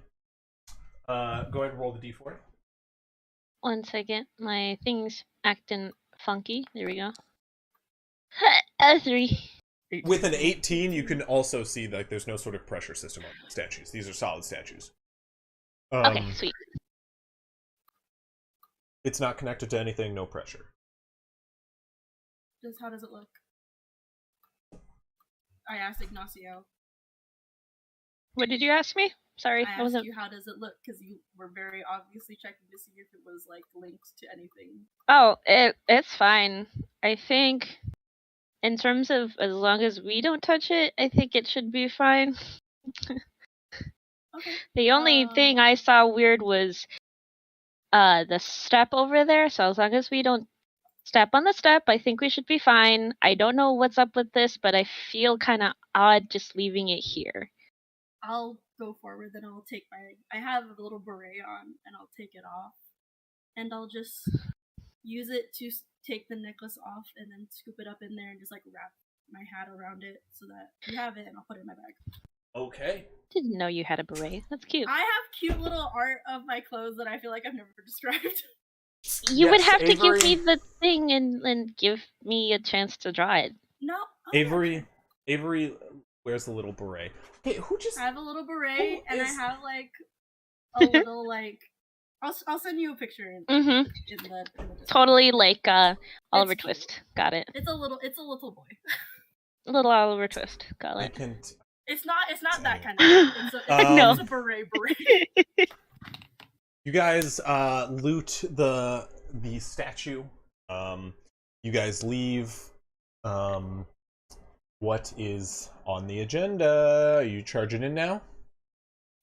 ahead and roll the d4. 1 second. My thing's acting funky. There we go. A 3. With an 18, you can also see like there's no sort of pressure system on the statues. These are solid statues. Okay, sweet. It's not connected to anything, no pressure. Just how does it look? I asked Ignacio. What did you ask me? Sorry, I I asked wasn't... you how does it look because you were very obviously checking to see if it was like linked to anything. Oh, it's fine. I think in terms of as long as we don't touch it, I think it should be fine. Okay. The only thing I saw weird was the step over there, so as long as we don't step on the step, I think we should be fine. I don't know what's up with this, but I feel kind of odd just leaving it here. I'll go forward, then I'll take I have a little beret on, and I'll take it off. And I'll just use it to take the necklace off, and then scoop it up in there, and just like wrap my hat around it, so that you have it, and I'll put it in my bag. Okay. Didn't know you had a beret. That's cute. I have cute little art of my clothes that I feel like I've never described. You would Yes, have to give Avery- me the thing and give me a chance to draw it. No. Avery wears the little beret. Okay, who just... I have a little beret, Who and I is- have like a little like. I'll send you a picture in Mm-hmm. in the Discord. Totally like Oliver It's cute. Twist. Got it. It's a little boy. Little Oliver Twist. Got I it. can... It's not that kind of. No. It's a beret. You guys loot the statue. You guys leave. What is on the agenda? Are you charging in now?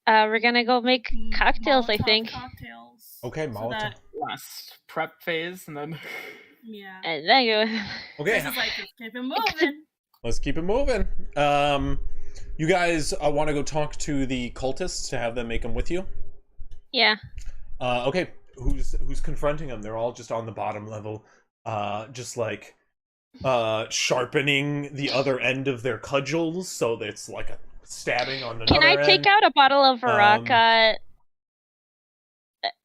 We're gonna go make cocktails, I Molotov think. Cocktails. Okay, So Molotov. that- Last prep phase, and then Yeah. And then you. Okay, This is like just keep it moving. let's keep it moving. You guys want to go talk to the cultists to have them make them with you? Yeah. Okay, who's confronting them? They're all just on the bottom level, just like sharpening the other end of their cudgels, so that it's like a stabbing on another Can I take end. out a bottle of Varaka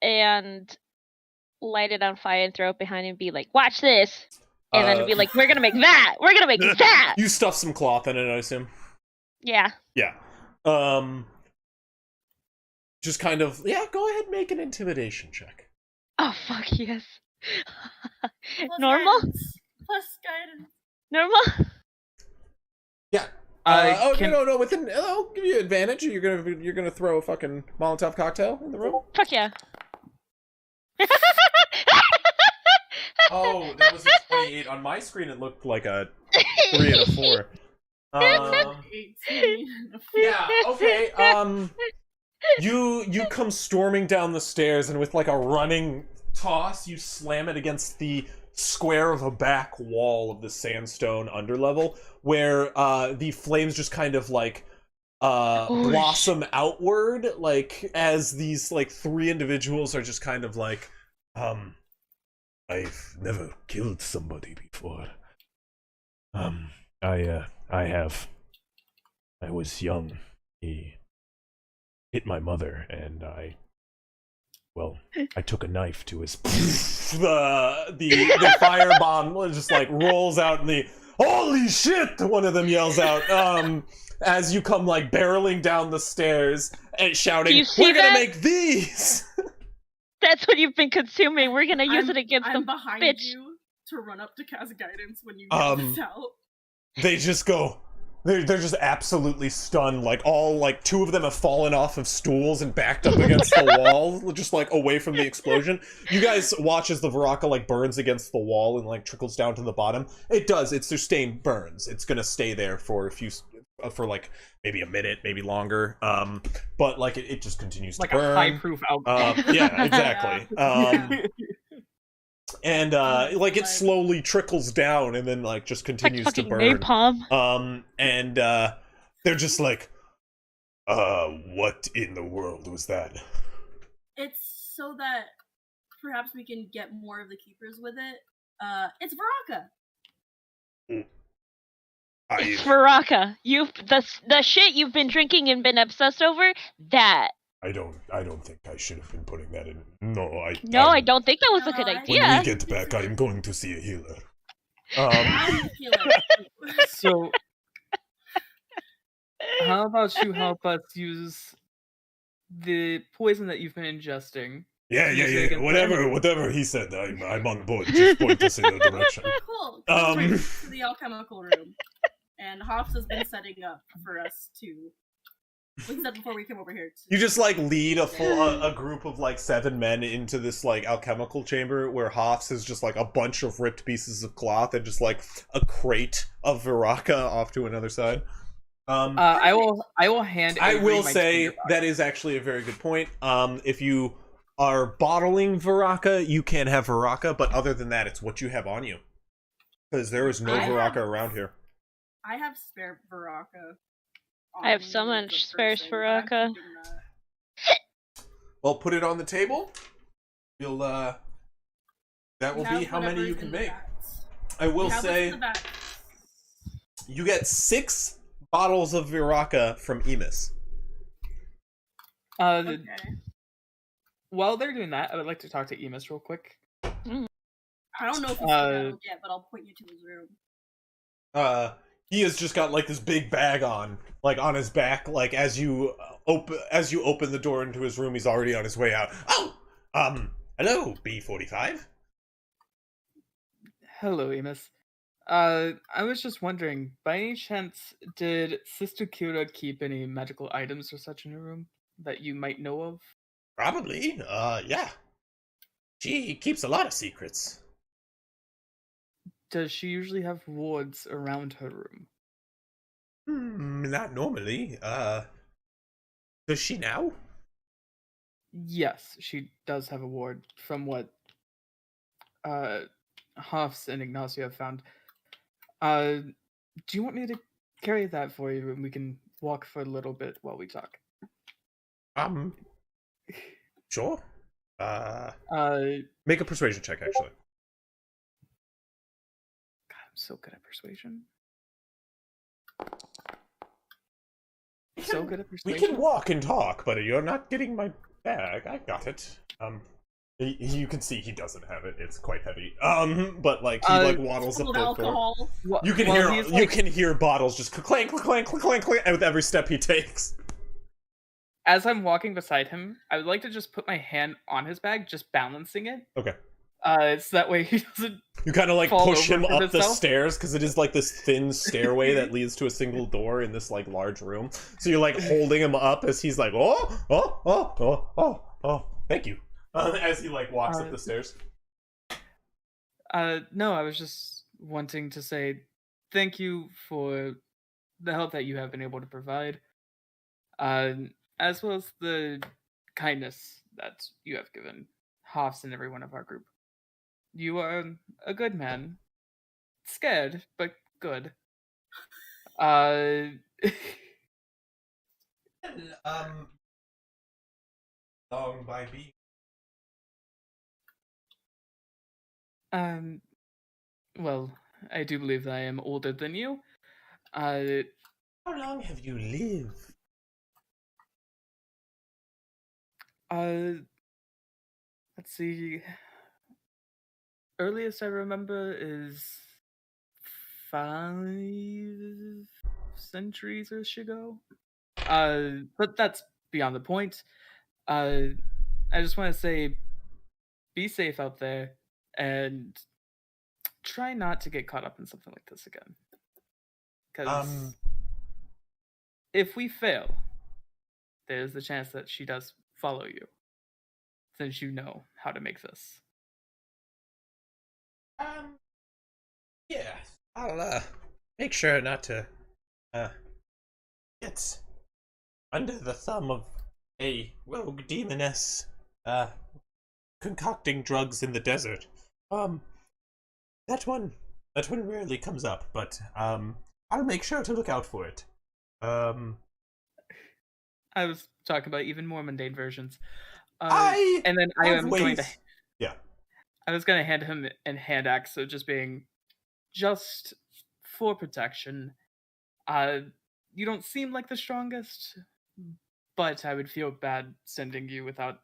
and light it on fire and throw it behind and be like, "Watch this"? And then be like, we're gonna make that! We're gonna make that! You stuff some cloth in it, I assume. Yeah. Yeah. Just kind of, go ahead and make an intimidation check. Oh, fuck yes. Plus Normal? Guidance. Plus guidance. Normal? Yeah. No. I'll give you advantage. You're gonna throw a fucking Molotov cocktail in the room. Fuck yeah. Oh, that was a 28 on my screen. It looked like a 3 and a 4. 18. Yeah. Okay. You come storming down the stairs, and with like a running toss, you slam it against the square of a back wall of the sandstone underlevel, where the flames just kind of like blossom outward, like as these like 3 individuals are just kind of like, I've never killed somebody before. I have. I was young. He hit my mother, and I took a knife to his. the firebomb just like rolls out, and the holy shit! One of them yells out. As you come like barreling down the stairs and shouting, "We're gonna make these!" That's what you've been consuming. We're gonna use it against them, behind bitch. you to run up to cast guidance when you get this out. They just go. They're just absolutely stunned. Like all like 2 of them have fallen off of stools and backed up against the wall, just like away from the explosion. You guys watch as the Varaka like burns against the wall and like trickles down to the bottom. It does. It's sustained burns. It's gonna stay there for for like maybe a minute, maybe longer. But like it just continues like to burn. Like a high-proof alcohol. Yeah, exactly. And like it slowly trickles down and then like just continues to burn. Napalm. And they're just like, what in the world was that? It's so that perhaps we can get more of the keepers with it. It's Varaka. It's Varaka. The shit you've been drinking and been obsessed over, that. I don't think I should have been putting that in. I don't think that was a good idea. When we get back, I'm going to see a healer. So, how about you help us use the poison that you've been ingesting? Yeah. Whatever he said, I'm on board. Just point us in the direction. Cool. Right to the alchemical room, and Hoffs has been setting up for us to. Like I said before we came over here. You just like lead a group of like 7 men into this like alchemical chamber where Hoffs is just like a bunch of ripped pieces of cloth and just like a crate of Viraka off to another side. I will hand. I will say that is actually a very good point. If you are bottling Viraka, you can have Viraka, but other than that, it's what you have on you, because there is no Viraka around here. I have spare Viraka. I have so much spare Viraka. Well, put it on the table. You'll that will be how many you can make. I will say you get 6 bottles of Viraka from Emis. Okay. While they're doing that, I would like to talk to Emis real quick. I don't know if he's yet, but I'll point you to his room. He has just got like this big bag on his back. Like as you open the door into his room, he's already on his way out. Oh, hello, B45. Hello, Emis. I was just wondering, by any chance, did Sister Kira keep any magical items or such in her room that you might know of? Probably. Yeah. She keeps a lot of secrets. Does she usually have wards around her room? Not normally. Does she now? Yes, she does have a ward, from what Hoffs and Ignacio have found. Do you want me to carry that for you and we can walk for a little bit while we talk? Sure. Make a persuasion check, actually. I'm so good at persuasion. So good at persuasion. We can walk and talk, but you're not getting my bag. I got it. You can see he doesn't have it. It's quite heavy. But like he like waddles up Full of the floor. alcohol. You can hear bottles just clank, clank, clank, clank, clank, with every step he takes. As I'm walking beside him, I would like to just put my hand on his bag, just balancing it. Okay. So that way he doesn't. You kind of like fall push him over up from the himself. stairs because it is like this thin stairway that leads to a single door in this like large room. So you're like holding him up as he's like, oh, thank you. As he like walks up the stairs. No, I was just wanting to say thank you for the help that you have been able to provide, as well as the kindness that you have given Hoffs and everyone of our group. You are a good man. Scared, but good. Long by being. Well, I do believe that I am older than you. How long have you lived? Let's see. Earliest I remember is 5 centuries-ish ago. But that's beyond the point. I just want to say, be safe out there, and try not to get caught up in something like this again. Because if we fail, there's the chance that she does follow you, since you know how to make this. Yeah, I'll make sure not to get under the thumb of a rogue demoness concocting drugs in the desert. That one rarely comes up, but I'll make sure to look out for it. I was talking about even more mundane versions. I and then I am going to. Yeah. I was going to hand him an hand axe, so just for protection. You don't seem like the strongest, but I would feel bad sending you without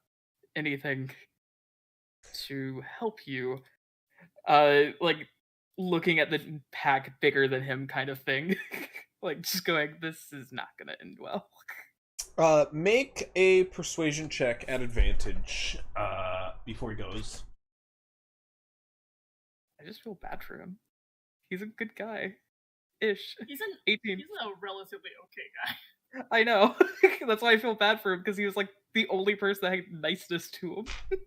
anything to help you. Like looking at the pack bigger than him kind of thing. Like just going, this is not going to end well. Make a persuasion check at advantage before he goes. I just feel bad for him. He's a good guy. Ish. He's an 18. He's a relatively okay guy. I know. That's why I feel bad for him, because he was like the only person that had niceness to him. Other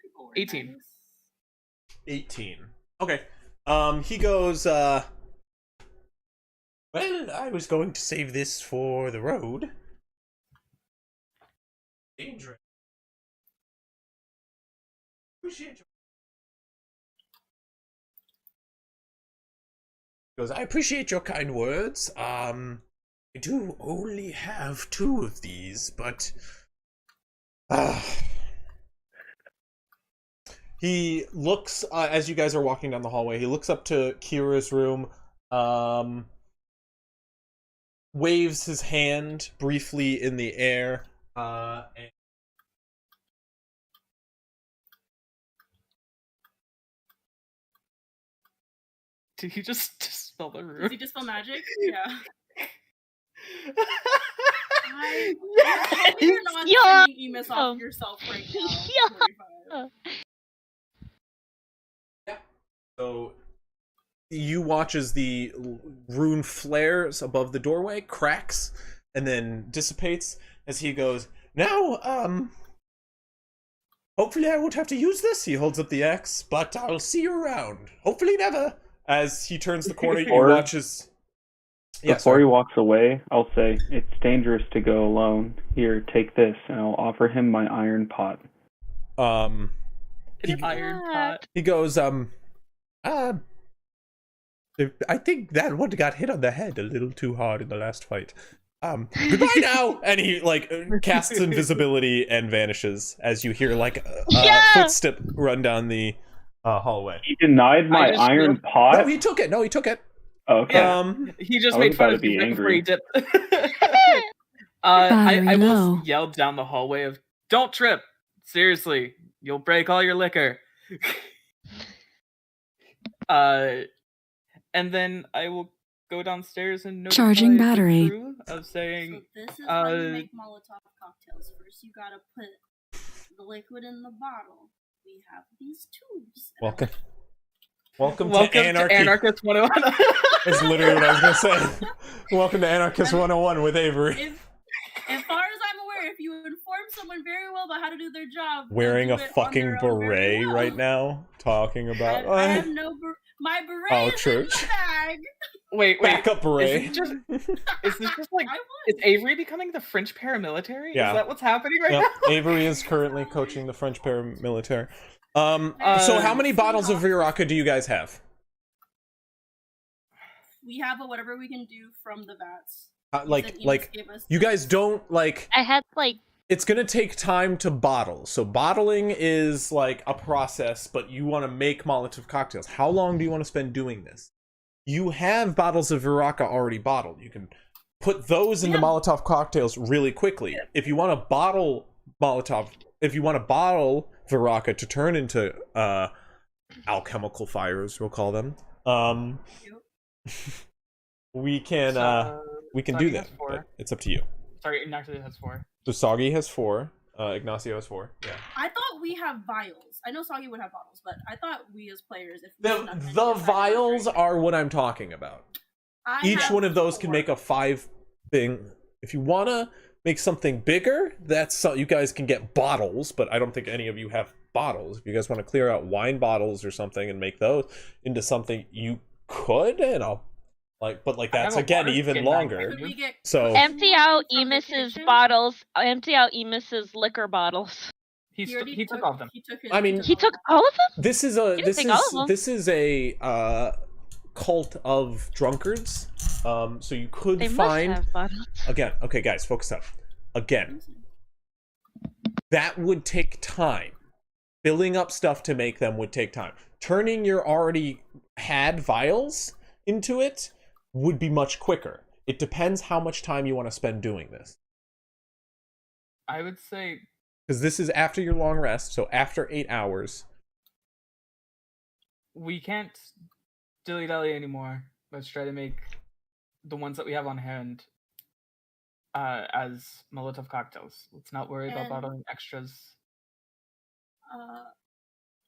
people were 18. nice. 18. Okay. He goes, well, I was going to save this for the road. Dangerous. Appreciate you. He goes, I appreciate your kind words. I do only have 2 of these, but he looks as you guys are walking down the hallway. He looks up to Kira's room, waves his hand briefly in the air, and Did he just dispel the room? Does he dispel magic? Yeah. You're not Yeah. sending Emis off yourself right now. Yeah. 45. so you watch as the rune flares above the doorway, cracks, and then dissipates as he goes, now, hopefully I won't have to use this. He holds up the axe, but I'll see you around. Hopefully never. As he turns the corner, you watch as... Before he walks away, I'll say, it's dangerous to go alone. Here, take this, and I'll offer him my iron pot. An iron pot. He goes, I think that one got hit on the head a little too hard in the last fight. Goodbye now! And he, like, casts invisibility and vanishes as you hear, like, a footstep run down the hallway. He denied my iron pot? No, he took it. Okay. Yeah. He just made fun of me right before he dipped. I almost yelled down the hallway of don't trip. Seriously, you'll break all your liquor. And then I will go downstairs and notify Charging the battery. crew of saying, So this is how you make Molotov cocktails. First, you gotta put the liquid in the bottle. We have these tubes. Welcome welcome to Anarchy. Anarchist 101. That's literally what I was gonna say. Welcome to Anarchist 101 with Avery. As far as I'm aware, if you inform someone very well about how to do their job, Wearing they'll a do it on fucking their own very beret well. right now, talking about. I have no my beret Oh, is in church. the bag. Wait. Backup beret. Is this just like I is Avery becoming the French paramilitary? Yeah. Is that what's happening right Yep. now? Avery is currently coaching the French paramilitary. So how many bottles of Viraka do you guys have? We have a whatever we can do from the vats. Like you guys don't like. I had like It's gonna take time to bottle. So bottling is like a process, but you want to make Molotov cocktails. How long do you want to spend doing this? You have bottles of Viraka already bottled. You can put those into Molotov cocktails really quickly. If you want to bottle Molotov, if you want to bottle Viraka to turn into alchemical fires, we'll call them. We can do that. But it's up to you. Sorry, Ignacio has 4. So Soggy has 4. Ignacio has 4. Yeah. I thought we have vials. I know Soggy would have bottles, but I thought we as players, if we snuck in, The if I vials had are what I'm talking about. Each have one of those can 4. make a 5 thing. If you want to make something bigger, you guys can get bottles, but I don't think any of you have bottles. If you guys want to clear out wine bottles or something and make those into something, you could, and that's again even longer. Could we get So empty out from the Emus's kitchen? bottles. Empty out Emus's liquor bottles. He already took all of them. He took his, I mean, He took all of them. this is a cult of drunkards. So you could They find must have bottles. again. Okay, guys, focus up. Again, that would take time. Filling up stuff to make them would take time. Turning your already had vials into it would be much quicker. It depends how much time you want to spend doing this. I would say Because this is after your long rest, so after 8 hours. we can't dilly-dally anymore. Let's try to make the ones that we have on hand as Molotov cocktails. Let's not worry about And- bottling extras.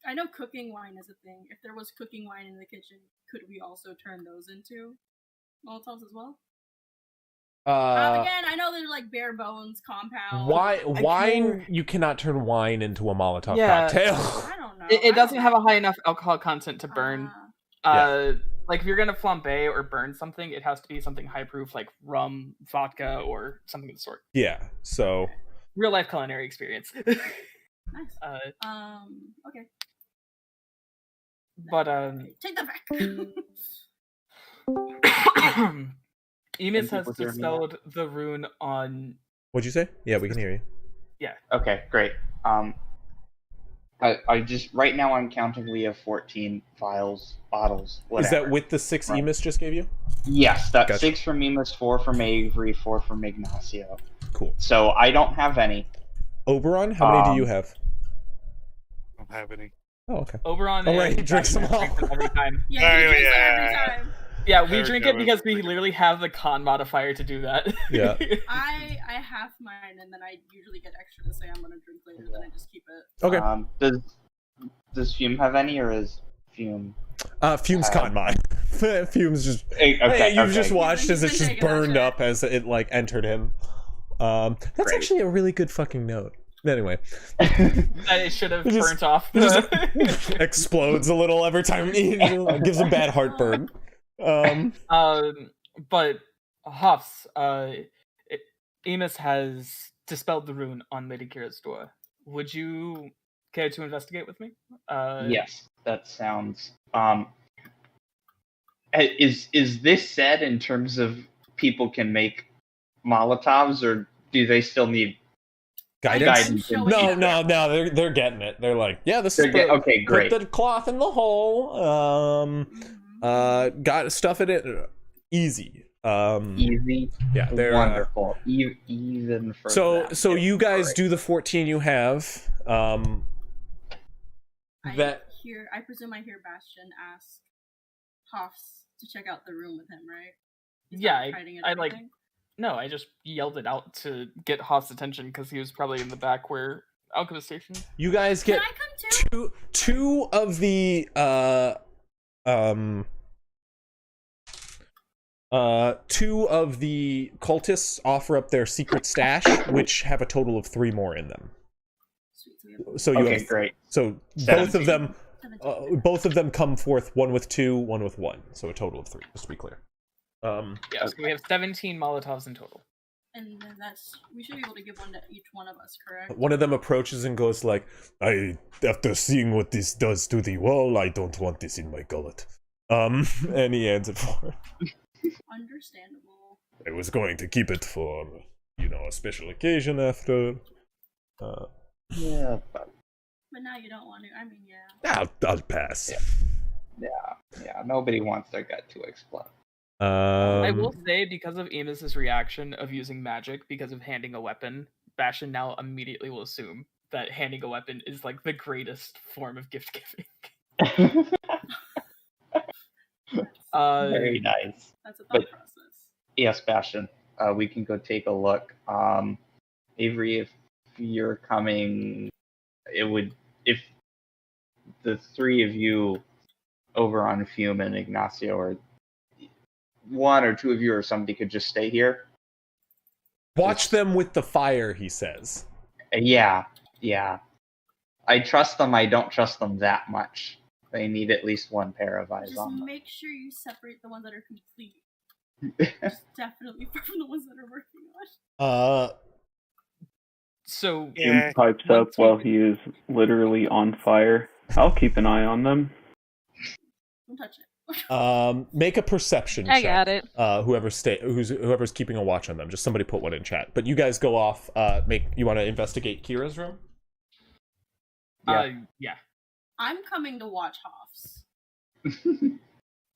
I know cooking wine is a thing. If there was cooking wine in the kitchen, could we also turn those into Molotovs as well? Again, I know they're like bare bones compound. Wine? You cannot turn wine into a Molotov Yeah. cocktail. I don't know. It doesn't have a high enough alcohol content to burn. Ah. Like if you're gonna flambe or burn something, it has to be something high proof, like rum, vodka, or something of the sort. Yeah. So Real life culinary experience. Nice. Okay. But Take that back. Emis Can has people hear me dispelled the rune on. what'd you say? Yeah, we can hear you. Okay, great. I just right now I'm counting. We have 14 vials, bottles. Whatever. Is that with the 6 Right. Emis just gave you? Yes, that's Gotcha. 6 from Emus, 4 from Avery, 4 from Ignacio. Cool. So I don't have any. Oberon, how many do you have? I don't have any. Oh, okay. Oberon. Oh, right, and he drinks them Batman all. drink every time. Yeah, Oh, he drinks it yeah. every time. Yeah, we There drink we it go. because we literally have the con modifier to do that. Yeah. I half mine, and then I usually get extra to say I'm gonna drink later. Then I just keep it. Okay. Does Fume have any, or is Fume? Fume's con mine. Fume's just. Okay, Hey, you've okay. just watched as He's it's been just taking that burned shit. up as it like entered him. That's Great. actually a really good fucking note. Anyway, That it should have It just- burnt off. it just explodes a little every time he gives him bad heartburn. But Huffs, Amos has dispelled the rune on Lady Kira's door. Would you care to investigate with me? Yes, that sounds. Is this said in terms of people can make Molotovs, or do they still need Guidance? Showing No, up. no, they're getting it. They're like, yeah, this is okay, great. Put the cloth in the hole. Mhm. Got stuff in it. Easy. Easy. Yeah, they're Wonderful. Even for so them, you it's guys great. do the 14 you have. That I presume I hear Bastion ask Hoffs to check out the room with him, right? He's Yeah, not hiding it I or like. anything? No, I just yelled it out to get Haas' attention because he was probably in the back where Alchemist Station. you guys get Can I come too? two of the two of the cultists offer up their secret stash, which have a total of 3 more in them. Sweet. So you Okay, have, great. so 17. both of them come forth, one with 2, one with 1, so a total of 3. Just to be clear. Yeah, so we have 17 Molotovs in total. And then we should be able to give one to each one of us, correct? One of them approaches and goes like, after seeing what this does to the wall, I don't want this in my gullet. And he hands it for her. Understandable. I was going to keep it for, a special occasion after. Yeah, but now you don't want to. I mean, yeah. I'll pass. yeah, nobody wants their gut to explode. I will say, because of Amos's reaction of using magic because of handing a weapon, Bastion now immediately will assume that handing a weapon is like the greatest form of gift giving. Very nice. That's a thought But- process. Yes, Bastion. We can go take a look. Avery, if you're coming, if the 3 of you over on Fume and Ignacio, or 1 or 2 of you or somebody could just stay here. Watch them with the fire, he says. Yeah. I trust them. I don't trust them that much. They need at least 1 pair of eyes Just on them. make sure you separate the ones that are complete. Just definitely from the ones that are working on. So Yeah. Pipes up while he is literally on fire. I'll keep an eye on them. Don't touch it. Make a perception I check. got it. Whoever's keeping a watch on them. Just somebody put one in chat. But you guys go off. You want to investigate Kira's room? Yeah. I'm coming to watch Hoffs.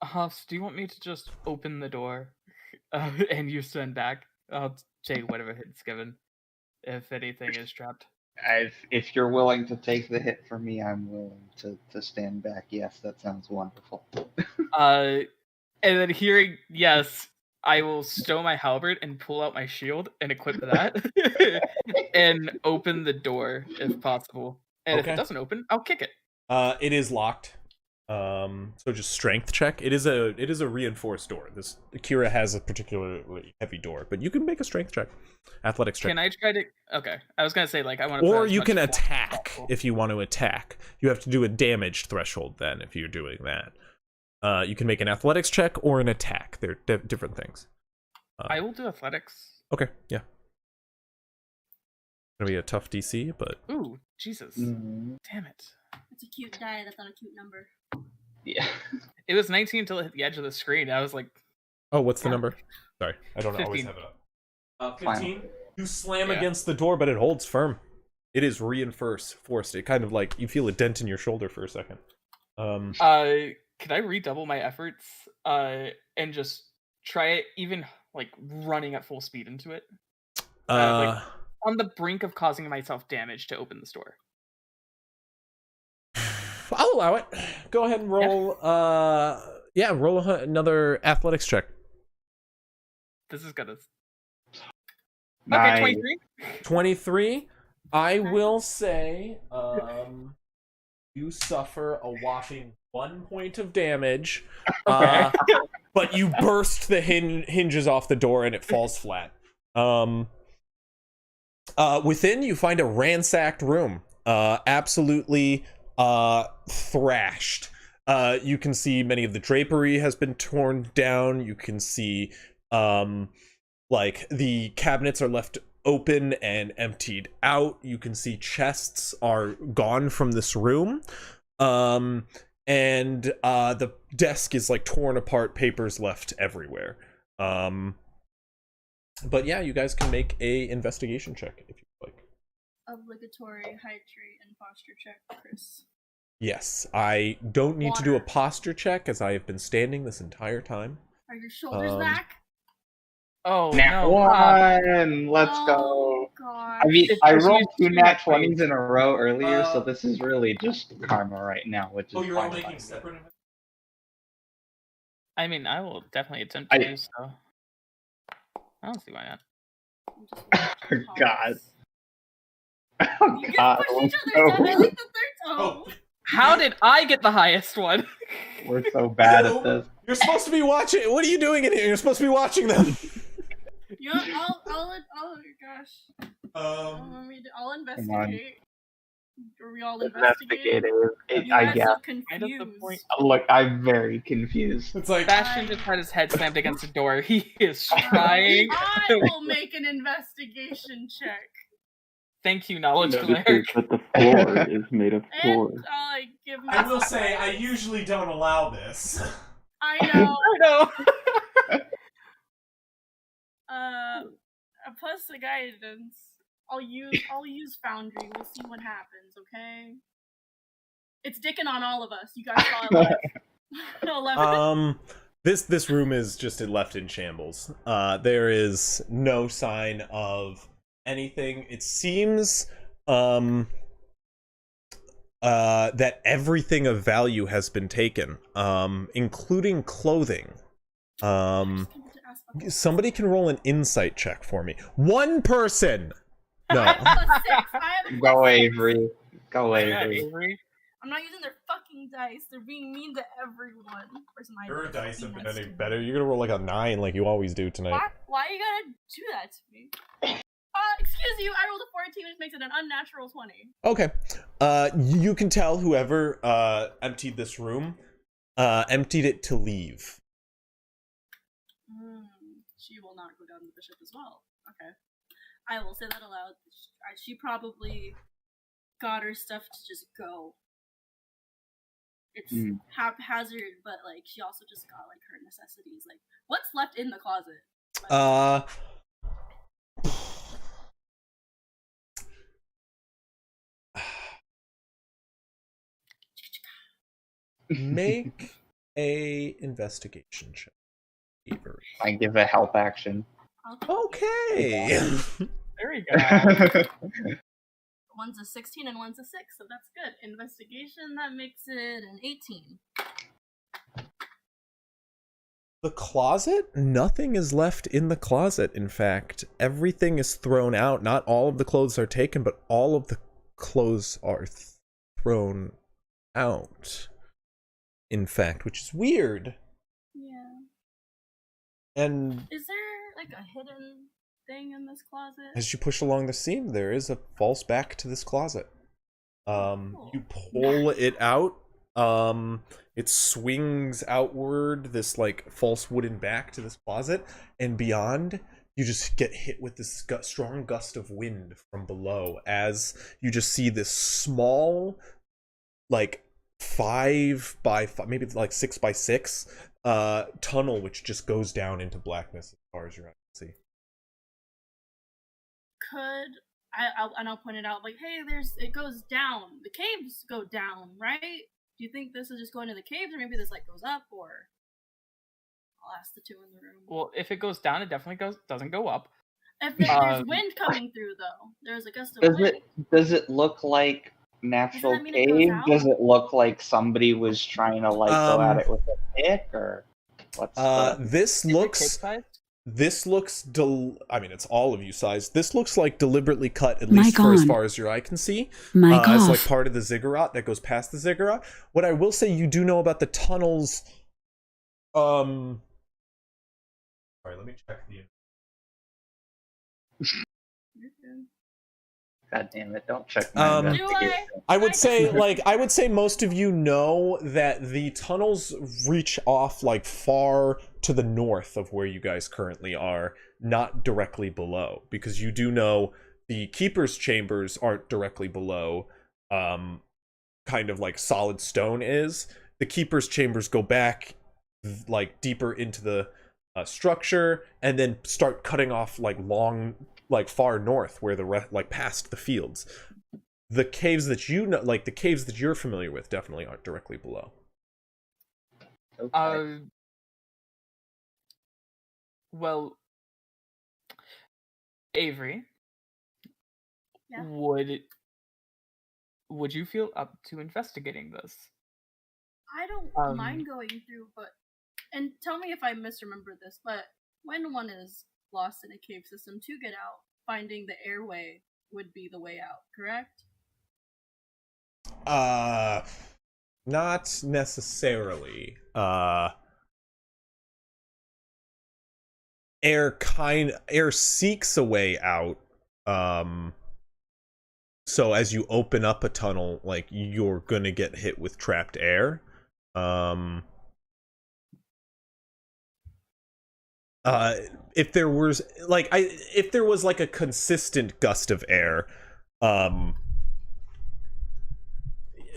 Hoffs, do you want me to just open the door and you stand back? I'll take whatever hit's given, if anything is trapped. If you're willing to take the hit for me, I'm willing to stand back. Yes, that sounds wonderful. And then hearing yes, I will stow my halberd and pull out my shield and equip that, and open the door if possible. And if Okay. it doesn't open, I'll kick it. It is locked. So just strength check. It is a reinforced door. This Kira has a particularly heavy door, but you can make a strength check, athletics check. Can I try to? Okay, I was gonna say like I want to. Or you can attack if you want to attack. You have to do a damage threshold then if you're doing that. You can make an athletics check or an attack. They're different things. I will do athletics. Okay, yeah. Gonna be a tough DC, but Ooh, Jesus! Mhm. Damn it! It's a cute die. That's not a cute number. Yeah. It was 19 until it hit the edge of the screen. I was like, oh, what's the number? Sorry, I don't always 15. have it up. 15. You slam Yeah. against the door, but it holds firm. It is reinforced. It kind of like you feel a dent in your shoulder for a second. Can I redouble my efforts and just try it, even like running at full speed into it, like on the brink of causing myself damage to open this door? I'll allow it. Go ahead and roll. Roll another athletics check. This is gonna. Nice. Okay, 23. 23. I will say, you suffer a whopping 1 point of damage, but you burst the hinges off the door and it falls flat. Within, you find a ransacked room, absolutely thrashed. You can see many of the drapery has been torn down. You can see like the cabinets are left open and emptied out. You can see chests are gone from this room. And the desk is like torn apart, papers left everywhere. But yeah, you guys can make a investigation check if you like. Obligatory hydrate and posture check, Chris. Yes, I don't need to do a Water. posture check as I have been standing this entire time. Are your shoulders back? Oh Nat no! 1! Let's Oh, go. gosh. I mean, It's I just rolled used two two nat nat 20s in a row earlier, so this is really Oh. just karma right now, which is Oh, you're all fine by making me. separate. I mean, I will definitely attempt to I- do so. I don't see why not. I'm just gonna Oh, God. pause. Oh, You God. get pushed each let's other. go. I like the third. Oh. How did I get the highest one? We're so bad at this. You're supposed to be watching. What are you doing in here? You're supposed to be watching them. You know, oh gosh. I'll investigate. Are we all investigating? Investigative. You I guys guess. look Kind of the confused. point. Look, I'm very confused. It's like Bastion just had his head slammed against the door. He is trying. I will make an investigation check. Thank you, knowledge Notices cleric. that the floor is made of And floor. I give I myself will say, I credit. usually don't allow this. I know. I know. Plus the guidance. I'll use Foundry. We'll see what happens, okay? It's dicking on all of us. You guys saw it. 11. This room is just left in shambles. There is no sign of anything. It seems that everything of value has been taken, including clothing. Somebody can roll an insight check for me. One person. No. I have a +6. I have a Go +6. Avery. Go Yeah, Avery. Avery. I'm not using their fucking dice. They're being mean to everyone. Where's my Your dice Being have been nice any to me. better. You're gonna roll like a 9 like you always do tonight. Why you gotta do that to me? Excuse you. I rolled a 14, which makes it an unnatural 20. Okay. You can tell whoever emptied this room emptied it to leave. She will not go down to the bishop as well. Okay. I will say that aloud. She probably got her stuff to just go. It's haphazard, but like she also just got like her necessities. Like, what's left in the closet? Make a investigation check. Avery. I give a help action. Okay. There we go. One's a 16 and one's a 6, so that's good. Investigation, that makes it an 18. The closet? Nothing is left in the closet, in fact. Everything is thrown out. Not all of the clothes are taken, but all of the clothes are thrown out. In fact, which is weird. Yeah. And Is there like a hidden thing in this closet? as you push along the seam, there is a false back to this closet. Cool. You pull it out. It swings outward, this like false wooden back to this closet, and beyond, you just get hit with this strong gust of wind from below as you just see this small, like 5 by 5, maybe like 6 by 6 tunnel which just goes down into blackness as far as your eye can see. I'll point it out like, hey, it goes down. The caves go down, right? Do you think this is just going to the caves, or maybe this like goes up? Or I'll ask the two in the room. Well, if it goes down, it definitely doesn't go up. If there's wind coming through, though, there's a gust of wind. Does it look like natural Does that mean it goes cave? out? Does it look like somebody was trying to like go at it with a pick, or what's This looks I mean, it's all of you size. This looks like deliberately cut, at least Mic for as on. far as your eye can see. Mic as off. like part of the ziggurat that goes past the ziggurat. What I will say, you do know about the tunnels. Sorry, let me check the. God damn it! Don't check my investigation. I would say most of you know that the tunnels reach off like far to the north of where you guys currently are, not directly below, because you do know the keeper's chambers aren't directly below, kind of like solid stone is. The keeper's chambers go back like deeper into the structure and then start cutting off like long, like far north where like past the fields. The caves that you know, like the caves that you're familiar with, definitely aren't directly below. Okay. Well, Avery, Yeah. would you feel up to investigating this? I don't mind going through, and tell me if I misremember this, but when one is lost in a cave system, to get out, finding the airway would be the way out, correct? Not necessarily. Air seeks a way out. So as you open up a tunnel, like, you're gonna get hit with trapped air. If there was like a consistent gust of air,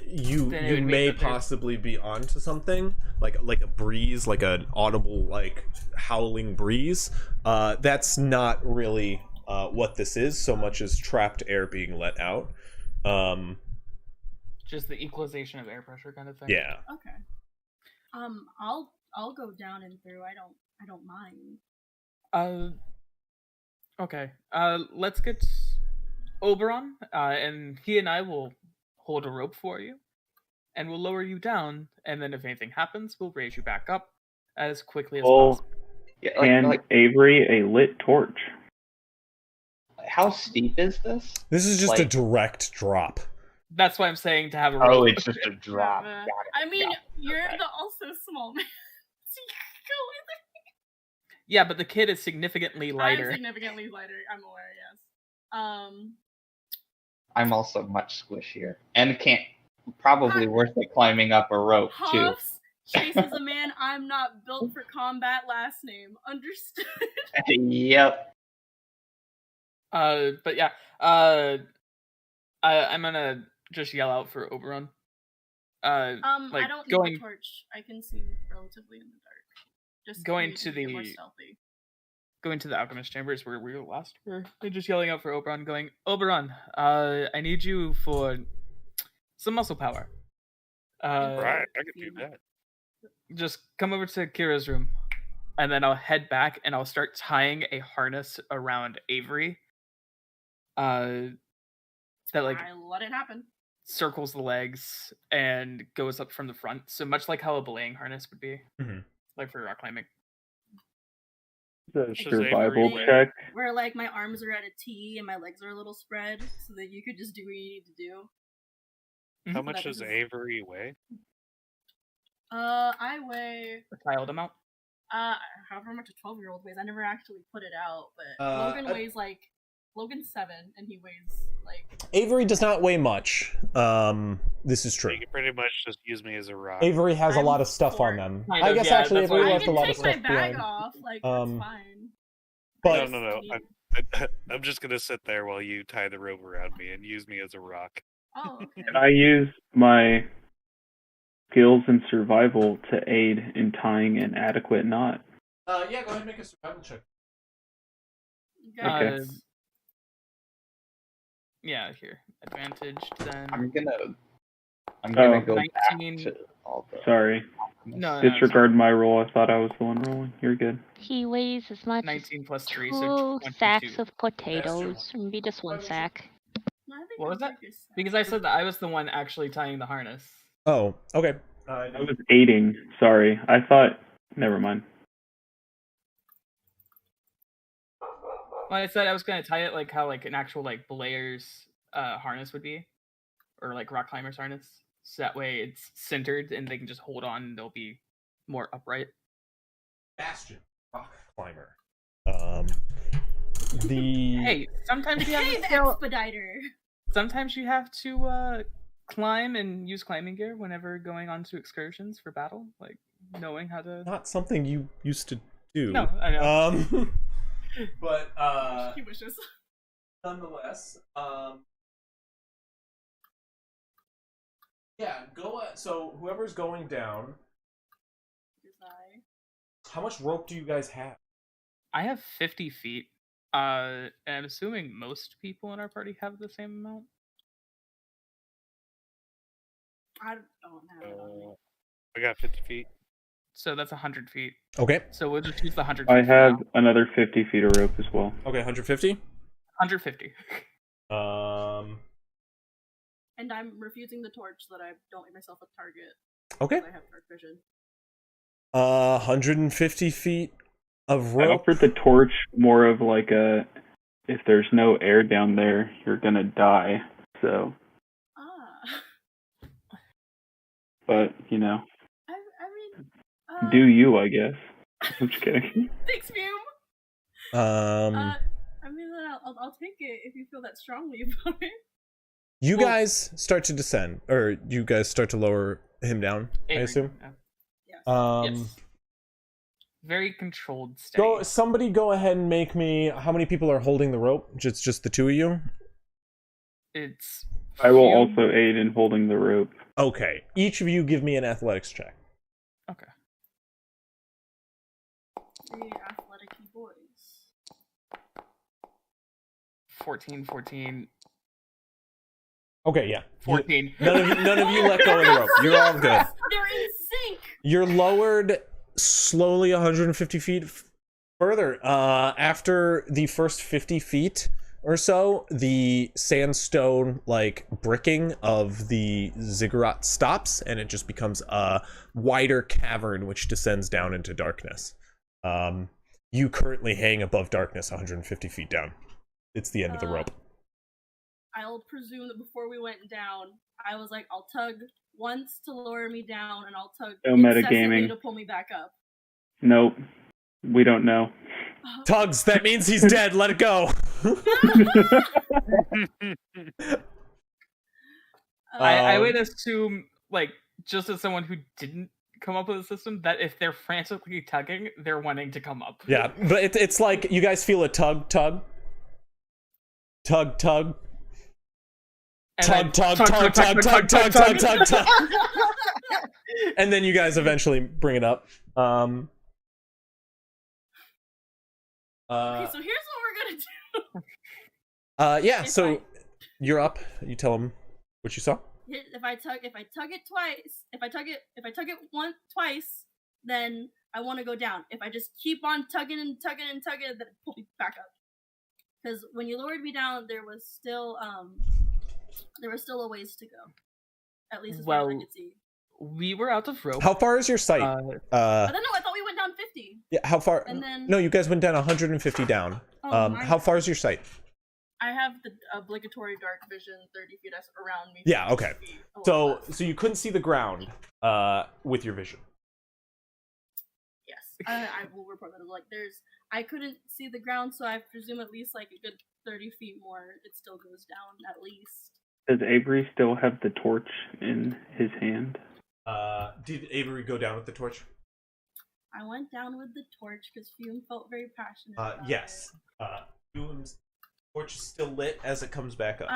you may possibly be onto something, like a breeze, like an audible, like, howling breeze. That's not really what this is so much as trapped air being let out. Just the equalization of air pressure kind of thing. Yeah. Okay. I'll go down and through. I don't mind. Okay. Let's get Oberon, and he and I will hold a rope for you, and we'll lower you down, and then if anything happens, we'll raise you back up as quickly as possible. Yeah, Hand Avery a lit torch. How steep is this? This is just a direct drop. That's why I'm saying to have a rope. Oh, it's just a drop. I mean, you're the also small man. So you can go with it. Yeah, but the kid is significantly lighter. I'm significantly lighter. I'm aware. Yes. I'm also much squishier, and probably worth it climbing up a rope too. Huffs chases a man. I'm not built for combat. Last name understood. Yep. But yeah. I'm gonna just yell out for Oberon. I don't need a torch. I can see relatively in the dark. Just going to the alchemist chambers where we were last. We're just yelling out for Oberon, going, Oberon, I need you for some muscle power. Right, I can do that. Just come over to Kira's room, and then I'll head back and I'll start tying a harness around Avery. That like I let it happen. Circles the legs and goes up from the front. So much like how a belaying harness would be, like for rock climbing. The survival check. Where like my arms are at a T and my legs are a little spread, so that you could just do what you need to do. How much does Avery weigh? I weigh a child amount. However much a 12-year-old weighs. I never actually put it out, but Logan weighs like Logan's 7 and he weighs like. Avery does not weigh much. This is true. You can pretty much just use me as a rock. Avery has a lot of stuff on them. I guess actually Avery left a lot of stuff behind. I can take my bag off. Like that's fine. But no. I'm just gonna sit there while you tie the rope around me and use me as a rock. Oh, okay. Can I use my skills in survival to aid in tying an adequate knot? Yeah, go ahead and make a survival check. Okay. Yeah, here. Advantage then. I'm gonna go 19... back to all the... Sorry. No, disregard my roll. I thought I was the one rolling. You're good. He weighs as much 19 plus 3, two so 22. sacks of potatoes. Maybe just one sack. What was that? Because I said that I was the one actually tying the harness. Oh, okay. I was aiding. Sorry. I thought... Never mind. Well, I said I was going to tie it like how like an actual like belayer's harness would be. Or like rock climber's harness. So that way it's centered and they can just hold on and they'll be more upright. Bastion. Rock climber. Hey, sometimes you have the expediter. Sometimes you have to climb and use climbing gear whenever going on to excursions for battle. Like knowing how to... Not something you used to do. No, I know. But he wishes. Nonetheless, yeah, go. So whoever's going down. How much rope do you guys have? I have 50 feet. And I'm assuming most people in our party have the same amount. I don't have I got 50 feet. So that's 100 feet. Okay. So we'll just use the 100 feet. I have another 50 feet of rope as well. Okay, 150? 150. And I'm refusing the torch so that I don't make myself a target. Okay. I have dark vision. 150 feet of I rope. offered the torch more of like a, if there's no air down there, you're gonna die. So, but you know, I mean, do you? I guess. I'm just kidding. Thanks, Fume. I mean, I'll take it if you feel that strongly about it. You guys start to descend, or you guys start to lower him down, I assume? Yes. Very controlled state. Somebody go ahead and make me... How many people are holding the rope? Just the two of you? It's... I will also aid in holding the rope. Okay. Each of you give me an athletics check. Okay. 3 athletic boys. 14. Okay, yeah. 14. None of you let go of the rope. You're all good. They're in sync. You're lowered slowly 150 feet further. After the first 50 feet or so, the sandstone like bricking of the ziggurat stops, and it just becomes a wider cavern which descends down into darkness. You currently hang above darkness 150 feet down. It's the end of the rope. I'll presume that before we went down, I was like, I'll tug once to lower me down, and I'll tug incessantly to pull me back up. Nope. We don't know. Tugs, that means he's dead. Let it go. I would assume, like, just as someone who didn't come up with a system, that if they're frantically tugging, they're wanting to come up. Yeah, but it's like you guys feel a tug. Tug. And then you guys eventually bring it up. Okay, so here's what we're gonna do. Yeah, so you're up. You tell them what you saw. If I tug it twice, if I tug it twice, then I want to go down. If I just keep on tugging, then it pull me back up. Because when you lowered me down, there was still a ways to go. At least as far as I could see. We were out of rope. How far is your sight? I don't know. I thought we went down 50. Yeah, how far? And then... No, you guys went down 150 down. How far is your sight? I have the obligatory dark vision 30 feet around me. Yeah, okay. So you couldn't see the ground with your vision. Yes, I will report that. Like, I couldn't see the ground, so I presume at least like a good 30 feet more, it still goes down at least. Does Avery still have the torch in his hand? Did Avery go down with the torch? I went down with the torch because Fume felt very passionate about yes. Fume's torch is still lit as it comes back up.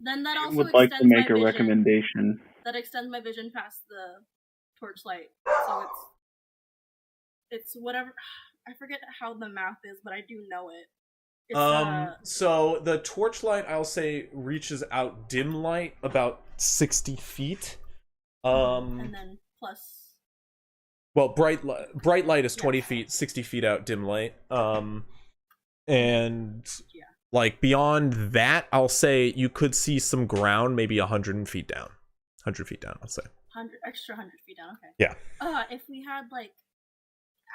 Then that also would like to make a recommendation. That extends my vision past the torchlight. So it's whatever. I forget how the math is, but I do know it. So the torchlight, I'll say, reaches out dim light about 60 feet. And then plus. Well, bright light is 20 feet, 60 feet out dim light. And like beyond that, I'll say you could see some ground, maybe 100 feet down. 100 feet down, I'll say. 100 feet down. Okay. Yeah. If we had like,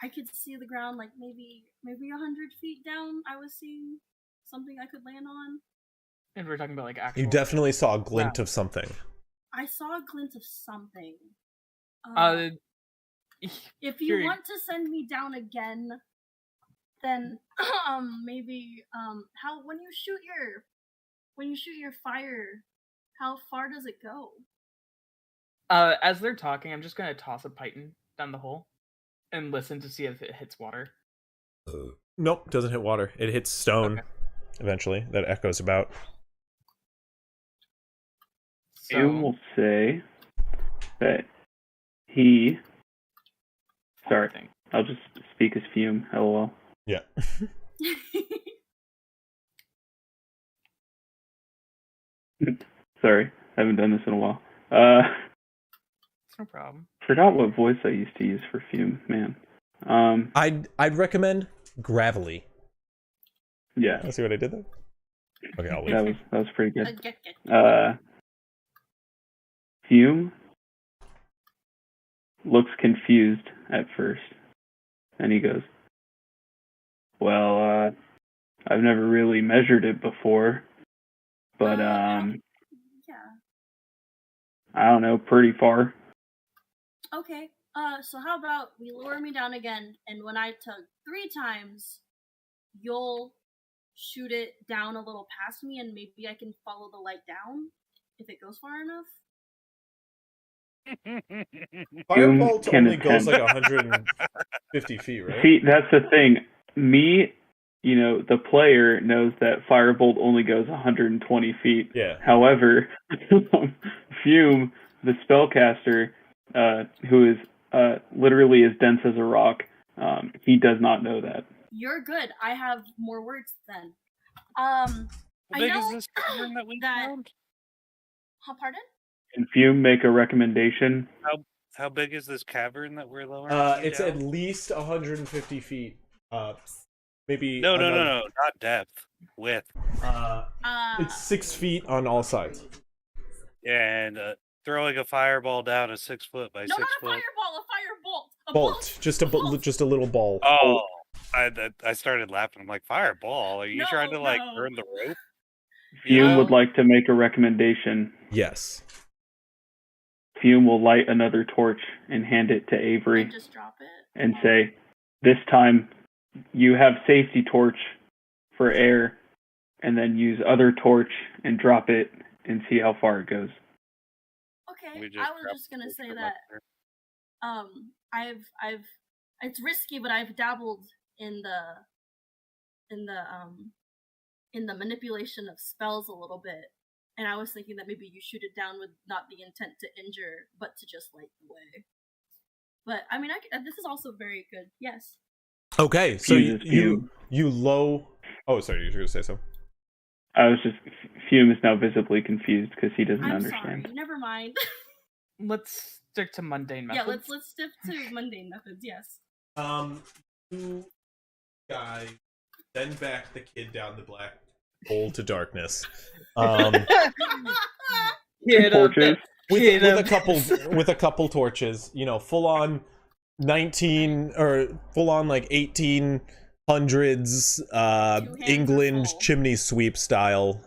I could see the ground like maybe 100 feet down. I was seeing something I could land on. And we're talking about like actual. You definitely saw a glint of something. I saw a glint of something. If you want to send me down again, then maybe how when you shoot your fire, how far does it go? As they're talking, I'm just gonna toss a python down the hole and listen to see if it hits water. Nope, doesn't hit water. It hits stone. Okay. Eventually, that echoes about. So, you will say that he. Sorry, I'll just speak as Fume. LOL. Yeah. Sorry, I haven't done this in a while. It's no problem. Forgot what voice I used to use for Fume, man. I'd recommend gravelly. Yeah. See what I did there? Okay, I'll leave. That was pretty good. Get. Fume looks confused at first, and he goes, "Well, I've never really measured it before, but Yeah. I don't know, pretty far." Okay. So how about we lower me down again, and when I tug 3 times, you'll shoot it down a little past me, and maybe I can follow the light down if it goes far enough. Firebolt can only goes attempt. like 150 feet, right? See, that's the thing. Me, the player knows that Firebolt only goes 120 feet. Yeah. However, Fume, the spellcaster, who is literally as dense as a rock, he does not know that. You're good. I have more words then. How I big know is this cavern that we found? Pardon? Can Fume make a recommendation? How big is this cavern that we're lowering? It's down? at least 150 feet. Maybe No, not depth. Width. It's 6 feet on all sides. And throwing a fireball down a 6 foot by 6 not a foot. fireball, a firebolt. A Bolt, just a little ball. Oh, I started laughing. I'm like, fireball? Are you No, trying to like no. burn the rope? Fume would like to make a recommendation. Yes. Fume will light another torch and hand it to Avery And just drop it. and say, "This time you have safety torch for air, and then use other torch and drop it and see how far it goes." Okay, We I was grab just gonna the say torch that from I've it's risky, but I've dabbled in the manipulation of spells a little bit, and I was thinking that maybe you shoot it down with not the intent to injure, but to just light the way. But I mean, this is also very good. Yes. Okay, so Jesus, you low. Oh, sorry, you were going to say so. I was just, Fume is now visibly confused because he doesn't I'm understand. sorry. Never mind. Let's stick to mundane Yeah, methods. let's stick to mundane methods. Yes. You guys send back the kid down the black hole to darkness. Torches. With a couple torches, full on 19 or full on like 1800s England full. chimney sweep style.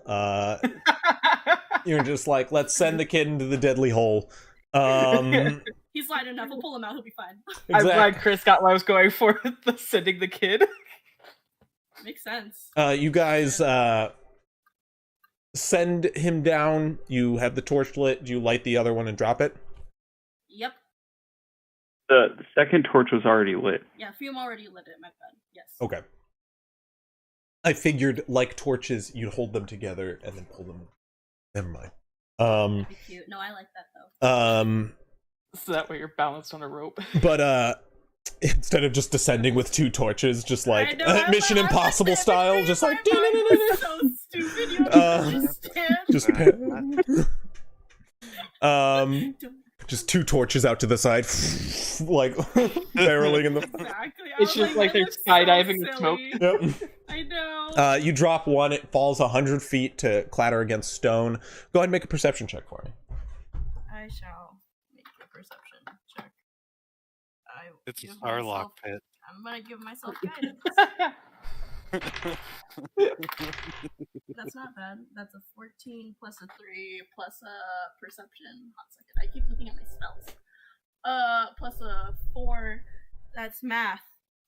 You're just like, let's send the kid into the deadly hole. He's light enough. We'll pull him out. He'll be fine. I'm glad Chris got what I was going for, the sending the kid. Makes sense. You guys send him down. You have the torch lit. Do you light the other one and drop it? Yep. The second torch was already lit. Yeah, Fume already lit it. My bad. Yes. Okay. I figured, like torches, you'd hold them together and then pull them. Never mind. That'd be cute. No, I like that though. So that way you're balanced on a rope. But instead of just descending with 2 torches, just like Mission Impossible style, just like so stupid. You just just 2 torches out to the side, like barreling in the. Exactly. It's just like they're skydiving in smoke. Yep. I know. You drop one, it falls 100 feet to clatter against stone. Go ahead and make a perception check for me. I shall make a perception check. It's a Starlock pit. I'm gonna give myself guidance. That's not bad. That's a 14 plus a 3 plus a perception. Hot second. I keep looking at my spells. Plus a 4. That's math.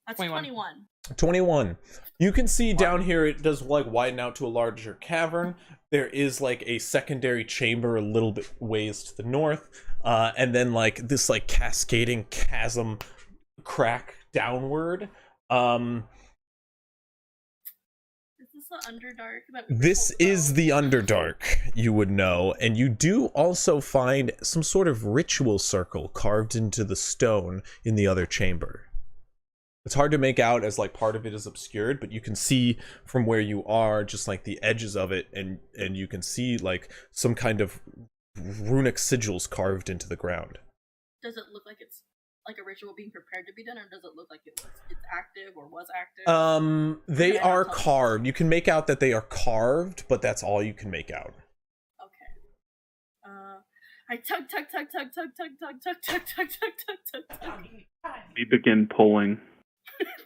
That's 21. 21. You can see down here it does like widen out to a larger cavern. There is like a secondary chamber a little bit ways to the north, and then like this like cascading chasm crack downward. Is this the Underdark? This is the Underdark, you would know, and you do also find some sort of ritual circle carved into the stone in the other chamber. It's hard to make out as like part of it is obscured, but you can see from where you are just like the edges of it, and you can see like some kind of runic sigils carved into the ground. Does it look like it's like a ritual being prepared to be done, or does it look like it's active or was active? They are carved. You can make out that they are carved, but that's all you can make out. Okay. I tug. We begin pulling.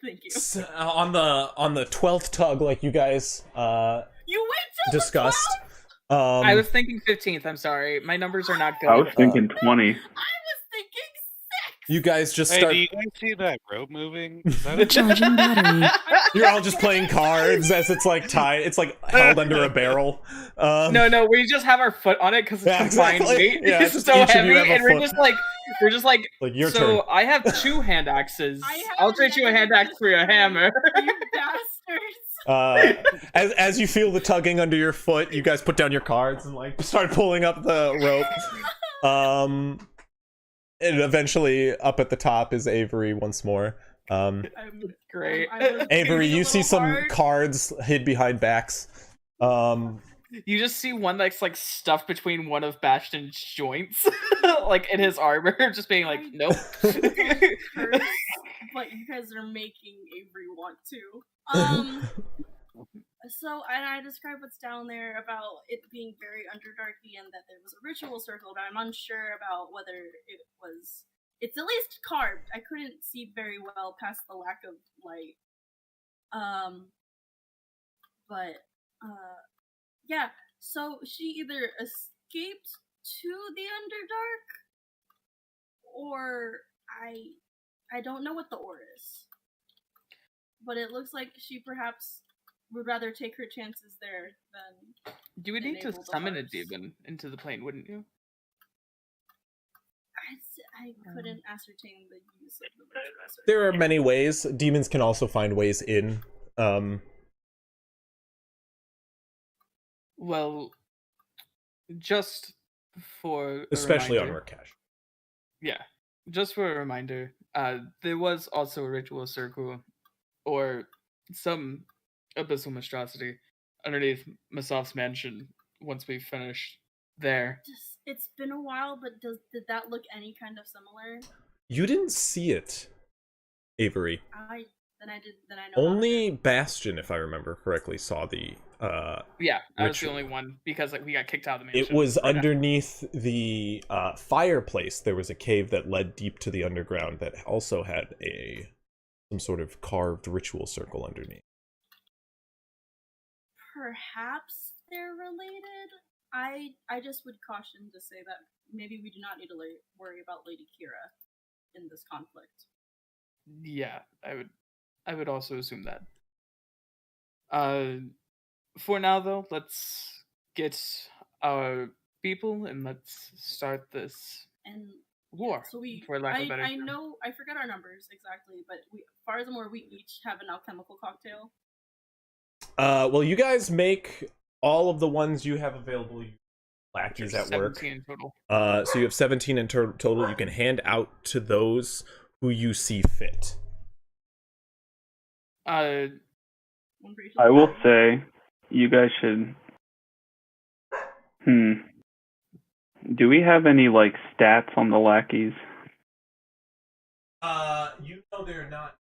Thank you. So, on the 12th tug, like you guys You wait till discussed. the 12th? I was thinking 15th. I'm sorry, my numbers are not good. I was thinking 20. I was thinking 6. You guys just Hey, start. do you guys see that rope moving? Is that a Charging battery. You're all just playing cards as it's like tied. It's like held under a barrel. No, we just have our foot on it because it's Yeah, combined exactly. weight. Yeah, It's just so each of you heavy, have a and we're foot. just like. Like your So turn. I have 2 hand axes. I have I'll trade you a hand axe for your hammer. You bastards. As you feel the tugging under your foot, you guys put down your cards and like start pulling up the rope. And eventually, up at the top is Avery once more. Great. I was Avery, thinking a you see little some hard. cards hid behind backs. You just see one that's like stuffed between one of Bastion's joints, like in his armor, just being like, nope. Curse, but you guys are making Avery want to. So, and I described what's down there about it being very underdarky and that there was a ritual circle, but I'm unsure about whether it was. It's at least carved. I couldn't see very well past the lack of light. Yeah. So she either escaped to the Underdark, or I don't know what the or is. But it looks like she perhaps would rather take her chances there than. You would need to enable the summon a hearts. demon into the plane, wouldn't you? I couldn't ascertain the use of the ritual circle. There are many ways. Demons can also find ways in. Well, just for Especially on reminder, Murkash. Yeah, just for a reminder, there was also a ritual circle, or some abyssal monstrosity underneath Masof's mansion once we finish there. It's been a while, but did that look any kind of similar? You didn't see it, Avery. Then I know. Only Bastion, if I remember correctly, saw the Yeah, I was the ritual. only one because like we got kicked out of the It mansion. was right after. underneath the fireplace. There was a cave that led deep to the underground that also had some sort of carved ritual circle underneath. Perhaps they're related. I just would caution to say that maybe we do not need to worry about Lady Kira in this conflict. Yeah, I would also assume that. For now though, let's get our people and let's start this And war. so for lack of a better I term. know I forget our numbers exactly, but as far as I'm aware, we each have an alchemical cocktail. Well, you guys make all of the ones you have available. Lackeys at work. 17 in total. So you have 17 in total. You can hand out to those who you see fit. One for each of I the will five. say, you guys should. Do we have any like stats on the lackeys? You know they're not.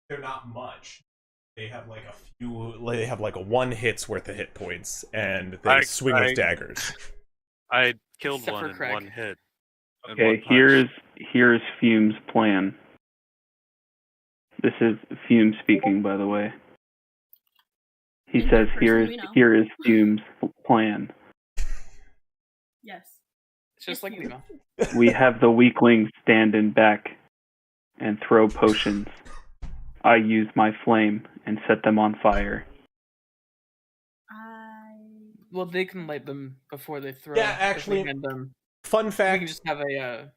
They're not much. They have like a few. They have like a 1 hit's worth of hit points, and they swing with daggers. I killed Except one for in Craig. 1 hit. in Okay, one punch. here's Fume's plan. This is Fume speaking, by the way. He In says, person, "Here we know." is Fume's plan. Yes. It's just Yes, like you. Lima. We have the weaklings stand in back and throw potions. I use my flame and set them on fire. Well, they can light them before they throw. Yeah, if we actually, hand them. Fun We fact. can just have a.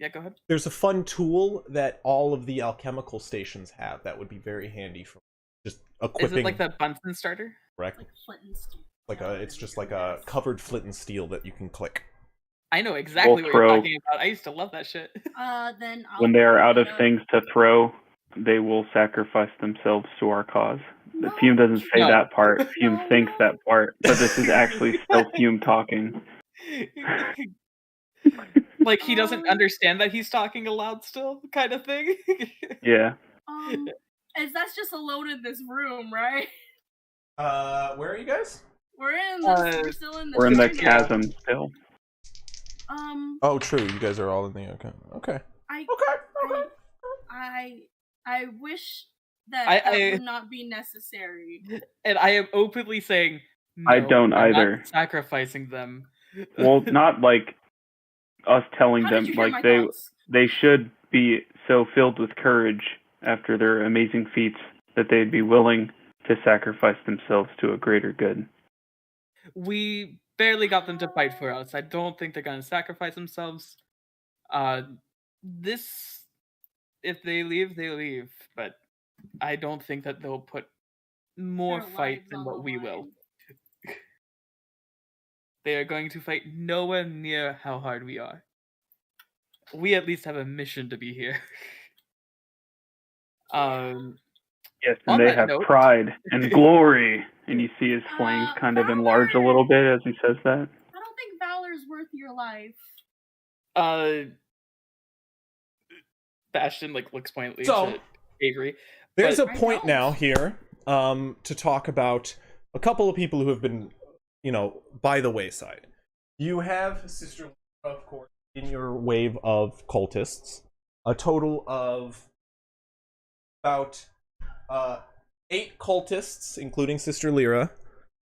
Yeah, go ahead. There's a fun tool that all of the alchemical stations have that would be very handy for just equipping. Is it like the Bunsen starter? Correct. Like flint and steel. It's just like a covered flint and steel that you can click. I know exactly what throw. you're talking about. I used to love that shit. Then When they are out of throw. things to throw, they will sacrifice themselves to our cause. The Fume doesn't say No. that part. Fume No, thinks no. that part, but this is actually still Fume talking. Like he doesn't understand that he's talking aloud still, kind of thing. Yeah. As that's just alone in this room, right? Where are you guys? We're still in the We're in the shrine now. chasm still. Oh, true. You guys are all in the okay. I wish that I would not be necessary. And I am openly saying, no, I don't I'm either. not sacrificing them. Well, not like us telling How them, did you hear like my thoughts? they should be so filled with courage after their amazing feats that they'd be willing to sacrifice themselves to a greater good. We barely got them to fight for us. I don't think they're going to sacrifice themselves. If they leave, they leave. But I don't think that they'll put more Their fight lives than on what the we will. line. They are going to fight nowhere near how hard we are. We at least have a mission to be here. Yes, On and they that have note- pride and glory. And you see his flanks kind of enlarge a little bit as he says that. I don't think valor's worth your life. Bastion looks pointedly So, to Avery. There's but a point now here to talk about a couple of people who have been, by the wayside. You have Sister, of course, in your wave of cultists. A total of about 8 cultists, including Sister Lyra,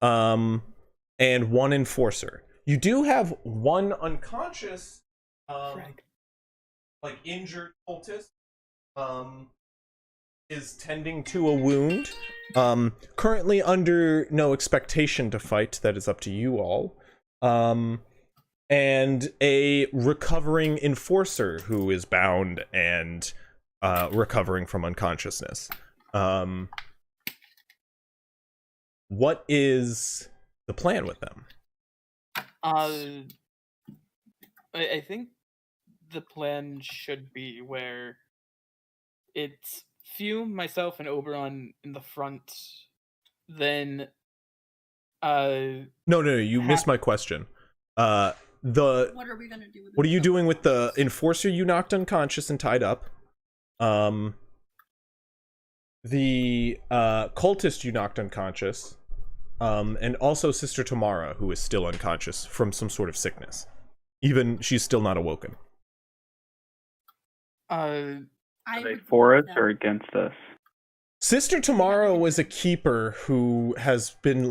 and 1 enforcer. You do have 1 unconscious, injured cultist, is tending to a wound. Currently under no expectation to fight. That is up to you all. And a recovering enforcer who is bound and recovering from unconsciousness. What is the plan with them? I think the plan should be where it's Fume, myself, and Oberon in the front. Then, No, you missed my question. What are we gonna do with What are you doing with the enforcer you knocked unconscious and tied up? The cultist you knocked unconscious, and also Sister Tamara, who is still unconscious from some sort of sickness. Even she's still not awoken. Are they for us or against us? Sister Tamara was a keeper who has been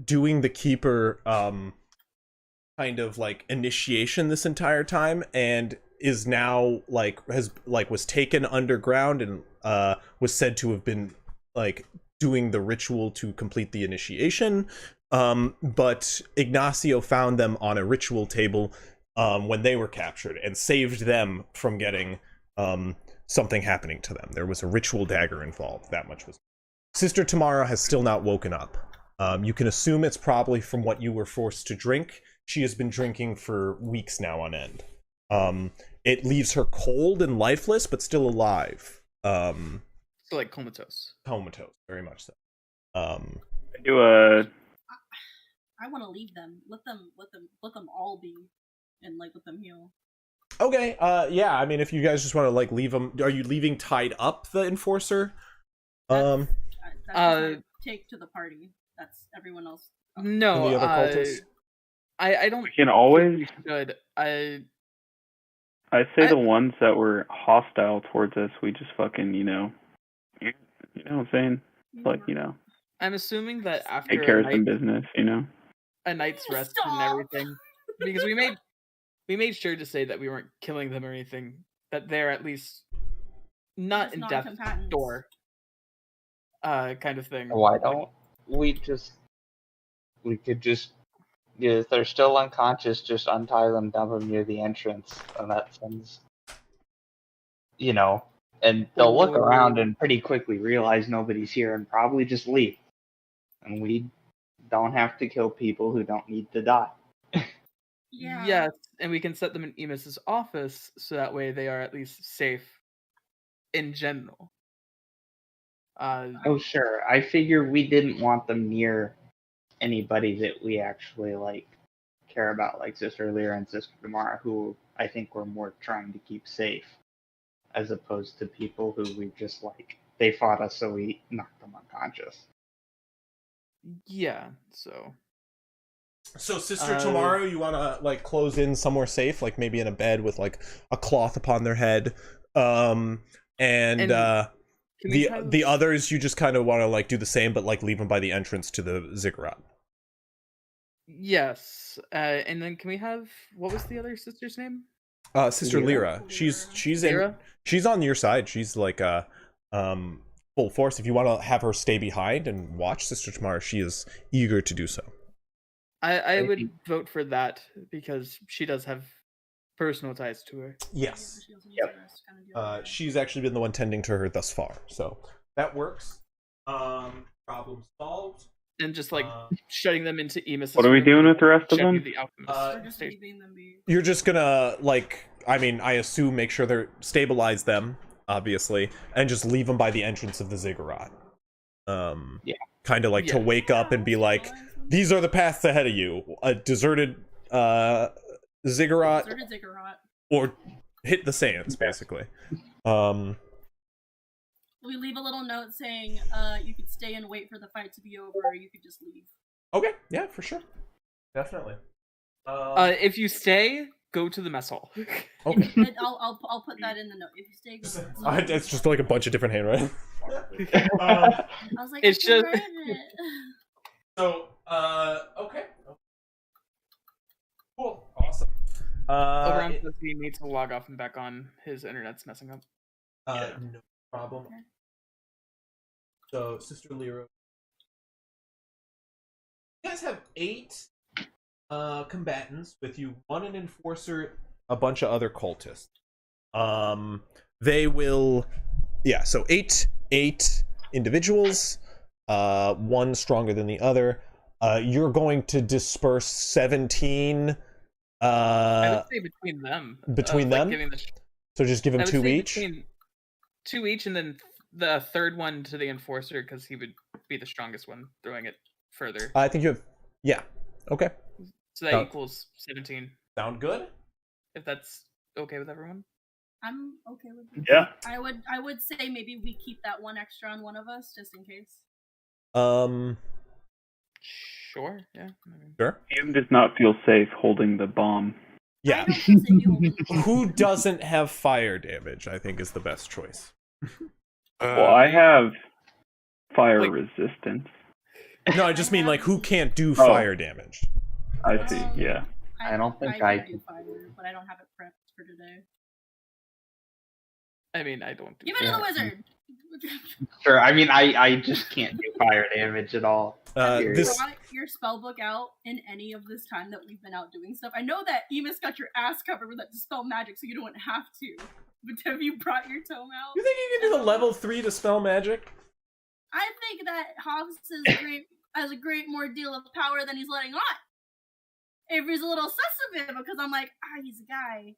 doing the keeper kind of initiation this entire time, and is now was taken underground and was said to have been doing the ritual to complete the initiation, but Ignacio found them on a ritual table when they were captured and saved them from getting something happening to them. There was a ritual dagger involved. That much was. Sister Tamara has still not woken up. You can assume it's probably from what you were forced to drink. She has been drinking for weeks now on end. It leaves her cold and lifeless, but still alive. So comatose. Comatose, very much so. I want to leave them. Let them all be, and let them heal. Okay. Yeah. I mean, if you guys just want to leave them, are you leaving tied up the enforcer? That's my take to the party. That's everyone else. No. And the other cultists? I don't. We can always. We should. I say the ones that were hostile towards us, we just fucking, you know what I'm saying? I'm assuming that after take care of some business, a night's rest and everything, because we made sure to say that we weren't killing them or anything. That they're at least not in death's door, kind of thing. Why don't we could just, if they're still unconscious, just untie them, dump them near the entrance, and that sends, and they'll look around and pretty quickly realize nobody's here and probably just leave. And we don't have to kill people who don't need to die. Yeah. Yes, and we can set them in Emus's office so that way they are at least safe in general. Oh, sure. I figure we didn't want them near anybody that we actually care about like Sister Lyra and Sister Damara, who I think we're more trying to keep safe, as opposed to people who we just like they fought us, so we knocked them unconscious. Yeah, so So, Sister Tomorrow, you want to like close in somewhere safe, like maybe in a bed with like a cloth upon their head, and the others you just kind of want to like do the same, but like leave them by the entrance to the ziggurat. Yes, and then can we have, what was the other sister's name? Sister Lyra. She's Lyra? she's on your side. She's like full force. If you want to have her stay behind and watch Sister Tomorrow, she is eager to do so. I would vote for that because she does have personal ties to her. Yes. She also needs Yep. to rest, kind of deal with that. She's actually been the one tending to her thus far, so that works. Problem solved. And just like shutting them into Emus. What are we doing with the rest of checking them? The alchemist We're just station. leaving them be. You're just gonna like, I mean, I assume make sure they're stabilize them, obviously, and just leave them by the entrance of the ziggurat. Yeah. Kind of like to Yeah. wake up and be like, these are the paths ahead of you. A deserted ziggurat, Deserted ziggurat. or hit the sands, basically. We leave a little note saying, you could stay and wait for the fight to be over, or you could just leave. Okay, yeah, for sure, definitely. If you stay, go to the mess hall. Okay. And I'll put that in the note. If you stay, go to the mess hall. It's just like a bunch of different handwriting. I was like, It's I can just- write it. So, okay. Cool, awesome. Oberon says he needs to log off and back on. His internet's messing up. No problem. Okay. So, Sister Lyra. You guys have 8 combatants with you, 1 an enforcer, a bunch of other cultists. They will, yeah, so 8 individuals, 1 stronger than the other. You're going to disperse 17 I would say between them. between them? Giving the So just give them I would 2 say each. between 2 each, and then the third one to the enforcer because he would be the strongest one, throwing it further. I think you have, yeah, okay. So that Oh. equals 17. Sound good? If that's okay with everyone. I'm okay with it. Yeah. I would say maybe we keep that 1 extra on one of us just in case. Sure. Yeah. Sure. Hume does not feel safe holding the bomb. Yeah. I don't feel safe holding the bomb. Who doesn't have fire damage, I think, is the best choice. Well, I have fire Like- resistance. No, I just mean, like, who can't do fire damage? I see, yeah. I don't think I can do fire, but I don't have it prepped for today. I mean, I don't. Give it to the wizard. Sure. I mean, I just can't do fire damage at all. Period. This Brought your spell book out in any of this time that we've been out doing stuff. I know that Emus got your ass covered with that dispel magic, so you don't have to. But have you brought your tome out? You think you can do the level 3 dispel magic? I think that Hobbs has a great more deal of power than he's letting on. Avery's a little sus of him because I'm like, he's a guy.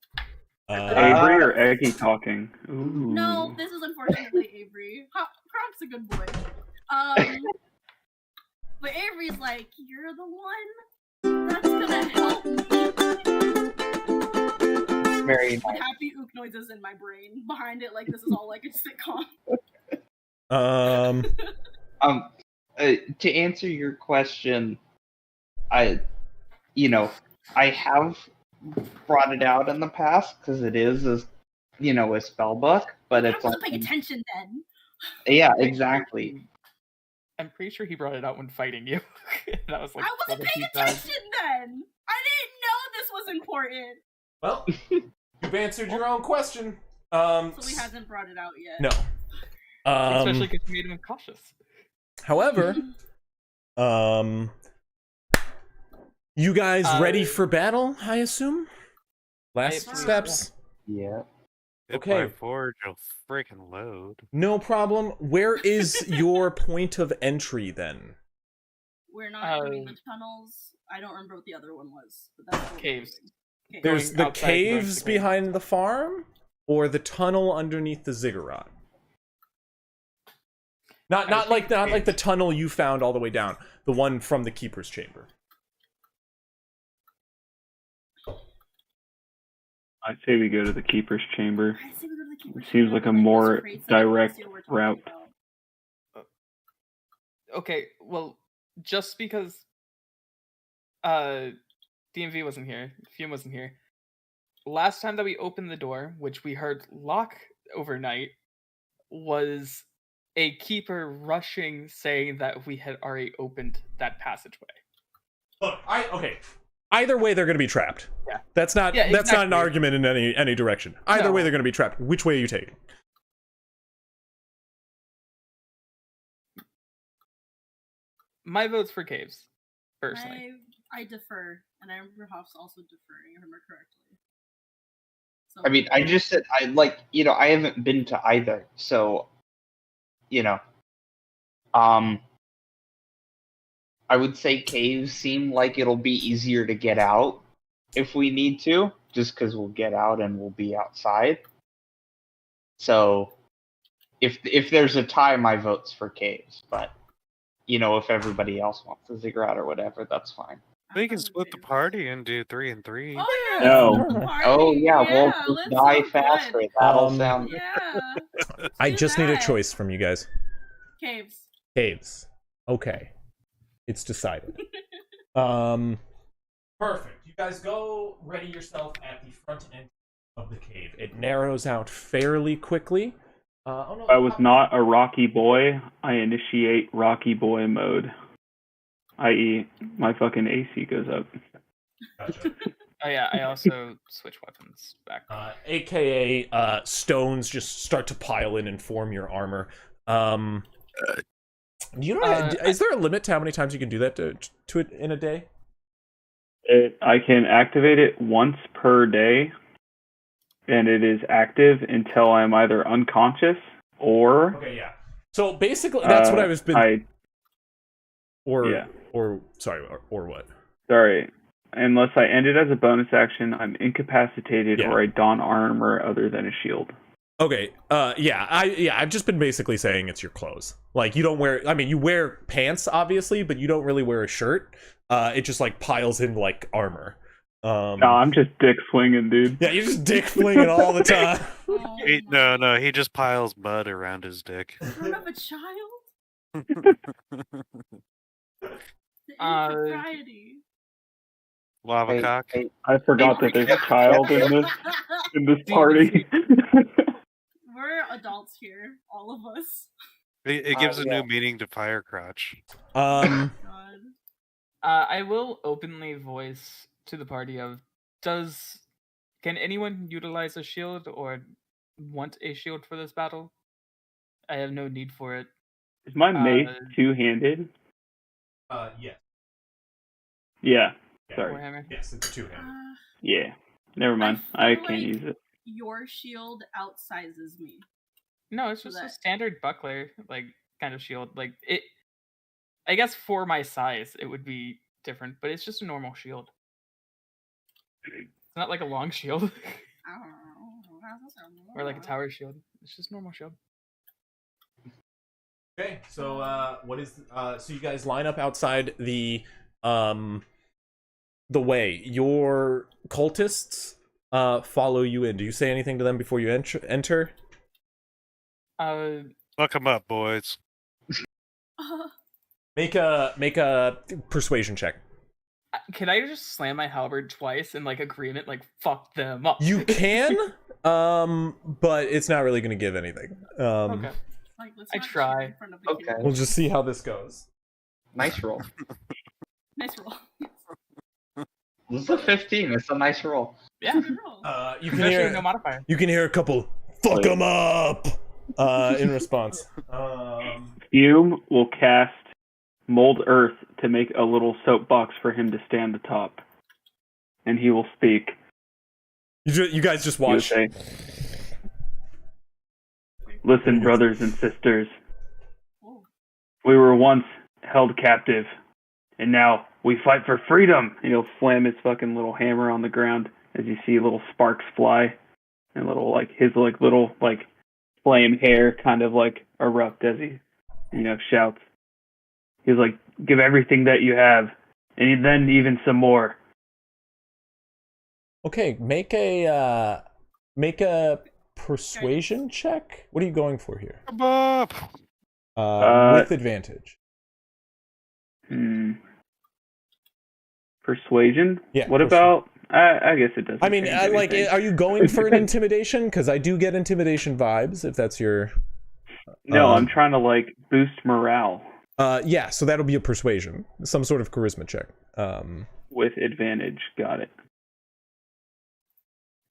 Avery or Eggy talking? Ooh. No, this is unfortunately Avery. Croc's a good boy. But Avery's like, you're the one that's gonna help me. Very With happy ook noises in my brain behind it, like this is all like a sitcom. To answer your question, I have brought it out in the past because it is a spell book, but I it's wasn't paying only, attention then. yeah, exactly. I'm pretty sure he brought it out when fighting you. That was like I wasn't one of paying the times. attention then. I didn't know this was important. Well, you've answered your own question. So he hasn't brought it out yet. No. Especially because you made him cautious. However, you guys ready for battle, I assume? Last believe steps? Yeah. Okay. My forge will freaking load. No problem. Where is your point of entry then? We're not doing the tunnels. I don't remember what the other one was. But that's what we're Caves. doing. Okay. There's Going the outside caves towards the behind the farm, or the tunnel underneath the ziggurat? Not like the tunnel you found all the way down. The one from the keeper's chamber. I say we go to the keeper's chamber. I say we go to the keeper's Seems chamber like a with, more those crates that everyone direct see what we're talking route. about. Okay, well, just because DMV wasn't here, Fume wasn't here. Last time that we opened the door, which we heard lock overnight, was a keeper rushing, saying that we had already opened that passageway. Look, okay. Either way, they're going to be trapped. Yeah. That's not Yeah, that's not an exactly. argument in any direction. Either No. way, they're going to be trapped. Which way are you taking? My vote's for caves, personally. I defer, and I remember Hoff's also deferring, if I remember correctly. So, I mean, I just said I haven't been to either, so I would say caves seem like it'll be easier to get out if we need to, just because we'll get out and we'll be outside. So, if there's a tie, my vote's for caves. But if everybody else wants to figure out or whatever, that's fine. We can split the party and do 3 and 3. Oh yeah, No. let's split the party. Oh yeah, yeah, we'll let's die do faster. good. That'll sound. Yeah. I do just need a that. choice from you guys. Caves. Caves. Okay. It's decided. Perfect. You guys go ready yourself at the front end of the cave. It narrows out fairly quickly. If I was not a Rocky Boy, I initiate Rocky Boy mode. I.e., my fucking AC goes up. Gotcha. Oh yeah, I also switch weapons back. AKA stones just start to pile in and form your armor. Is there a limit to how many times you can do that to it in a day? I can activate it once per day, and it is active until I'm either unconscious or. Okay, yeah. So basically, that's what I was been. Or what? Sorry. Unless I end it as a bonus action, I'm incapacitated or I don armor other than a shield. Okay. I've just been basically saying it's your clothes. Like, you don't wear. I mean, you wear pants, obviously, but you don't really wear a shirt. It just like piles in like armor. No, I'm just dick swinging, dude. Yeah, you're just dick flinging all the time. No, he just piles mud around his dick. You don't have a child? The impropriety. Lava cock. I forgot that there's a child in this party. We're adults here, all of us. It gives a new meaning to fire crotch. God. I will openly voice to the party of, can anyone utilize a shield or want a shield for this battle? I have no need for it. Is my mace two-handed? Yes. Yeah. Sorry. Warhammer? Yes, it's a two-handed. Yeah. Never mind. I can't use it. Your shield outsizes me. No, it's just a standard buckler, like, kind of shield. Like, it. I guess for my size, it would be different, but it's just a normal shield. It's not like a long shield. Or like a tower shield. It's just a normal shield. Okay, so what is so you guys line up outside the way. Your cultists follow you in. Do you say anything to them before you enter? Fuck them up, boys. Make a persuasion check. Can I just slam my halberd twice in like agreement, like fuck them up? You can, but it's not really going to give anything. Okay. I try. Okay. We'll just see how this goes. Nice roll. Nice roll. This is a 15. It's a nice roll. Yeah. You can Especially hear with no modifier. You can hear a couple "fuck them up" in response. Fume will cast Mold Earth to make a little soapbox for him to stand atop, and he will speak. You guys just watch. Say, listen, brothers and sisters. We were once held captive, and now we fight for freedom. And he'll slam his fucking little hammer on the ground as you see little sparks fly, and his little flame hair kind of erupt as he shouts. He's like, give everything that you have, and then even some more. Okay, make a persuasion check. What are you going for here? With advantage. Persuasion? Yeah. What about? I guess it doesn't. I mean, change like, anything. are you going for an intimidation? Because I do get intimidation vibes. If that's your. No, I'm trying to like boost morale. Yeah. So that'll be a persuasion, some sort of charisma check. With advantage. Got it.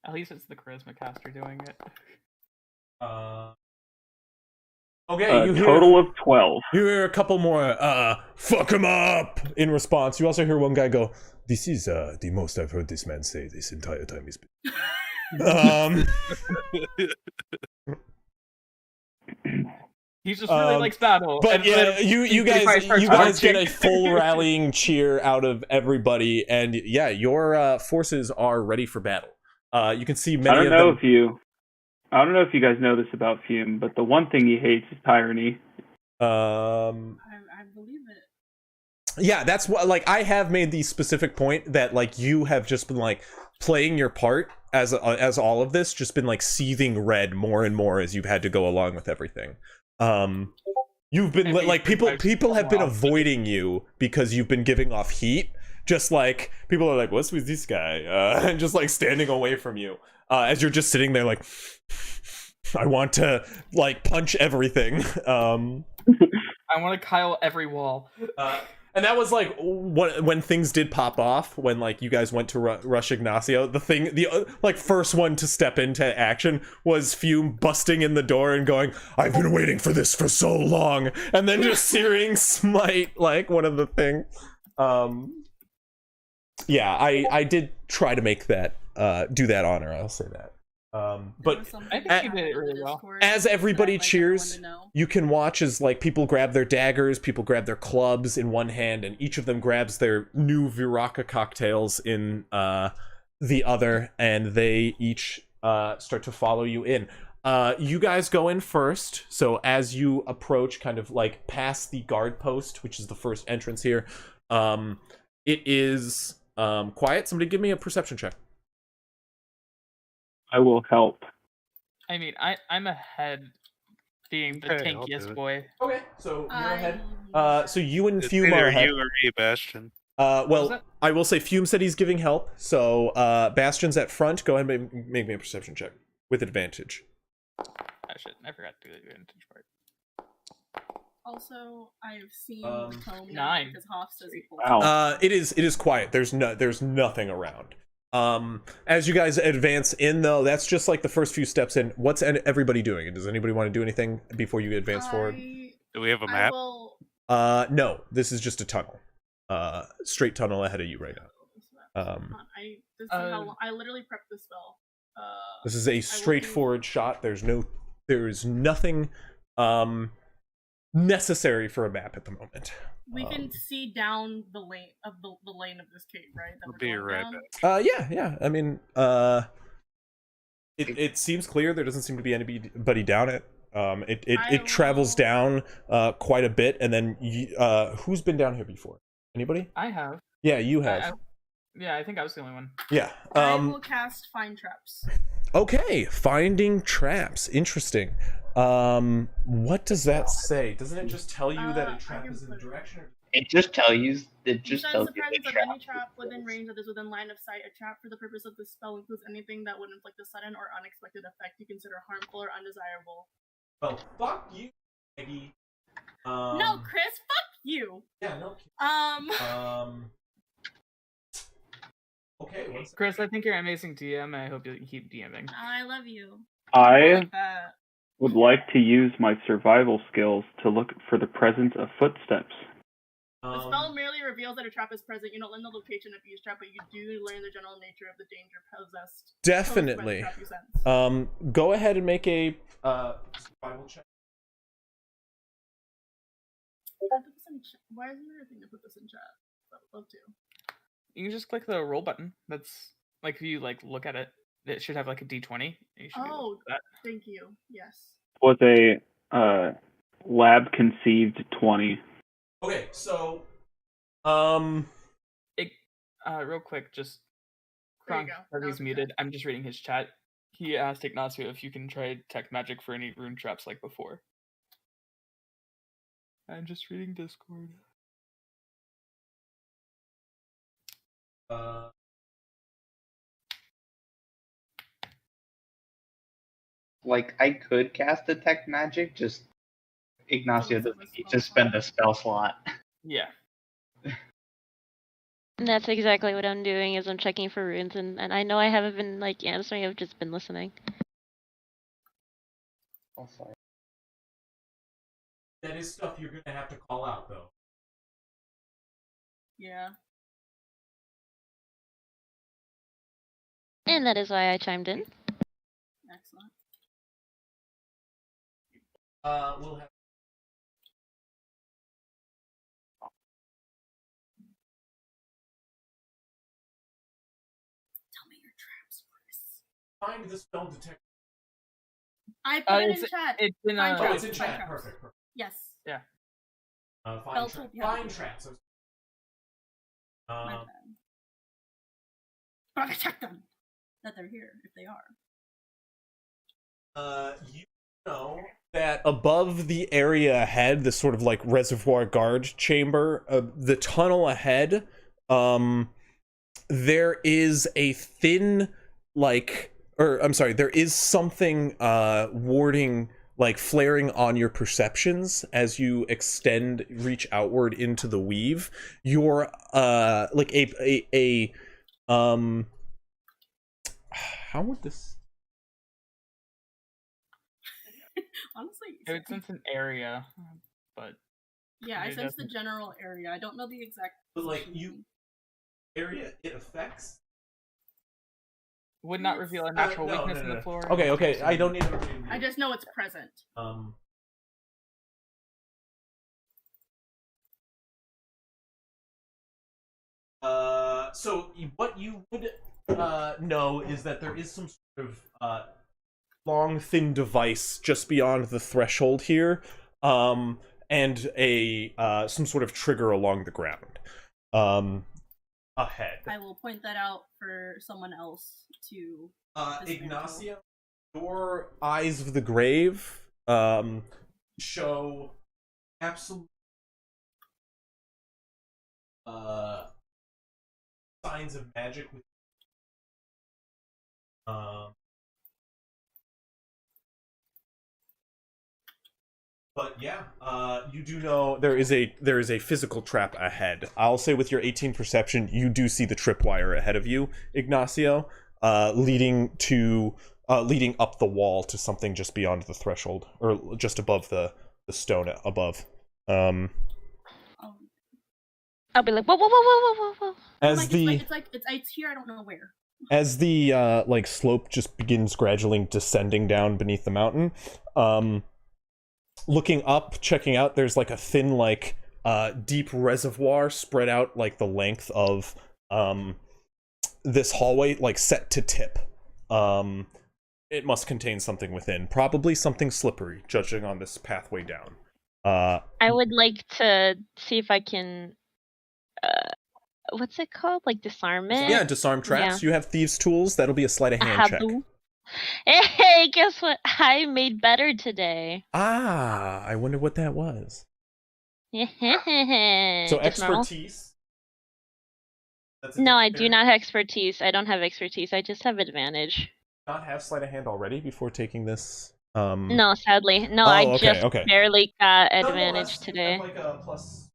At least it's the charisma caster doing it. Okay, you hear, total of 12. You hear a couple more, fuck him up, in response. You also hear one guy go, this is, the most I've heard this man say this entire time he's been. He just really likes battle. But and yeah, you guys get a marching. full rallying cheer out of everybody, and yeah, your forces are ready for battle. You can see many I don't of know them. I don't know if you guys know this about Fume, but the one thing he hates is tyranny. I believe it. Yeah, that's what, like, I have made the specific point that, like, you have just been, like, playing your part as all of this, just been, like, seething red more and more as you've had to go along with everything. You've been, like, people have been avoiding you because you've been giving off heat. Just, like, people are like, what's with this guy? And just, like, standing away from you. As you're just sitting there, like, I want to, like, punch everything. I want to Kyle every wall. And that was like when things did pop off, when like you guys went to rush Ignacio. The like first one to step into action was Fume busting in the door and going, "I've been waiting for this for so long," and then just searing smite like one of the things. Yeah, I did try to make that do that honor. I'll say that. But I think you did it really well. as everybody cheers, you can watch as like people grab their daggers, people grab their clubs in one hand, and each of them grabs their new Viraka cocktails in the other, and they each start to follow you in. You guys go in first, so as you approach, kind of like past the guard post, which is the first entrance here, it is quiet. Somebody give me a perception check. I will help. I mean, I'm ahead, being the Okay, I'll do tankiest it. boy. Okay, so you're ahead. So you and It's Fume are either ahead. you or me, Bastion. Well, I will say Fume said he's giving help, so Bastion's at front. Go ahead and make me a perception check with advantage. I forgot to do the advantage part. Also, I've seen the tome 9. because Hoff says he pulls Wow. It is quiet. There's nothing around. As you guys advance in, though, that's just like the first few steps in. What's everybody doing? Does anybody want to do anything before you advance forward? Do we have a map? No. This is just a tunnel. Straight tunnel ahead of you right now. I literally prepped this spell. This is a straightforward shot. There is nothing necessary for a map at the moment. We can see down the lane of the lane of this cave, right? That I'll we're be going right down? back. Yeah. I mean, it seems clear. There doesn't seem to be anybody down it. It travels down quite a bit, and then who's been down here before? Anybody? I have. Yeah, you have. I think I was the only one. Yeah. I will cast Find Traps. Okay, finding traps. Interesting. What does that say? Doesn't it just tell you that a trap is in the direction? It just tells you. It Besides just tells the you presence the of trap. any trap within range that is within line of sight, a trap for the purpose of this spell includes anything that would inflict a sudden or unexpected effect you consider harmful or undesirable. Oh, fuck you, Maggie. No, Chris, fuck you. Yeah, no. Okay, Chris, I think you're an amazing DM. I hope you keep DMing. I love you. I Like that. would like to use my survival skills to look for the presence of footsteps. The spell merely reveals that a trap is present. You don't learn the location of each trap, but you do learn the general nature of the danger possessed. Definitely. Posed by the trap you sense. Go ahead and make a survival check. Why isn't there a thing to put this in chat? I would love to. You can just click the roll button. That's like if you like look at it, it should have like a D20. You should be able to do that. Thank you. Yes. Was a lab conceived 20. Okay, so Real quick, just There you Kronk, go. That Kirby's was the muted. I'm just reading his chat. He asked Ignacio if you can try detect magic for any rune traps like before. I'm just reading Discord. Like, I could cast Detect Magic, just Ignacio Doesn't doesn't have a need spell to spend slot. a spell slot. Yeah. That's exactly what I'm doing. Is I'm checking for runes, and I know I haven't been like answering. I've just been listening. Oh, sorry. That is stuff you're gonna have to call out, though. Yeah. And that is why I chimed in. Excellent. We'll have. Tell me your traps, Chris. Find the spell detector. I put it It's in chat. it's in Find Oh, traps. it's in Find chat. traps. Perfect. Yes. Find Bell told you how to find do it. traps. My bad. But I checked them that they're here if they are. You know that above the area ahead, this sort of like reservoir guard chamber, the tunnel ahead, there is a thin, there is something warding, like flaring on your perceptions as you reach outward into the weave. You're like how would this? Honestly, It's an area, but yeah, I it sense the doesn't- general area. I don't know the exact. But like position. area it affects. would not reveal a natural No, weakness no, in no. the floor. Okay. I don't need to. I just know it's present. So what you would know is that there is some sort of long, thin device just beyond the threshold here, and a some sort of trigger along the ground, ahead. I will point that out for someone else to. Ignacio, your eyes of the grave show absolute signs of magic with but yeah, you do know there is a physical trap ahead. I'll say with your 18 perception, you do see the tripwire ahead of you, Ignacio, leading up the wall to something just beyond the threshold, or just above the stone above. Oh. I'll be like, whoa. As it's here. I don't know where. As the like slope just begins gradually descending down beneath the mountain, looking up, checking out, there's like a thin, like deep reservoir spread out like the length of this hallway, like set to tip. It must contain something within, probably something slippery, judging on this pathway down. I would like to see if I can. What's it called? Like disarm it? Yeah, disarm traps. Yeah. You have thieves' tools. That'll be a sleight of hand check. Habu. Hey, guess what? I made better today. Ah, I wonder what that was. So Just normal? expertise. That's a No, I dexterity. do not have expertise. I don't have expertise. I just have advantage. Not have sleight of hand already before taking this. No, sadly. No, Oh, I okay, just okay. barely got advantage Nonetheless, you today. have, like a plus.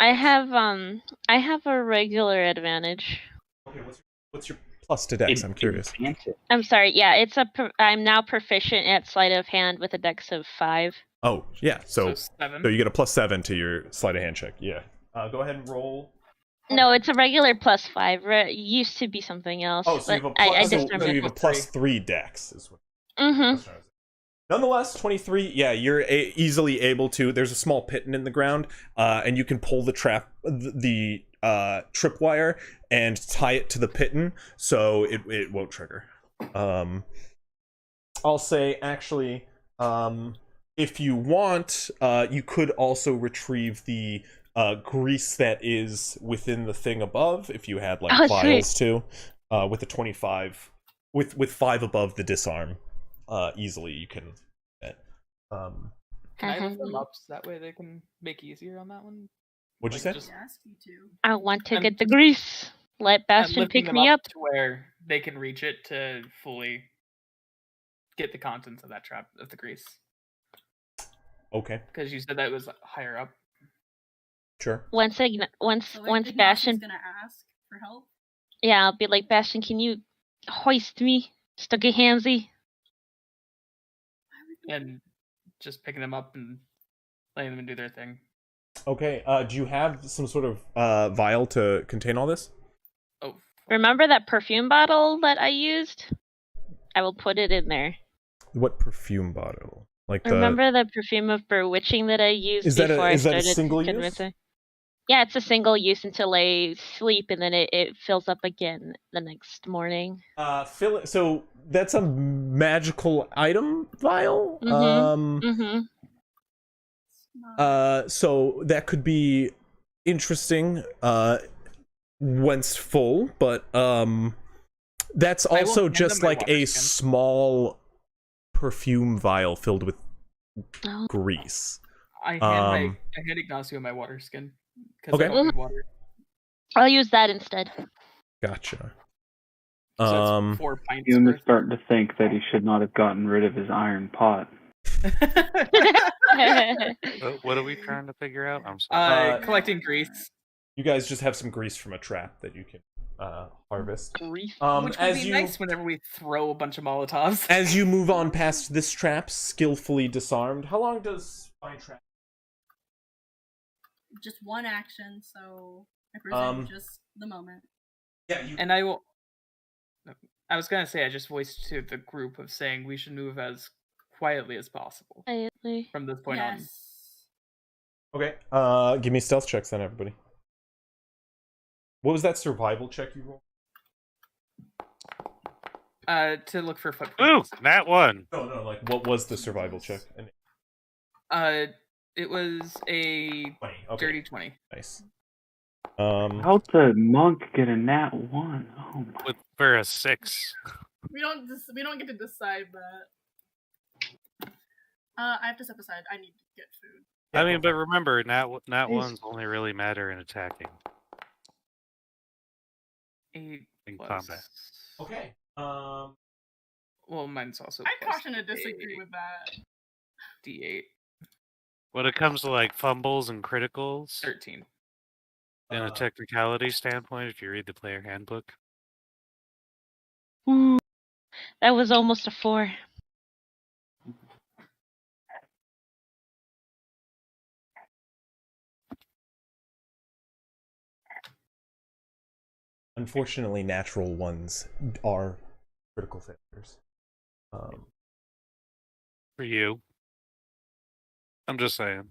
I have a regular advantage. Okay, what's your plus to dex? I'm curious. I'm sorry. Yeah, I'm now proficient at sleight of hand with a dex of 5. Oh, yeah. So 7. you get a +7 to your sleight of hand check. Yeah. Go ahead and roll. No, it's a regular +5. It used to be something else. Oh, so you have a but I plus. So disarmed you it. have a +3 dex. Is what. Mm-hmm. Nonetheless, 23. Yeah, you're easily able to. There's a small pit in the ground, and you can pull the tripwire and tie it to the piton, so it won't trigger. I'll say actually, if you want, you could also retrieve the grease that is within the thing above. If you had like Oh, vials too, with the 25, with 5 above the disarm, easily you can. Can I lift them up so that way they can make easier on that one? What'd you say? Just, Ask you to. I want to I'm get the just- grease. Let I'm Bastion lifting pick them me up. to where they can reach it to fully get the contents of that trap of the grease. Okay, Because you said that was higher up. sure. Once So once Ignatius Bastion, gonna ask for help. yeah, I'll be like, Bastion, can you hoist me? Stuck a handsy. And just picking them up and letting them do their thing. Okay, do you have some sort of vial to contain all this? Oh, Remember that perfume bottle that I used? I will put it in there. What perfume bottle? Like Remember the perfume of bewitching that I used Is that before a I started single use? convincing? Yeah, it's a single use until I sleep, and then it fills up again the next morning. fill it. So that's a magical item vial. Mm-hmm. So that could be interesting. Once full, but that's I will also hand just them my like water a skin. small perfume vial filled with Oh. grease. I hand Ignacio my water skin. Because Okay. I don't need water. I'll use that instead. Gotcha. So that's 4 pints Hume is worth. starting to think that he should not have gotten rid of his iron pot. What are we trying to figure out? I'm sorry. Collecting grease. You guys just have some grease from a trap that you can harvest. Grief. Which would be nice whenever we throw a bunch of Molotovs. As you move on past this trap, skillfully disarmed. How long does Fine Trap? Just one action, so I presume just the moment. Yeah, you. And I was gonna say, I just voiced to the group of saying we should move as quietly as possible Quietly. from this point on. Okay. Give me stealth checks then, everybody. What was that survival check you rolled? To look for Ooh, footprints. that one. No, like what was the survival check? It was a 20. Okay. dirty 20. Nice. How'd the monk get a nat 1? Oh my. For a 6. We don't get to decide that. I have to step aside. I need to get food. I mean, but remember, nat ones only really matter in attacking. 8 In plus. combat. Okay. Well, mine's also. I plus caution to disagree a with that. D8. When it comes to like fumbles and criticals, 13. in a technicality standpoint, if you read the player handbook, Ooh, that was almost a 4. Unfortunately, natural ones are critical failures. for you, I'm just saying.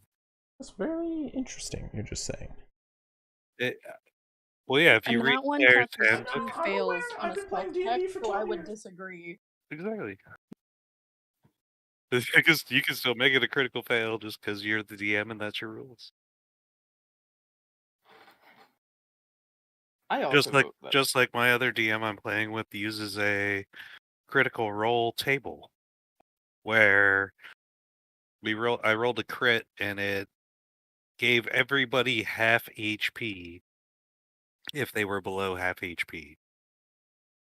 That's very interesting. You're just saying. Well, yeah, if you And read that one the player's causes handbook, 2 fails on a I've been spell playing D&D check, for so I 12 would years. disagree. exactly. Because you can still make it a critical fail just because you're the DM and that's your rules. I also vote that. Just like my other DM I'm playing with uses a critical roll table where I rolled a crit and it gave everybody half HP if they were below half HP.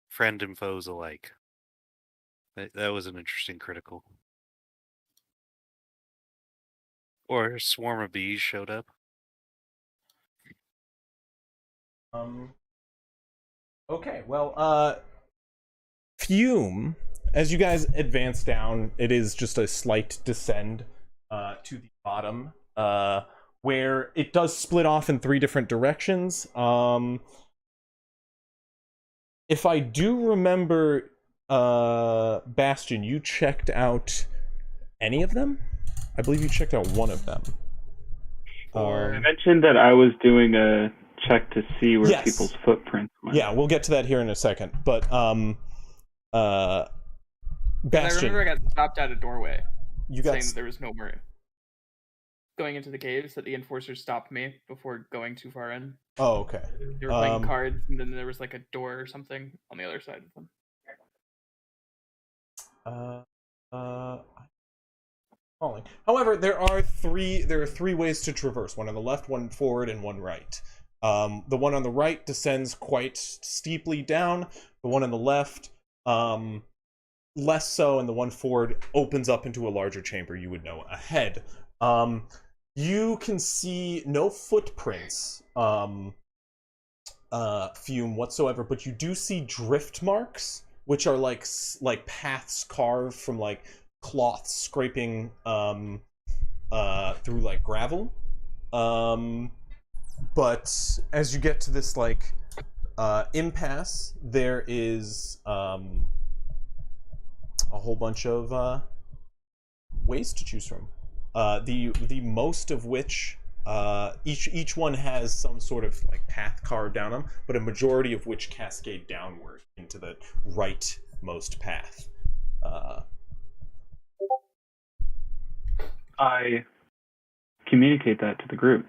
Friend and foes alike. That was an interesting critical. Or a swarm of bees showed up. Okay, well, Fume, as you guys advance down, it is just a slight descend to the bottom, where it does split off in 3 different directions. If I do remember, Bastion, you checked out any of them? I believe you checked out one of them. I mentioned that I was doing a check to see where Yes. people's footprints went. Yeah, we'll get to that here in a second. But I Bastion, remember I got stopped at a doorway you got saying that there was no more. going into the caves that the enforcers stopped me before going too far in. Oh, okay. They were playing cards, and then there was like a door or something on the other side of them. However, there are three ways to traverse: one on the left, one forward, and one right. The one on the right descends quite steeply down. The one on the left, less so, and the one forward opens up into a larger chamber you would know ahead. You can see no footprints, Fume, whatsoever, but you do see drift marks, which are like paths carved from like cloth scraping through like gravel. But as you get to this like impasse, there is a whole bunch of ways to choose from. The most of which each one has some sort of like path carved down them, but a majority of which cascade downward into the rightmost path. I communicate that to the group.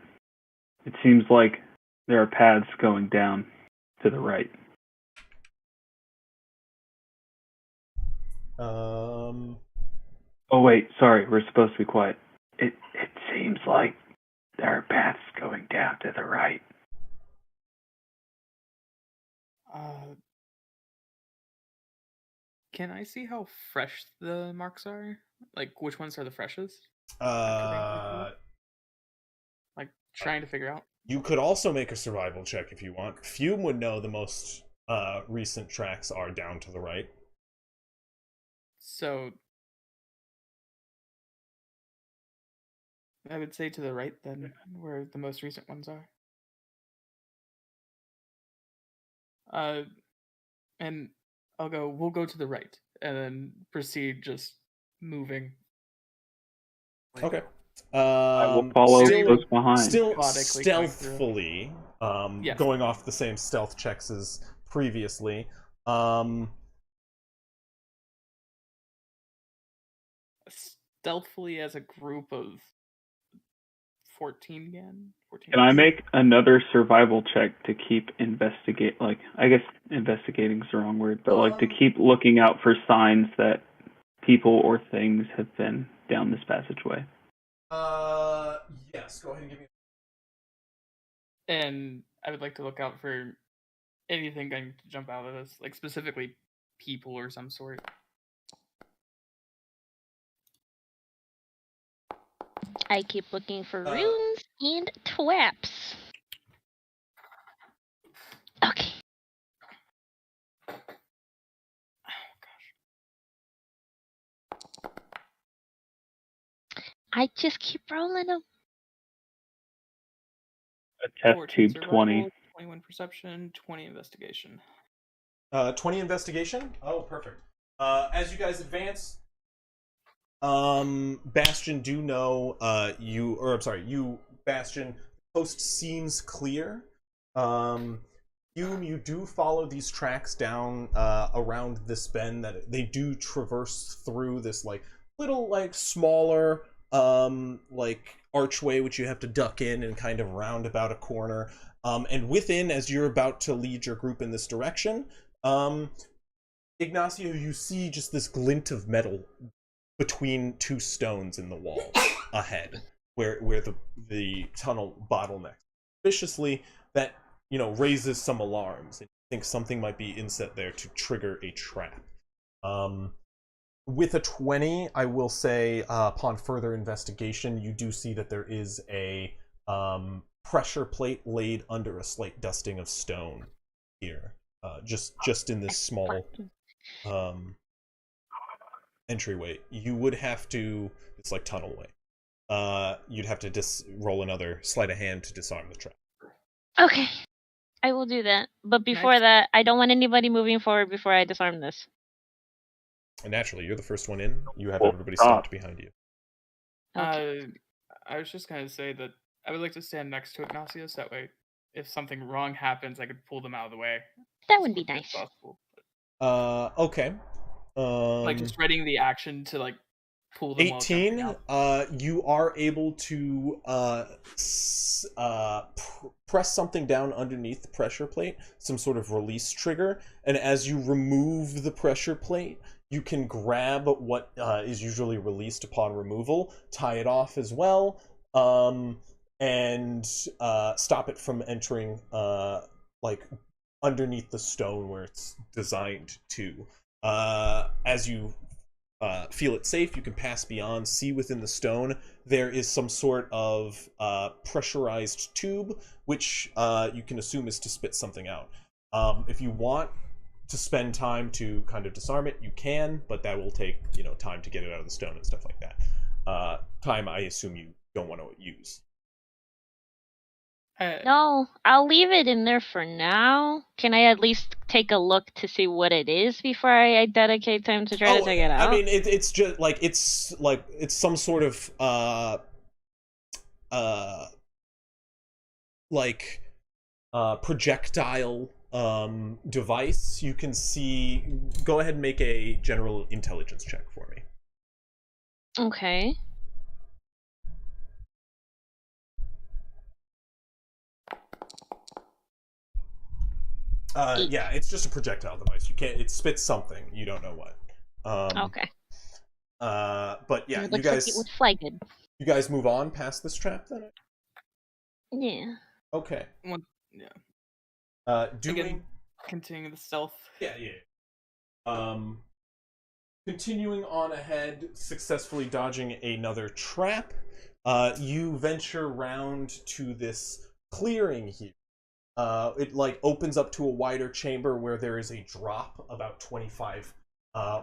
It seems like there are paths going down to the right. Oh wait, sorry, we're supposed to be quiet. It seems like there are paths going down to the right. Can I see how fresh the marks are? Like, which ones are the freshest? Like, trying to figure out. You could also make a survival check if you want. Fume would know the most recent tracks are down to the right. So I would say to the right then, where the most recent ones are. And we'll go to the right, and then proceed just moving. Okay. I will follow close behind. Still stealthfully, Yes. going off the same stealth checks as previously. Stealthily as a group of 14 again. 14. Can I make another survival check to keep I guess investigating is the wrong word, but like to keep looking out for signs that people or things have been down this passageway? Yes, go ahead and give me. And I would like to look out for anything going to jump out of this, like specifically people or some sort. I keep looking for runes and twaps. Okay. I just keep rolling them. A test 14 tube survival, 20. 21 perception, 20 investigation. 20 investigation? Oh, perfect. As you guys advance, Bastion, do know you, Bastion, coast seems clear. You do follow these tracks down around this bend that they do traverse through this like little like smaller like archway which you have to duck in and kind of round about a corner. And within, as you're about to lead your group in this direction, Ignacio, you see just this glint of metal between two stones in the wall ahead, where the tunnel bottlenecks viciously. That raises some alarms. And you think something might be inset there to trigger a trap. With a 20, I will say, upon further investigation, you do see that there is a pressure plate laid under a slight dusting of stone here, just in this small entryway. You would have to, it's like tunnel way. You'd have to roll another sleight of hand to disarm the trap. Okay, I will do that. But before that, I don't want anybody moving forward before I disarm this. And naturally, you're the first one in. You have everybody stopped behind you. Okay. I was just going to say that I would like to stand next to Ignacio, so that way, if something wrong happens, I could pull them out of the way. That would be nice. Okay. Like just readying the action to like pull them while jumping 18. out. You are able to press something down underneath the pressure plate, some sort of release trigger, and as you remove the pressure plate, you can grab what is usually released upon removal, tie it off as well, and stop it from entering like underneath the stone where it's designed to. As you feel it safe, you can pass beyond, see within the stone. There is some sort of pressurized tube, which you can assume is to spit something out. If you want to spend time to kind of disarm it, you can, but that will take, time to get it out of the stone and stuff like that. Time I assume you don't want to use. No, I'll leave it in there for now. Can I at least take a look to see what it is before I dedicate time to try to take it out? I mean, it's just like it's some sort of projectile device. You can see. Go ahead and make a general intelligence check for me. Okay. Yeah, it's just a projectile device. You can't. It spits something. You don't know what. Okay. But yeah, It you looks guys. like it would fly good. You guys move on past this trap then. Yeah. Okay. Yeah. Doing. Again, continuing the stealth. Yeah. Continuing on ahead, successfully dodging another trap. You venture round to this clearing here. It opens up to a wider chamber where there is a drop about 25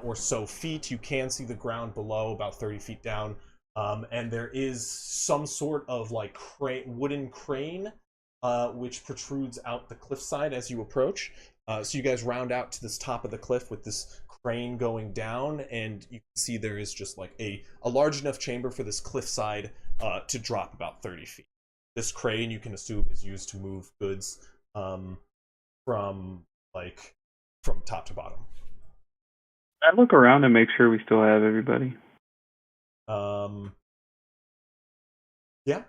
or so feet. You can see the ground below about 30 feet down, and there is some sort of wooden crane which protrudes out the cliffside as you approach. So you guys round out to this top of the cliff with this crane going down, and you can see there is just a large enough chamber for this cliffside to drop about 30 feet. This crane, you can assume, is used to move goods from top to bottom. I look around and make sure we still have everybody. Yeah.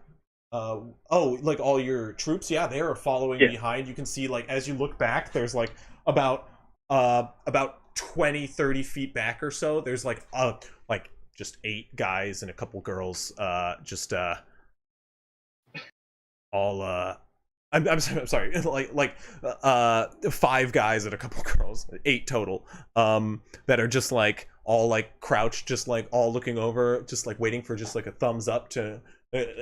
All your troops? Yeah, they are following behind. You can see, as you look back, there's about 20, 30 feet back or so. There's just 8 guys and a couple girls, all I'm sorry, 5 guys and a couple girls, 8 total, that are just all crouched, just all looking over, just waiting for just a thumbs up to.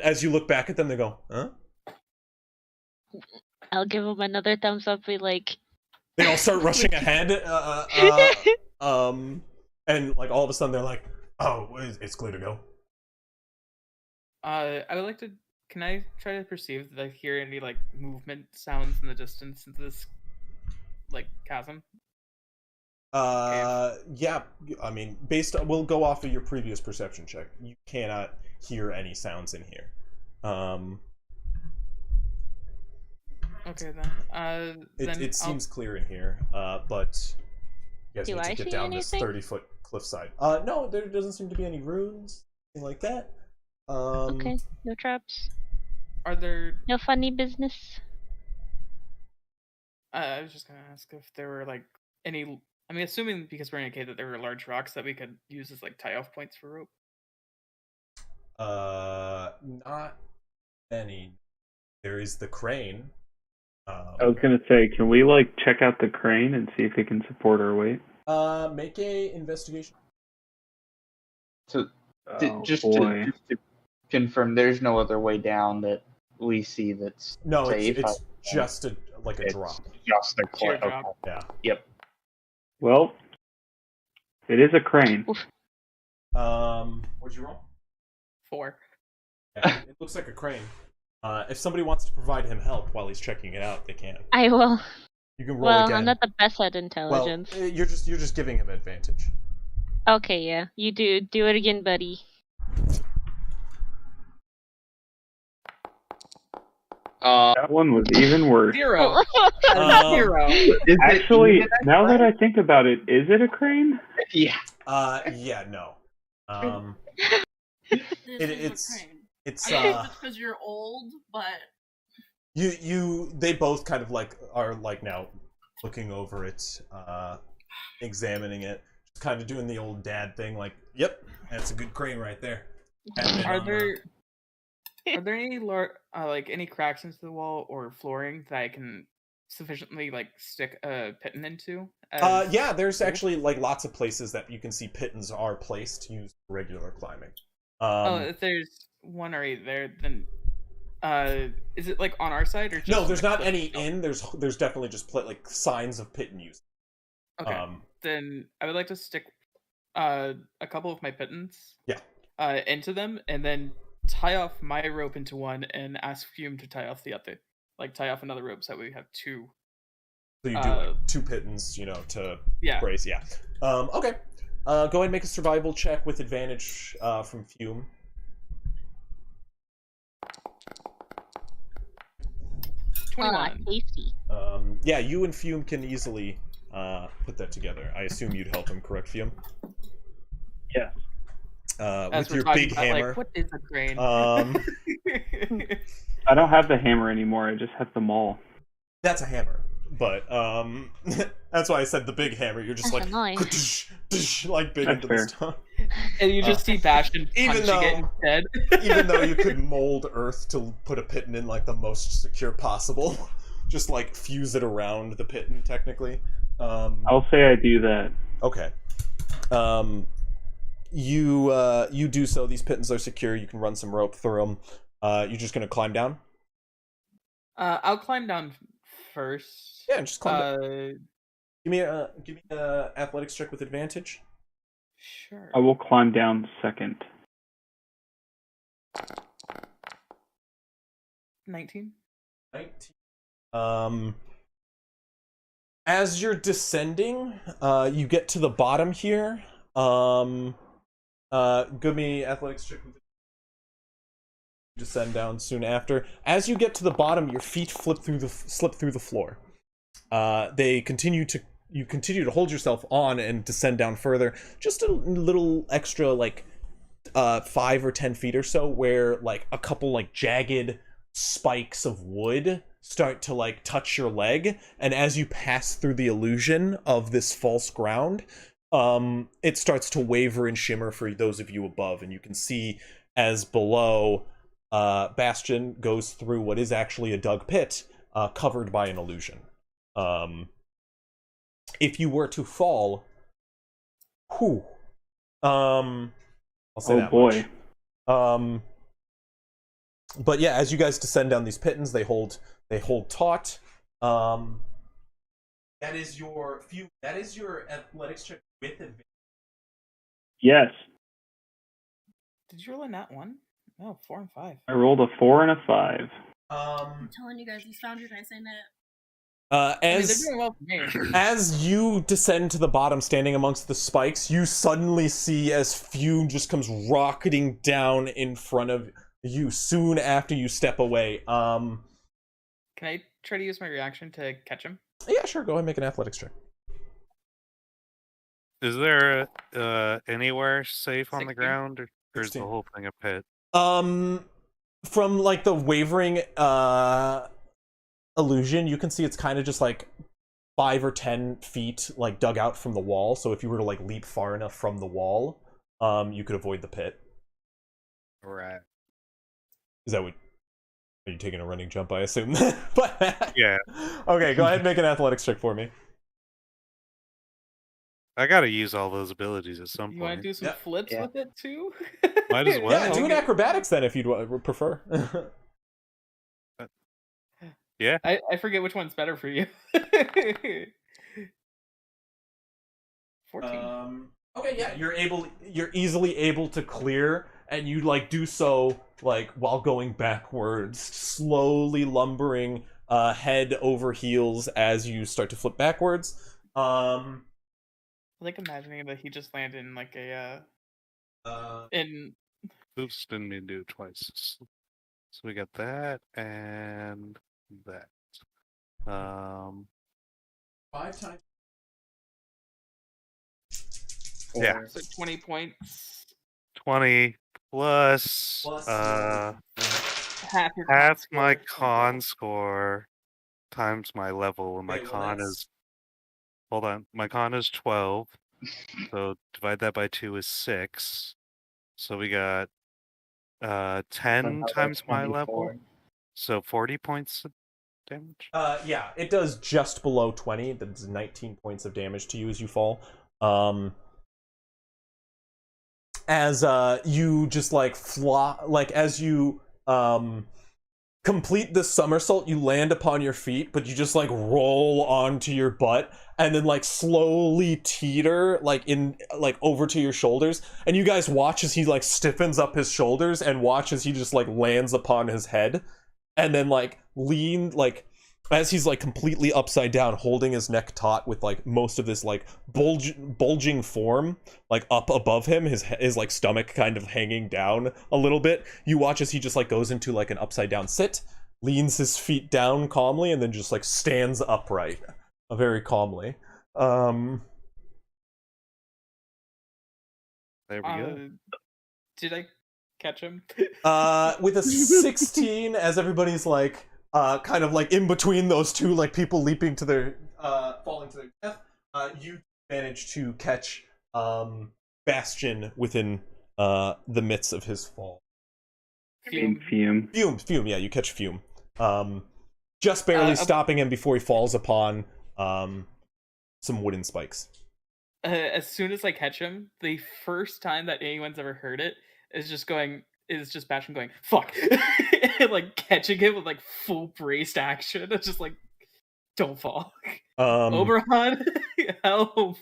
As you look back at them, they go, huh? I'll give them another thumbs up. They all start rushing ahead, and all of a sudden they're oh, it's clear to go. I would like to. Can I try to perceive that I hear any movement sounds in the distance into this chasm? Yeah. I mean, we'll go off of your previous perception check. You cannot hear any sounds in here. Okay then. It seems clear in here. But you guys need to get down this 30-foot cliffside. No, there doesn't seem to be any runes, anything like that. Okay, no traps. Are there no funny business? I was just gonna ask if there were any. I mean, assuming because we're in a cave that there were large rocks that we could use as tie-off points for rope. Not any. There is the crane. I was gonna say, can we check out the crane and see if it can support our weight? Make a investigation. So, just to confirm, there's no other way down that we see that's safe. It's just a drop. Just a cliff. Okay. Yeah. Yep. Well, it is a crane. What'd you roll? 4. Yeah, it looks like a crane. If somebody wants to provide him help while he's checking it out, they can. I will. You can roll again. I'm not the best at intelligence. Well, you're just giving him advantage. Okay, yeah. You do it again, buddy. That one was even worse. 0. 0. Actually, now that I think about it, is it a crane? Yeah. Yeah, no. This It- is it's- a crane. It's I don't know if it's because you're old, but they both kind of like are like now looking over it, examining it, just kind of doing the old dad thing, like, yep, that's a good crane right there. Are there any like any cracks into the wall or flooring that I can sufficiently like stick a piton into? Yeah, there's actually like lots of places that you can see pitons are placed used for regular climbing. If there's one right there, then is it like on our side or just No, there's like, not any in. There's definitely just like signs of piton use. Okay. Then I would like to stick a couple of my pitons. Yeah. Into them, and then tie off my rope into one, and ask Fume to tie off the other. Like tie off another rope, so that we have two. So you do like 2 pitons, to brace. Yeah. Okay. Go ahead and make a survival check with advantage from Fume. 21. Tasty. Yeah, you and Fume can easily put that together. I assume you'd help him, correct, Fume? Yes. With your big hammer. Like, what is a crane? I don't have the hammer anymore. I just have the maul. That's a hammer, but that's why I said the big hammer. You're just That's like like big That's into fair. the stone. And you just see Bastion even punching though- it instead. Even though you could mold earth to put a piton in like the most secure possible, just like fuse it around the piton technically. I'll say I do that. Okay. You do so. These pitons are secure. You can run some rope through them. You're just gonna climb down. I'll climb down first. Yeah, just climb down. Give me a athletics check with advantage. Sure. I will climb down second. 19. 19. As you're descending, you get to the bottom here. Give me athletics check. Descend down soon after. As you get to the bottom, your feet slip through the floor. You continue to hold yourself on and descend down further, just a little extra, like 5 or 10 feet or so, where like a couple like jagged spikes of wood start to like touch your leg, and as you pass through the illusion of this false ground, it starts to waver and shimmer for those of you above, and you can see as below, Bastion goes through what is actually a dug pit, covered by an illusion. If you were to fall, I'll say that boy. much. But yeah, as you guys descend down these pitons, they hold taut. That is your athletics check with advantage. Yes. Did you roll a nat 1? No, 4 and 5. I rolled a 4 and a 5. I'm telling you guys, these founders, I say net. They're doing well for me. As you descend to the bottom, standing amongst the spikes, you suddenly see as Fume just comes rocketing down in front of you soon after you step away. Can I try to use my reaction to catch him? Yeah, sure. Go ahead and make an athletics check. Is there anywhere safe on the 16. ground, or is 16. the whole thing a pit? From like the wavering illusion, you can see it's kind of just like 5 or 10 feet like dug out from the wall. So if you were to like leap far enough from the wall, you could avoid the pit. Right. Is that what? Are you taking a running jump? I assume. But Yeah. Okay, go ahead and make an athletics check for me. I gotta use all those abilities at some You want to point. do some Yep. flips Yeah. with it too? Might as well. Yeah, do an acrobatics then if you'd prefer. Yeah. I forget which one's better for you. 14. Okay, yeah, you're easily able to clear, and you like do so like while going backwards, slowly lumbering head over heels as you start to flip backwards. I like imagining that he just landed in like a in Oops, didn't mean to do it twice. So we got that and that. 5 times. Yeah. so 20 points. 20 plus Plus Half your half con my score. con score times my level, and my Okay, well, con that's- is. Hold on, my con is 12. So divide that by 2 is 6. So we got 10 Another times my 24. level. So 40 points of damage. Yeah, it does just below 20. That's 19 points of damage to you as you fall. As you just like fly, like as you complete the somersault, you land upon your feet, but you just like roll onto your butt and then like slowly teeter like in like over to your shoulders, and you guys watch as he like stiffens up his shoulders and watch as he just like lands upon his head and then like lean as he's like completely upside down, holding his neck taut with like most of this like bulging form like up above him, his like stomach kind of hanging down a little bit. You watch as he just like goes into like an upside down sit, leans his feet down calmly, and then just like stands upright very calmly. There we go. Did I catch him? With a 16, as everybody's like kind of like in between those two like people leaping to their falling to their death, you manage to catch Bastion within the midst of his fall. Fume. Fume, yeah, you catch Fume. Just barely stopping him before he falls upon some wooden spikes. As soon as I catch him, the first time that anyone's ever heard it is just Bastion going, fuck! And like catching him with like full braced action. It's just like, don't fall. Oberon, help!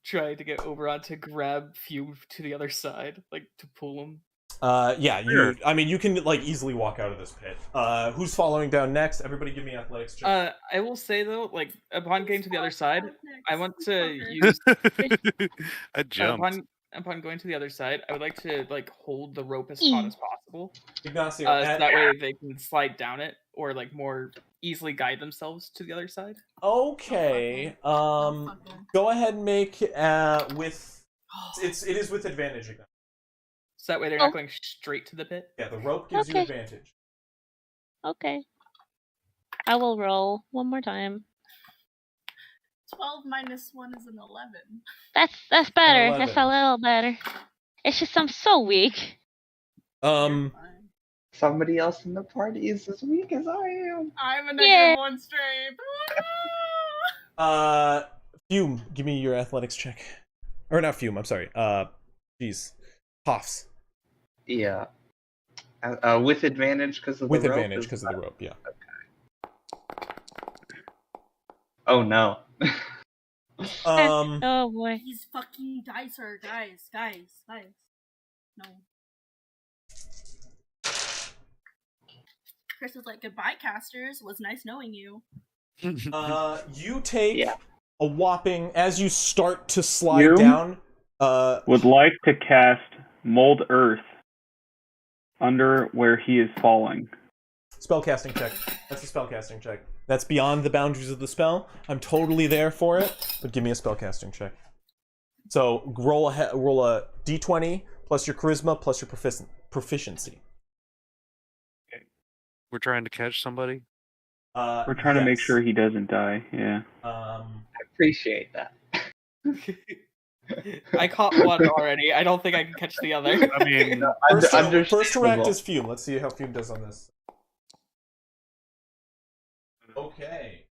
Trying to get Oberon to grab Fume to the other side, like to pull him. Yeah, Sure. I mean, you can like easily walk out of this pit. Who's following down next? Everybody, give me athletics check. I will say though, like upon getting to the other side, I want to use I jumped. upon going to the other side. I would like to like hold the rope as taut as possible, Ignacio, so that way they can slide down it or like more easily guide themselves to the other side. Okay. Go ahead and make with it is with advantage, Ignacio. So that way they're not going straight to the pit. Yeah, the rope gives you advantage. Okay. I will roll one more time. 12 minus 1 is an 11. That's better. 11. That's a little better. It's just I'm so weak. Somebody else in the party is as weak as I am. I'm a negative 1 strength. Fume, give me your athletics check. Or not Fume, I'm sorry. Jeez. Hoffs. Yeah. With advantage because of With the rope? advantage because of the rope, yeah. Okay. Oh no. Oh boy. These fucking dice are guys. No. Chris was like, goodbye, casters. Was nice knowing you. You take Yeah. a whopping, as you start to slide down. Would like to cast Mold Earth under where he is falling. Spellcasting check. That's a spellcasting check. That's beyond the boundaries of the spell. I'm totally there for it, but give me a spellcasting check. So roll a d20 plus your charisma plus your proficiency. Okay. We're trying to catch somebody. We're trying to make sure he doesn't die. Yeah. I appreciate that. I caught one already. I don't think I can catch the other. I mean, First direct is Fume. Let's see how Fume does on this. Okay.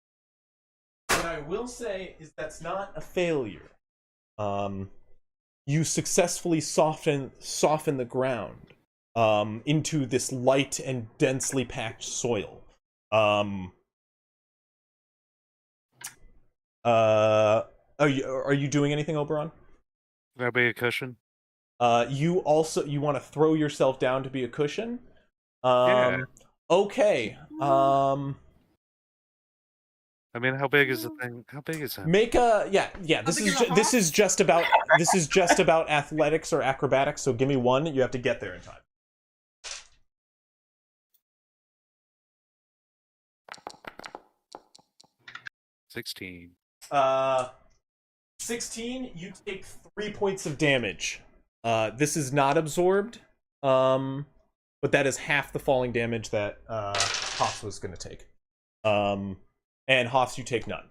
What I will say is that's not a failure. You successfully soften the ground into this light and densely packed soil. Are you doing anything, Oberon? Can I be a cushion? You want to throw yourself down to be a cushion? Yeah. Okay. I mean, how big is the thing? How big is that? Make a yeah. This is just about athletics or acrobatics. So give me one. You have to get there in time. 16. 16, you take 3 points of damage. This is not absorbed, but that is half the falling damage that Hoffs was going to take. And Hoffs, you take none.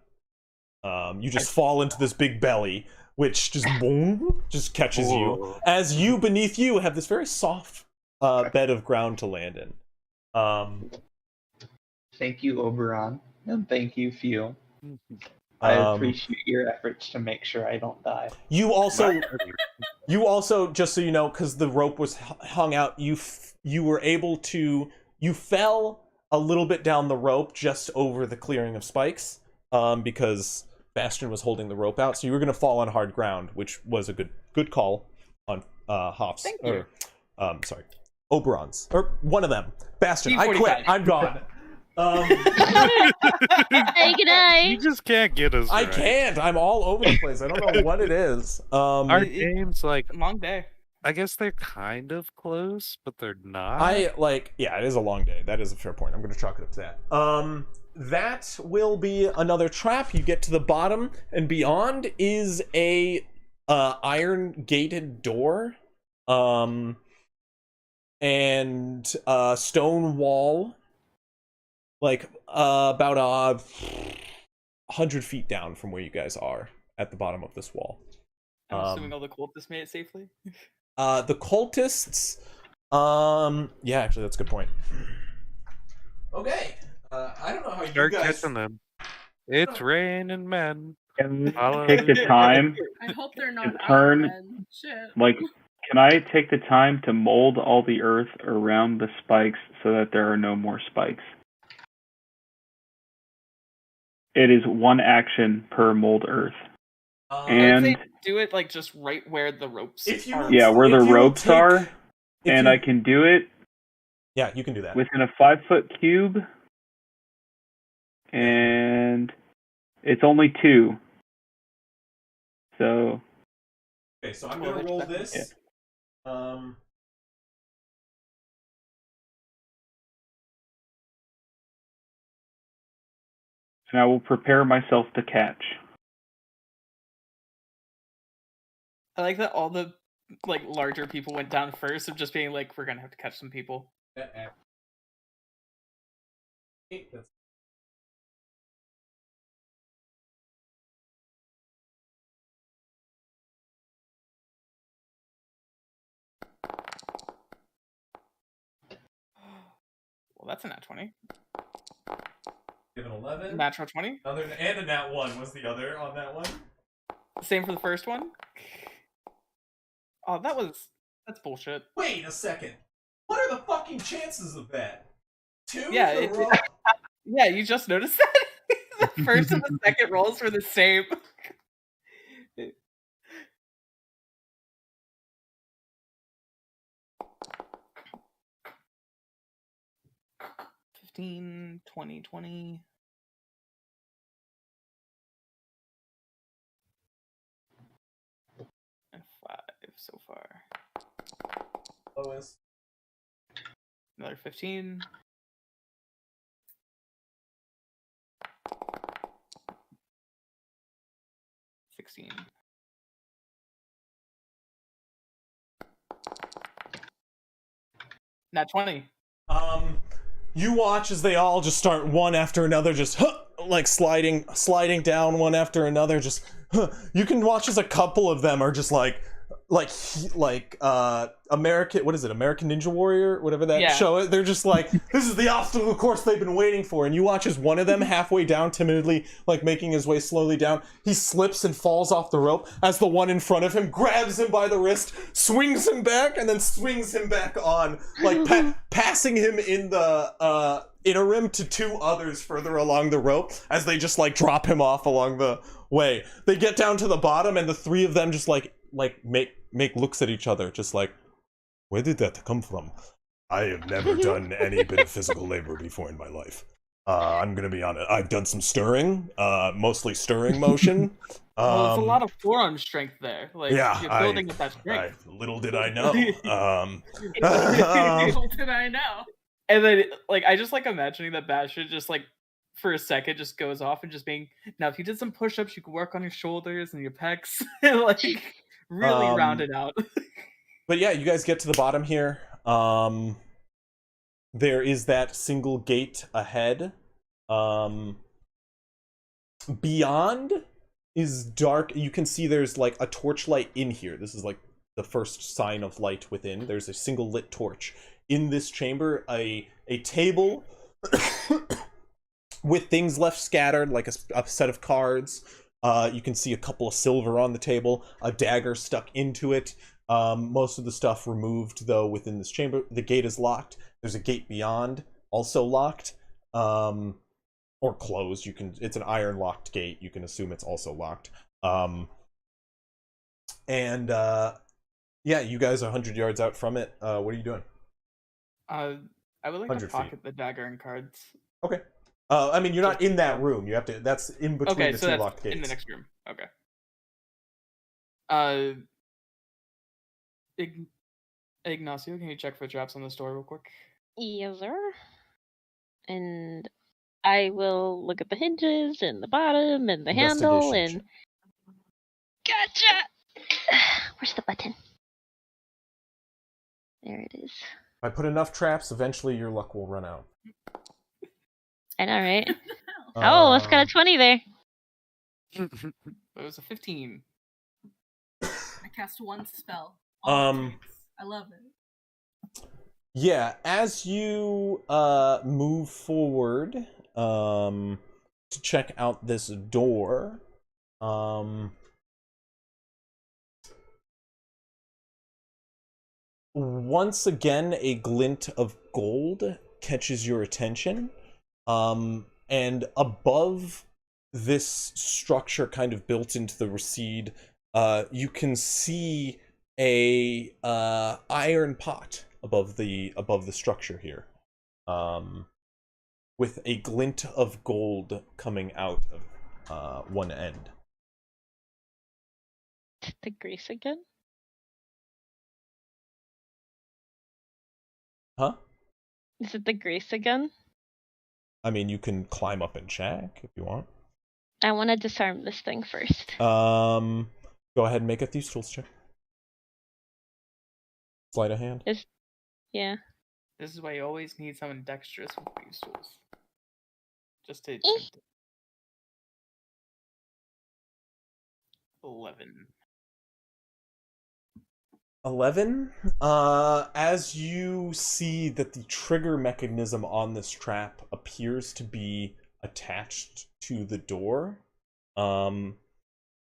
You just fall into this big belly, which just boom, just catches you. As you, beneath you, have this very soft bed of ground to land in. Thank you, Oberon, and thank you, Few. I appreciate your efforts to make sure I don't die. You also, just so you know, because the rope was hung out, you were able to, you fell a little bit down the rope just over the clearing of spikes, because Bastion was holding the rope out, so you were going to fall on hard ground, which was a good call on Hoffs. Thank you. Sorry, Oberon's, or one of them. Bastion, I D45. quit. I'm gone. Hey, good night. You just can't get us. I right. can't. I'm all over the place. I don't know what it is. Our games, like, Long day. I guess they're kind of close, but they're not. Yeah, it is a long day. That is a fair point. I'm going to chalk it up to that. That will be another trap. You get to the bottom, and beyond is a iron gated door, and a stone wall, like about 100 feet down from where you guys are at the bottom of this wall. I'm assuming all the cultists made it safely. The cultists, yeah, actually, that's a good point. Okay, I don't know how Start you guys. catching them. It's raining men. Can Follow take the time I hope they're not to turn- Iron. Shit. Like, can I take the time to mold all the earth around the spikes so that there are no more spikes? It is one action per mold earth. And I would say do it like just right where the ropes If you- are. yeah, where the if you ropes take- are, and I can do it Yeah, you can do that. within a 5-foot cube, and it's only 2. So Okay, so I'm gonna roll this. and I will prepare myself to catch. I like that all the like larger people went down first of just being like, we're gonna have to catch some people. Well, that's a nat 20. Give an 11. Natural 20. And a nat 1 was the other on that one. Same for the first one. Oh, that's bullshit. Wait a second. What are the fucking chances of that? 2 Yeah, in a it- row? Yeah, you just noticed that? The first and the second rolls were the same. $15, $20, $20. And 5 so far. Lowest. Another 15. $16. Nat 20. You watch as they all just start one after another, just like sliding down one after another. Just you can watch as a couple of them are just like American, what is it, American Ninja Warrior, whatever that show. They're just like, this is the obstacle course they've been waiting for. And you watch as one of them halfway down, timidly, like making his way slowly down, he slips and falls off the rope as the one in front of him grabs him by the wrist, swings him back, and then swings him back on, like passing him in the interim to 2 others further along the rope as they just like drop him off along the way. They get down to the bottom and the 3 of them just like make looks at each other, just like, where did that come from? I have never done any bit of physical labor before in my life. I'm gonna be honest. I've done some stirring, mostly stirring motion. Well, there's a lot of forearm strength there. Like, yeah, you're building up that strength. Little did I know. Little did I know. And then, like, I just like imagining that Bastion just like for a second just goes off and just being, now if you did some push-ups, you could work on your shoulders and your pecs. Like, really round it out. But yeah, you guys get to the bottom here. There is that single gate ahead. Beyond is dark. You can see there's like a torchlight in here. This is like the first sign of light within. There's a single lit torch in this chamber. A table with things left scattered, like a set of cards. You can see a couple of silver on the table, a dagger stuck into it. Most of the stuff removed, though, within this chamber. The gate is locked. There's a gate beyond, also locked, or closed. It's an iron locked gate. You can assume it's also locked. Yeah, you guys are 100 yards out from it. What are you doing? I would like to 100 pocket feet. the dagger and cards. Okay. I mean, you're not in that room. You have to. That's in between Okay, the so two that's locked gates. in the next room. Okay. Ignacio, can you check for traps on this door real quick? Yes, sir. And I will look at the hinges and the bottom and the handle and. Gotcha! Where's the button? There it is. If I put enough traps, eventually your luck will run out. I know, right? Oh, let's got a 20 there. It was a 15. I cast one spell. I love it. Yeah, as you move forward to check out this door, once again a glint of gold catches your attention, and above this structure kind of built into the recede, you can see a iron pot above the structure here, with a glint of gold coming out of one end. The grease again? Huh? Is it the grease again? I mean, you can climb up and check if you want. I want to disarm this thing first. Go ahead and make a thieves' tools check. Sleight of hand. Yeah. This is why you always need someone dexterous with these tools. Just to attempt it. 11. 11. As you see that the trigger mechanism on this trap appears to be attached to the door,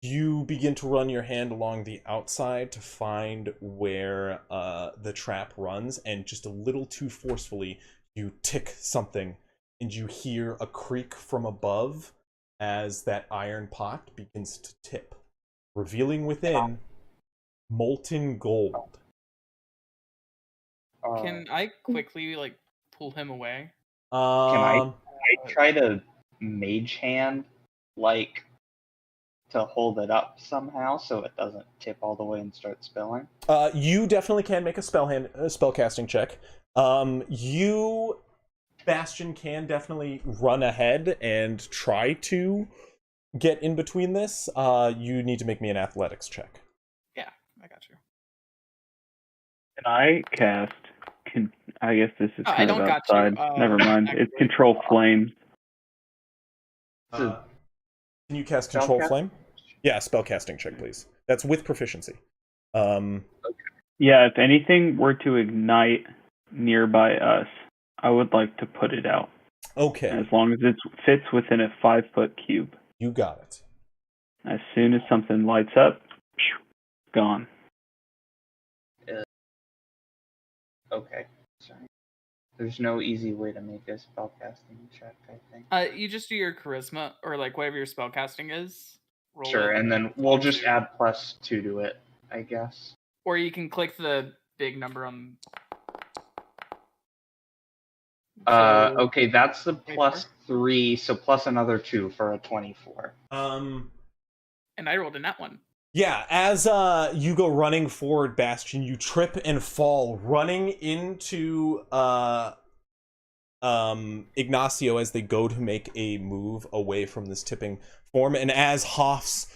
you begin to run your hand along the outside to find where the trap runs, and just a little too forcefully, you tick something, and you hear a creak from above as that iron pot begins to tip, revealing within molten gold. Can I quickly, pull him away? Can I try to mage hand, to hold it up somehow so it doesn't tip all the way and start spilling? You definitely can make a spellcasting check. You, Bastion, can definitely run ahead and try to get in between this. You need to make me an athletics check. Yeah, I got you. Can I cast? I guess this is I kind of don't got you. outside. Never mind. Actually, It's control flames. Can you cast Control Flame? Yeah, spellcasting check, please. That's with proficiency. Yeah, if anything were to ignite nearby us, I would like to put it out. Okay. As long as it fits within a 5-foot cube. You got it. As soon as something lights up, gone. Okay, sorry. There's no easy way to make a spellcasting check, I think. You just do your charisma, or whatever your spellcasting is. Roll Sure, it. and then we'll just add +2 to it, I guess. Or you can click the big number on... Okay, that's the 24? +3, so plus another 2 for a 24. And I rolled a nat 1. Yeah, as you go running forward, Bastion, you trip and fall, running into Ignacio as they go to make a move away from this tipping form, and as Hoffs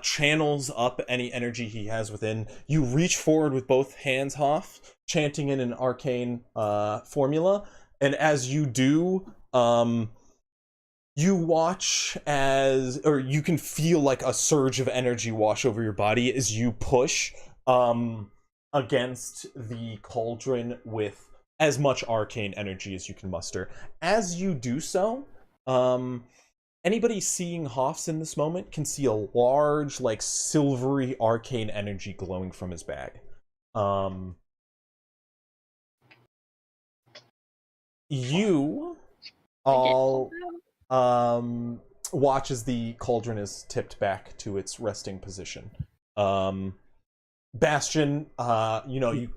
channels up any energy he has within, you reach forward with both hands, Hoff, chanting in an arcane formula, and as you do, you watch as, or you can feel like a surge of energy wash over your body as you push against the cauldron with as much arcane energy as you can muster. As you do so, anybody seeing Hoffs in this moment can see a large, like, silvery arcane energy glowing from his bag. You all watch as the cauldron is tipped back to its resting position. Bastion, you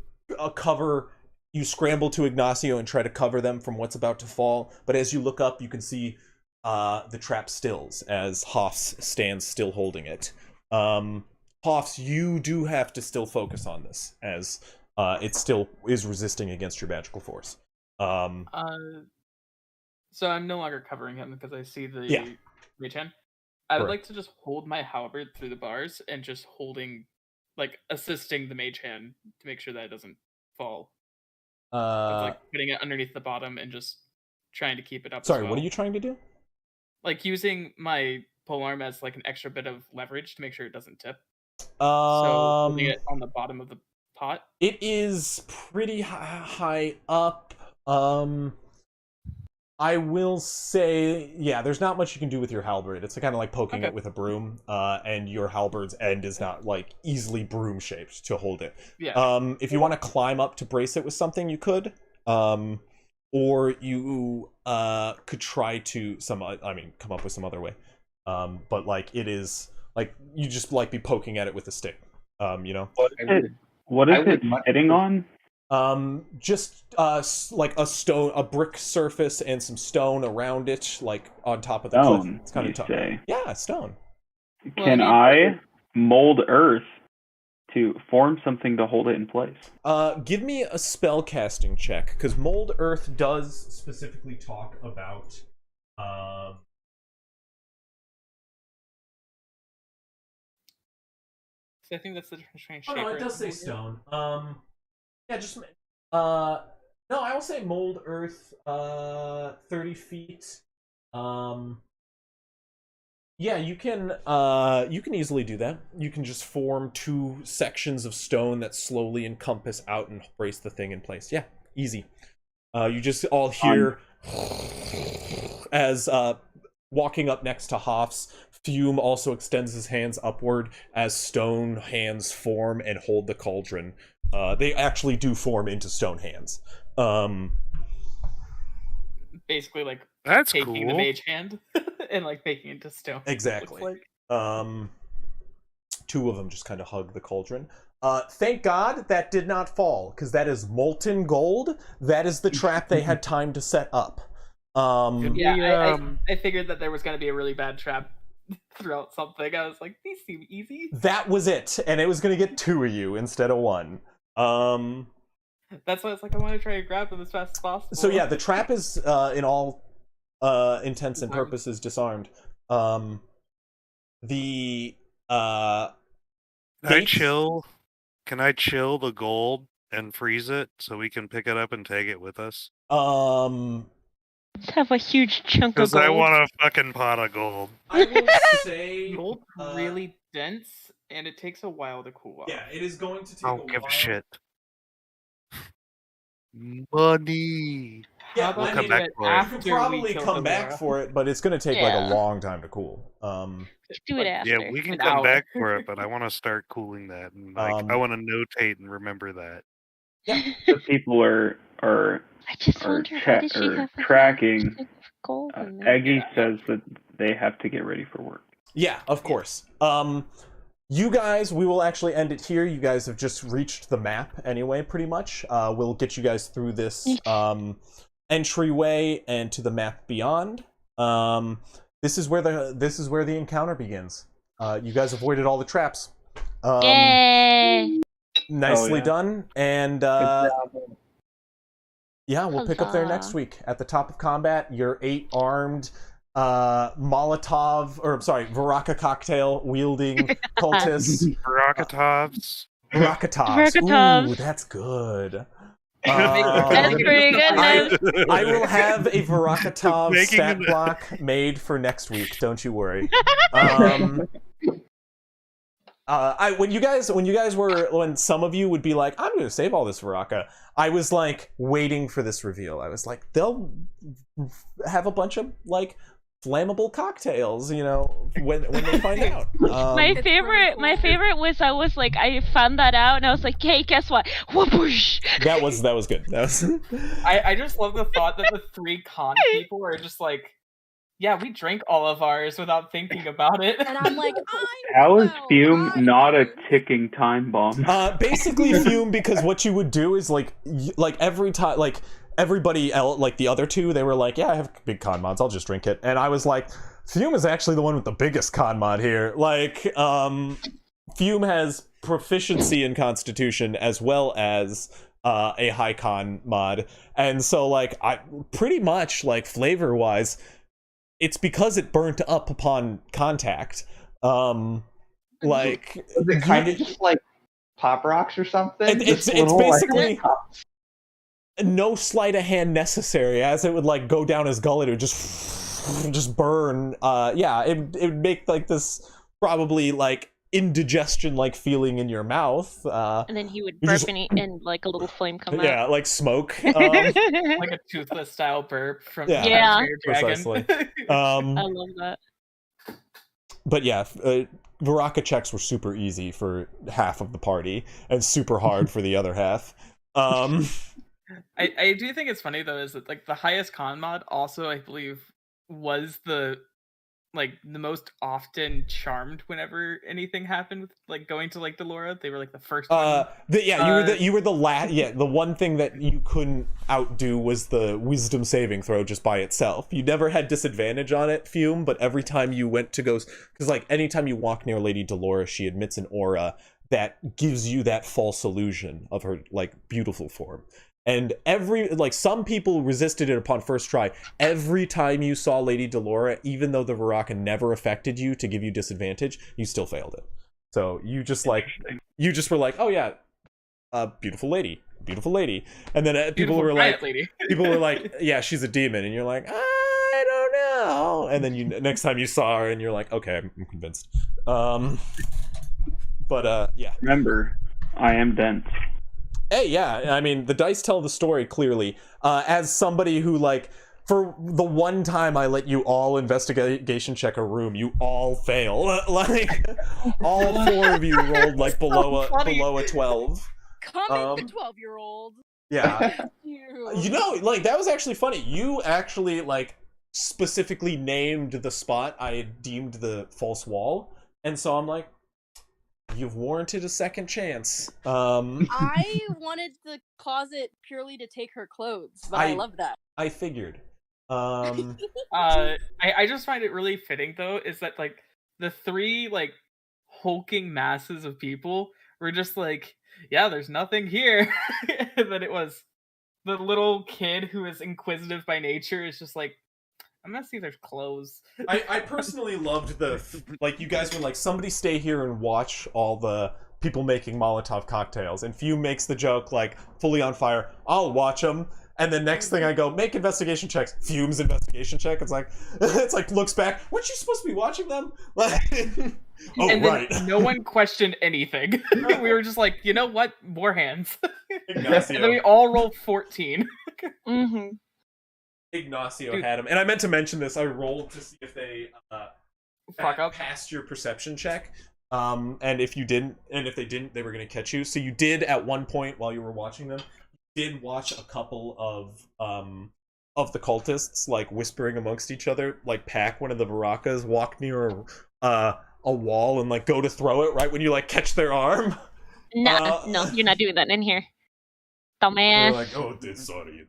you scramble to Ignacio and try to cover them from what's about to fall, but as you look up, you can see the trap stills as Hoffs stands still holding it. Hoffs, you do have to still focus on this, as it still is resisting against your magical force. So I'm no longer covering him because I see the mage hand. I would like to just hold my halberd through the bars and just assisting the mage hand to make sure that it doesn't fall. Putting it underneath the bottom and just trying to keep it up. Sorry, what are you trying to do? Like using my polearm as like an extra bit of leverage to make sure it doesn't tip. So holding it on the bottom of the pot. It is pretty high up. I will say, there's not much you can do with your halberd. It's kind of like poking it with a broom, and your halberd's end is not like easily broom shaped to hold it. Yeah. If you want to climb up to brace it with something, you could, or you could try to come up with some other way. But like it is like you just like be poking at it with a stick. What is it hitting on? Just like a brick surface and some stone around it, like on top of the cliff. It's kind of tough. Yeah, stone. Can I mold earth to form something to hold it in place? Give me a spell casting check, because mold earth does specifically talk about I think that's the difference between shape. it does say stone. No, I will say mold earth 30 feet. You can easily do that. You can just form 2 sections of stone that slowly encompass out and brace the thing in place. Yeah, easy. You just all hear as walking up next to Hoffs, Fume also extends his hands upward as stone hands form and hold the cauldron. They actually do form into stone hands. Basically, like that's taking cool. the mage hand and like making it into stone. Exactly. Like. 2 of them just kind of hug the cauldron. Thank God that did not fall, because that is molten gold. That is the trap they had time to set up. I figured that there was going to be a really bad trap throughout something. I was like, these seem easy. That was it, and it was going to get 2 of you instead of 1. That's why it's like I want to try to grab them as fast as possible. So yeah, the trap is in all intents and purposes disarmed. Can I chill the gold and freeze it so we can pick it up and take it with us? Let's have a huge chunk of gold. Because I want a fucking pot of gold. I will say gold's really dense, and it takes a while to cool off. Yeah, it is going to take I don't give a shit. Money. Yeah, we'll come back for it. You could probably come back for it, but it's going to take like a long time to cool. Let's do it after. Yeah, we can come back for it, but I want to start cooling that, and I want to notate and remember that. Yeah, the people are I just wonder why did she have tracking. Gold in there? Eggy says that they have to get ready for work. Yeah, of course. You guys, we will actually end it here. You guys have just reached the map anyway, pretty much. We'll get you guys through this entryway and to the map beyond. This is where the encounter begins. You guys avoided all the traps. Yay! Nicely done. And Yeah, we'll pick up there next Huzzah. week. At the top of combat, your 8 armed Varaka cocktail wielding cultists. Rocketovs. Varacatovs. Ooh, Varacatovs. that's good. That's pretty good, man. I will have a Varakatov Making stat an- block made for next week. Don't you worry. When some of you would be like, I'm going to save all this Varaka, I was like waiting for this reveal. I was like, they'll have a bunch of like flammable cocktails, you know, when they find out. My favorite was I found that out and I was like, hey, guess what? Whoopoosh! That was good. That was. I just love the thought that the 3 con people are just like, yeah, we drank all of ours without thinking about it. And I'm like, How is Fume not a ticking time bomb? Basically Fume, because what you would do is like every time, like everybody else, like the other 2, they were like, yeah, I have big con mods, I'll just drink it. And I was like, Fume is actually the one with the biggest con mod here. Like, Fume has proficiency in Constitution as well as a high con mod. And so like, I pretty much like flavor wise, it's because it burnt up upon contact. Like, Is it kind of just like Pop Rocks or something? It's basically no sleight of hand necessary. As it would like go down his gullet, it would just burn. Yeah, it would make like this probably like indigestion like feeling in your mouth. And then he would burp and like a little flame come out. Yeah, like smoke. Like a toothless style burp from Yeah. Dragon. Precisely. I love that. But yeah, Varaka checks were super easy for half of the party and super hard for the other half. I do think it's funny though is that like the highest con mod also I believe was the most often charmed whenever anything happened with like going to like Delora. They were like the first one. You were the last. Yeah, the one thing that you couldn't outdo was the wisdom saving throw just by itself. You never had disadvantage on it, Fume, but every time you went to go, because like anytime you walk near Lady Delora, she emits an aura that gives you that false illusion of her like beautiful form. And some people resisted it upon first try. Every time you saw Lady Delora, even though the Varaka never affected you to give you disadvantage, you still failed it. So you just were like, oh yeah, beautiful lady. And then people were like, yeah, she's a demon. And you're like, I don't know. And then next time you saw her and you're like, okay, I'm convinced. Yeah. Remember, I am dense. Hey, yeah, I mean, the dice tell the story clearly. As somebody who, like, for the one time I let you all investigation check a room, you all fail. Like, all 4 of you rolled, like, below a 12. Comment the 12-year-old. Yeah. You know, like, that was actually funny. You actually, like, specifically named the spot I had deemed the false wall. And so I'm like, you've warranted a second chance. I wanted the closet purely to take her clothes, but I love that. I figured. I just find it really fitting though, is that like the 3 like hulking masses of people were just like, yeah, there's nothing here. And then it was the little kid who is inquisitive by nature is just like, I'm gonna see if there's clothes. I personally loved you guys were like, somebody stay here and watch all the people making Molotov cocktails. And Fume makes the joke, like, fully on fire, I'll watch them. And the next thing I go, make investigation checks. Fume's investigation check. It's like, looks back, weren't you supposed to be watching them? Like, and right. Then no one questioned anything. We were just like, you know what? More hands. Ignacio. And then we all rolled 14. Mm-hmm. Ignacio had him, and I meant to mention this. I rolled to see if they passed your perception check, and if they didn't, they were going to catch you. So you did at one point while you were watching them. You did watch a couple of the cultists like whispering amongst each other, like pack one of the Varakas, walk near a wall, and like go to throw it right when you like catch their arm. No, you're not doing that in here, dumbass. They're like, oh, sorry.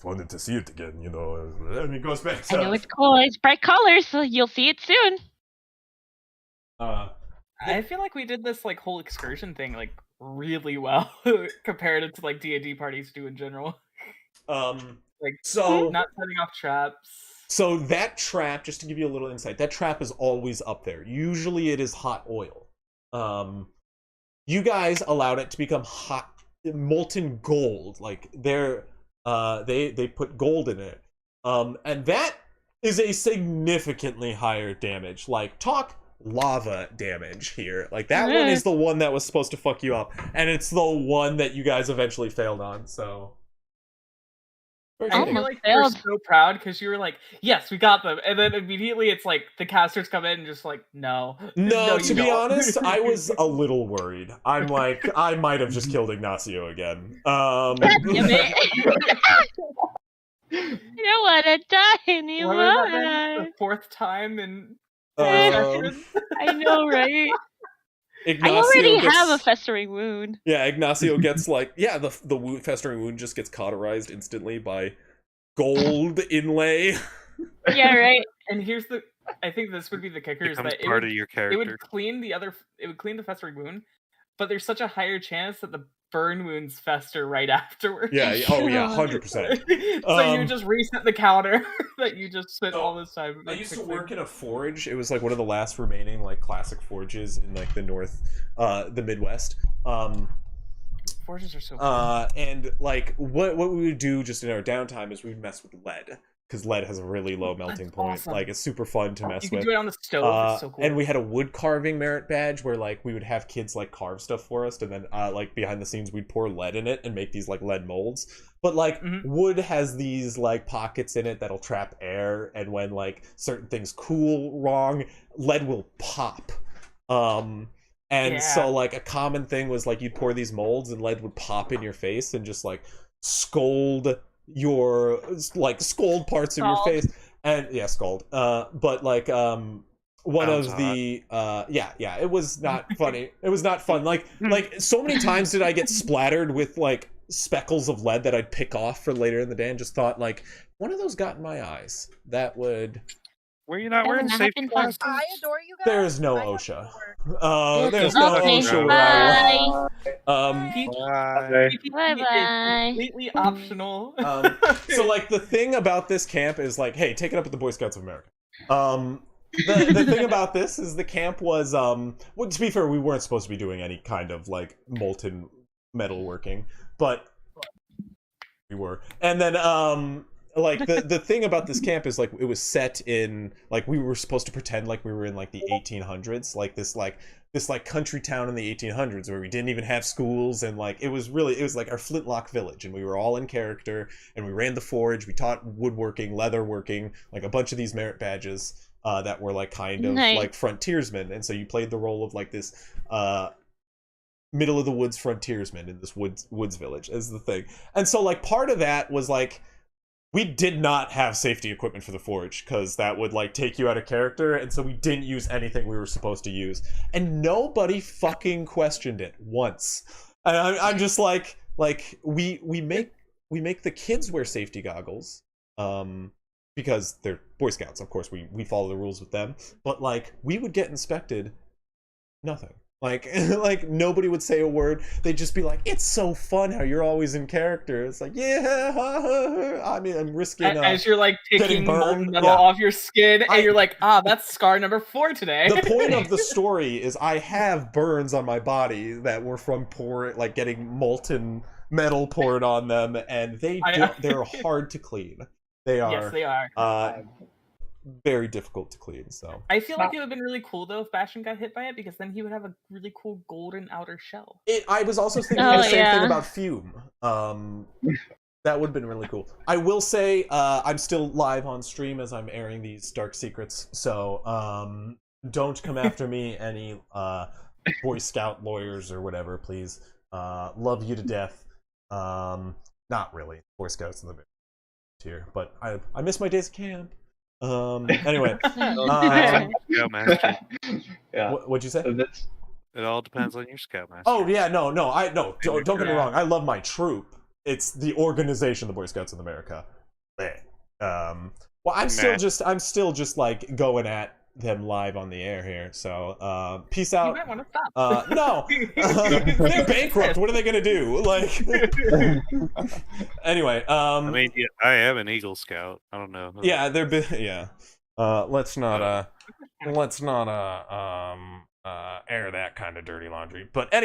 Wanted to see it again, you know, and it goes back to... I know it's cool, it's bright colors, so you'll see it soon. I feel like we did this like whole excursion thing like really well compared to like D&D parties do in general. Like, So not setting off traps. So that trap, just to give you a little insight, that trap is always up there. Usually it is hot oil. You guys allowed it to become hot, molten gold. Like they put gold in it. And that is a significantly higher damage. Like, talk lava damage here. Like, that one is the one that was supposed to fuck you up. And it's the one that you guys eventually failed on, so... I feel like you were so proud because you were like, yes, we got them. And then immediately it's like the casters come in and just like, no. No, to be honest, I was a little worried. I'm like, I might have just killed Ignacio again. God damn it. You don't want to die anymore. The fourth time in I know, right? Ignacio I already have a festering wound. Yeah, Ignacio gets like, the festering wound just gets cauterized instantly by gold inlay. Yeah, right. And here's I think this would be the kicker, is that part of your character. It would clean the festering wound, but there's such a higher chance that the burn wounds fester right afterwards. Yeah, 100%. So you just reset the counter that you just spent all this time. I used to work in a forge. It was like one of the last remaining like classic forges in like the Midwest. Forges are so cool. And like what we would do just in our downtime is we would mess with lead. Because lead has a really low melting point. Awesome. Like, it's super fun to mess You can with. do it on the stove. It's so cool. And we had a wood carving merit badge where, like, we would have kids, like, carve stuff for us. And then, like, behind the scenes, we'd pour lead in it and make these, like, lead molds. But, like, wood has these, like, pockets in it that'll trap air. And when, like, certain things cool wrong, lead will pop. So, like, a common thing was, like, you'd pour these molds and lead would pop in your face and just, like, scald parts of your face. And scald, but like one Sounds of the it was not funny. It was not fun. Like so many times did I get splattered with like speckles of lead that I'd pick off for later in the day, and just thought, like, one of those got in my eyes, that would... Were you not wearing safety glasses? I adore you guys. There's no OSHA. There's no Okay, OSHA where I was. Bye-bye. Completely optional. So, like, the thing about this camp is, like, hey, take it up with the Boy Scouts of America. The thing about this is the camp was, well, to be fair, we weren't supposed to be doing any kind of, like, molten metal working, but we were. And then, like, the thing about this camp is, like, it was set in, like, we were supposed to pretend like we were in, like, the 1800s, like, this country town in the 1800s where we didn't even have schools, and, like, it was like our Flintlock village, and we were all in character, and we ran the forge, we taught woodworking, leatherworking, like, a bunch of these merit badges that were, like, kind of, like, frontiersmen, and so you played the role of, like, this, middle of the woods frontiersman in this woods village is the thing. And so, like, part of that was, like, we did not have safety equipment for the forge, because that would, like, take you out of character, and so we didn't use anything we were supposed to use. And nobody fucking questioned it once. And I'm just like we make the kids wear safety goggles, because they're Boy Scouts, of course, we follow the rules with them. But, like, we would get inspected, nothing. Like, nobody would say a word. They'd just be like, it's so fun how you're always in character. It's like, I mean, I'm risking as you're, like, taking molten metal off your skin, and you're like, that's scar number 4 today. The point of the story is I have burns on my body that were from getting molten metal poured on them, and they're hard to clean. They are. Yes, they are. Very difficult to clean, so I feel like it would have been really cool though if Bastion got hit by it, because then he would have a really cool golden outer shell. I was also thinking the same thing about Fume. That would have been really cool. I will say I'm still live on stream as I'm airing these dark secrets, so don't come after me, any Boy Scout lawyers or whatever, please. Love you to death. Not really. Boy Scouts in the tier, but I miss my days of camp. Anyway, Scoutmaster. What'd you say? It all depends on your Scoutmaster. Oh yeah, no. Don't get me wrong. I love my troop. It's the organization, the Boy Scouts of America. Well, I'm still just like going at them live on the air here. So peace You out. might want to stop. No, they're bankrupt. What are they gonna do? Like, anyway. I mean, yeah, I am an Eagle Scout. I don't know. Yeah, yeah. Let's not air that kind of dirty laundry. But anyway.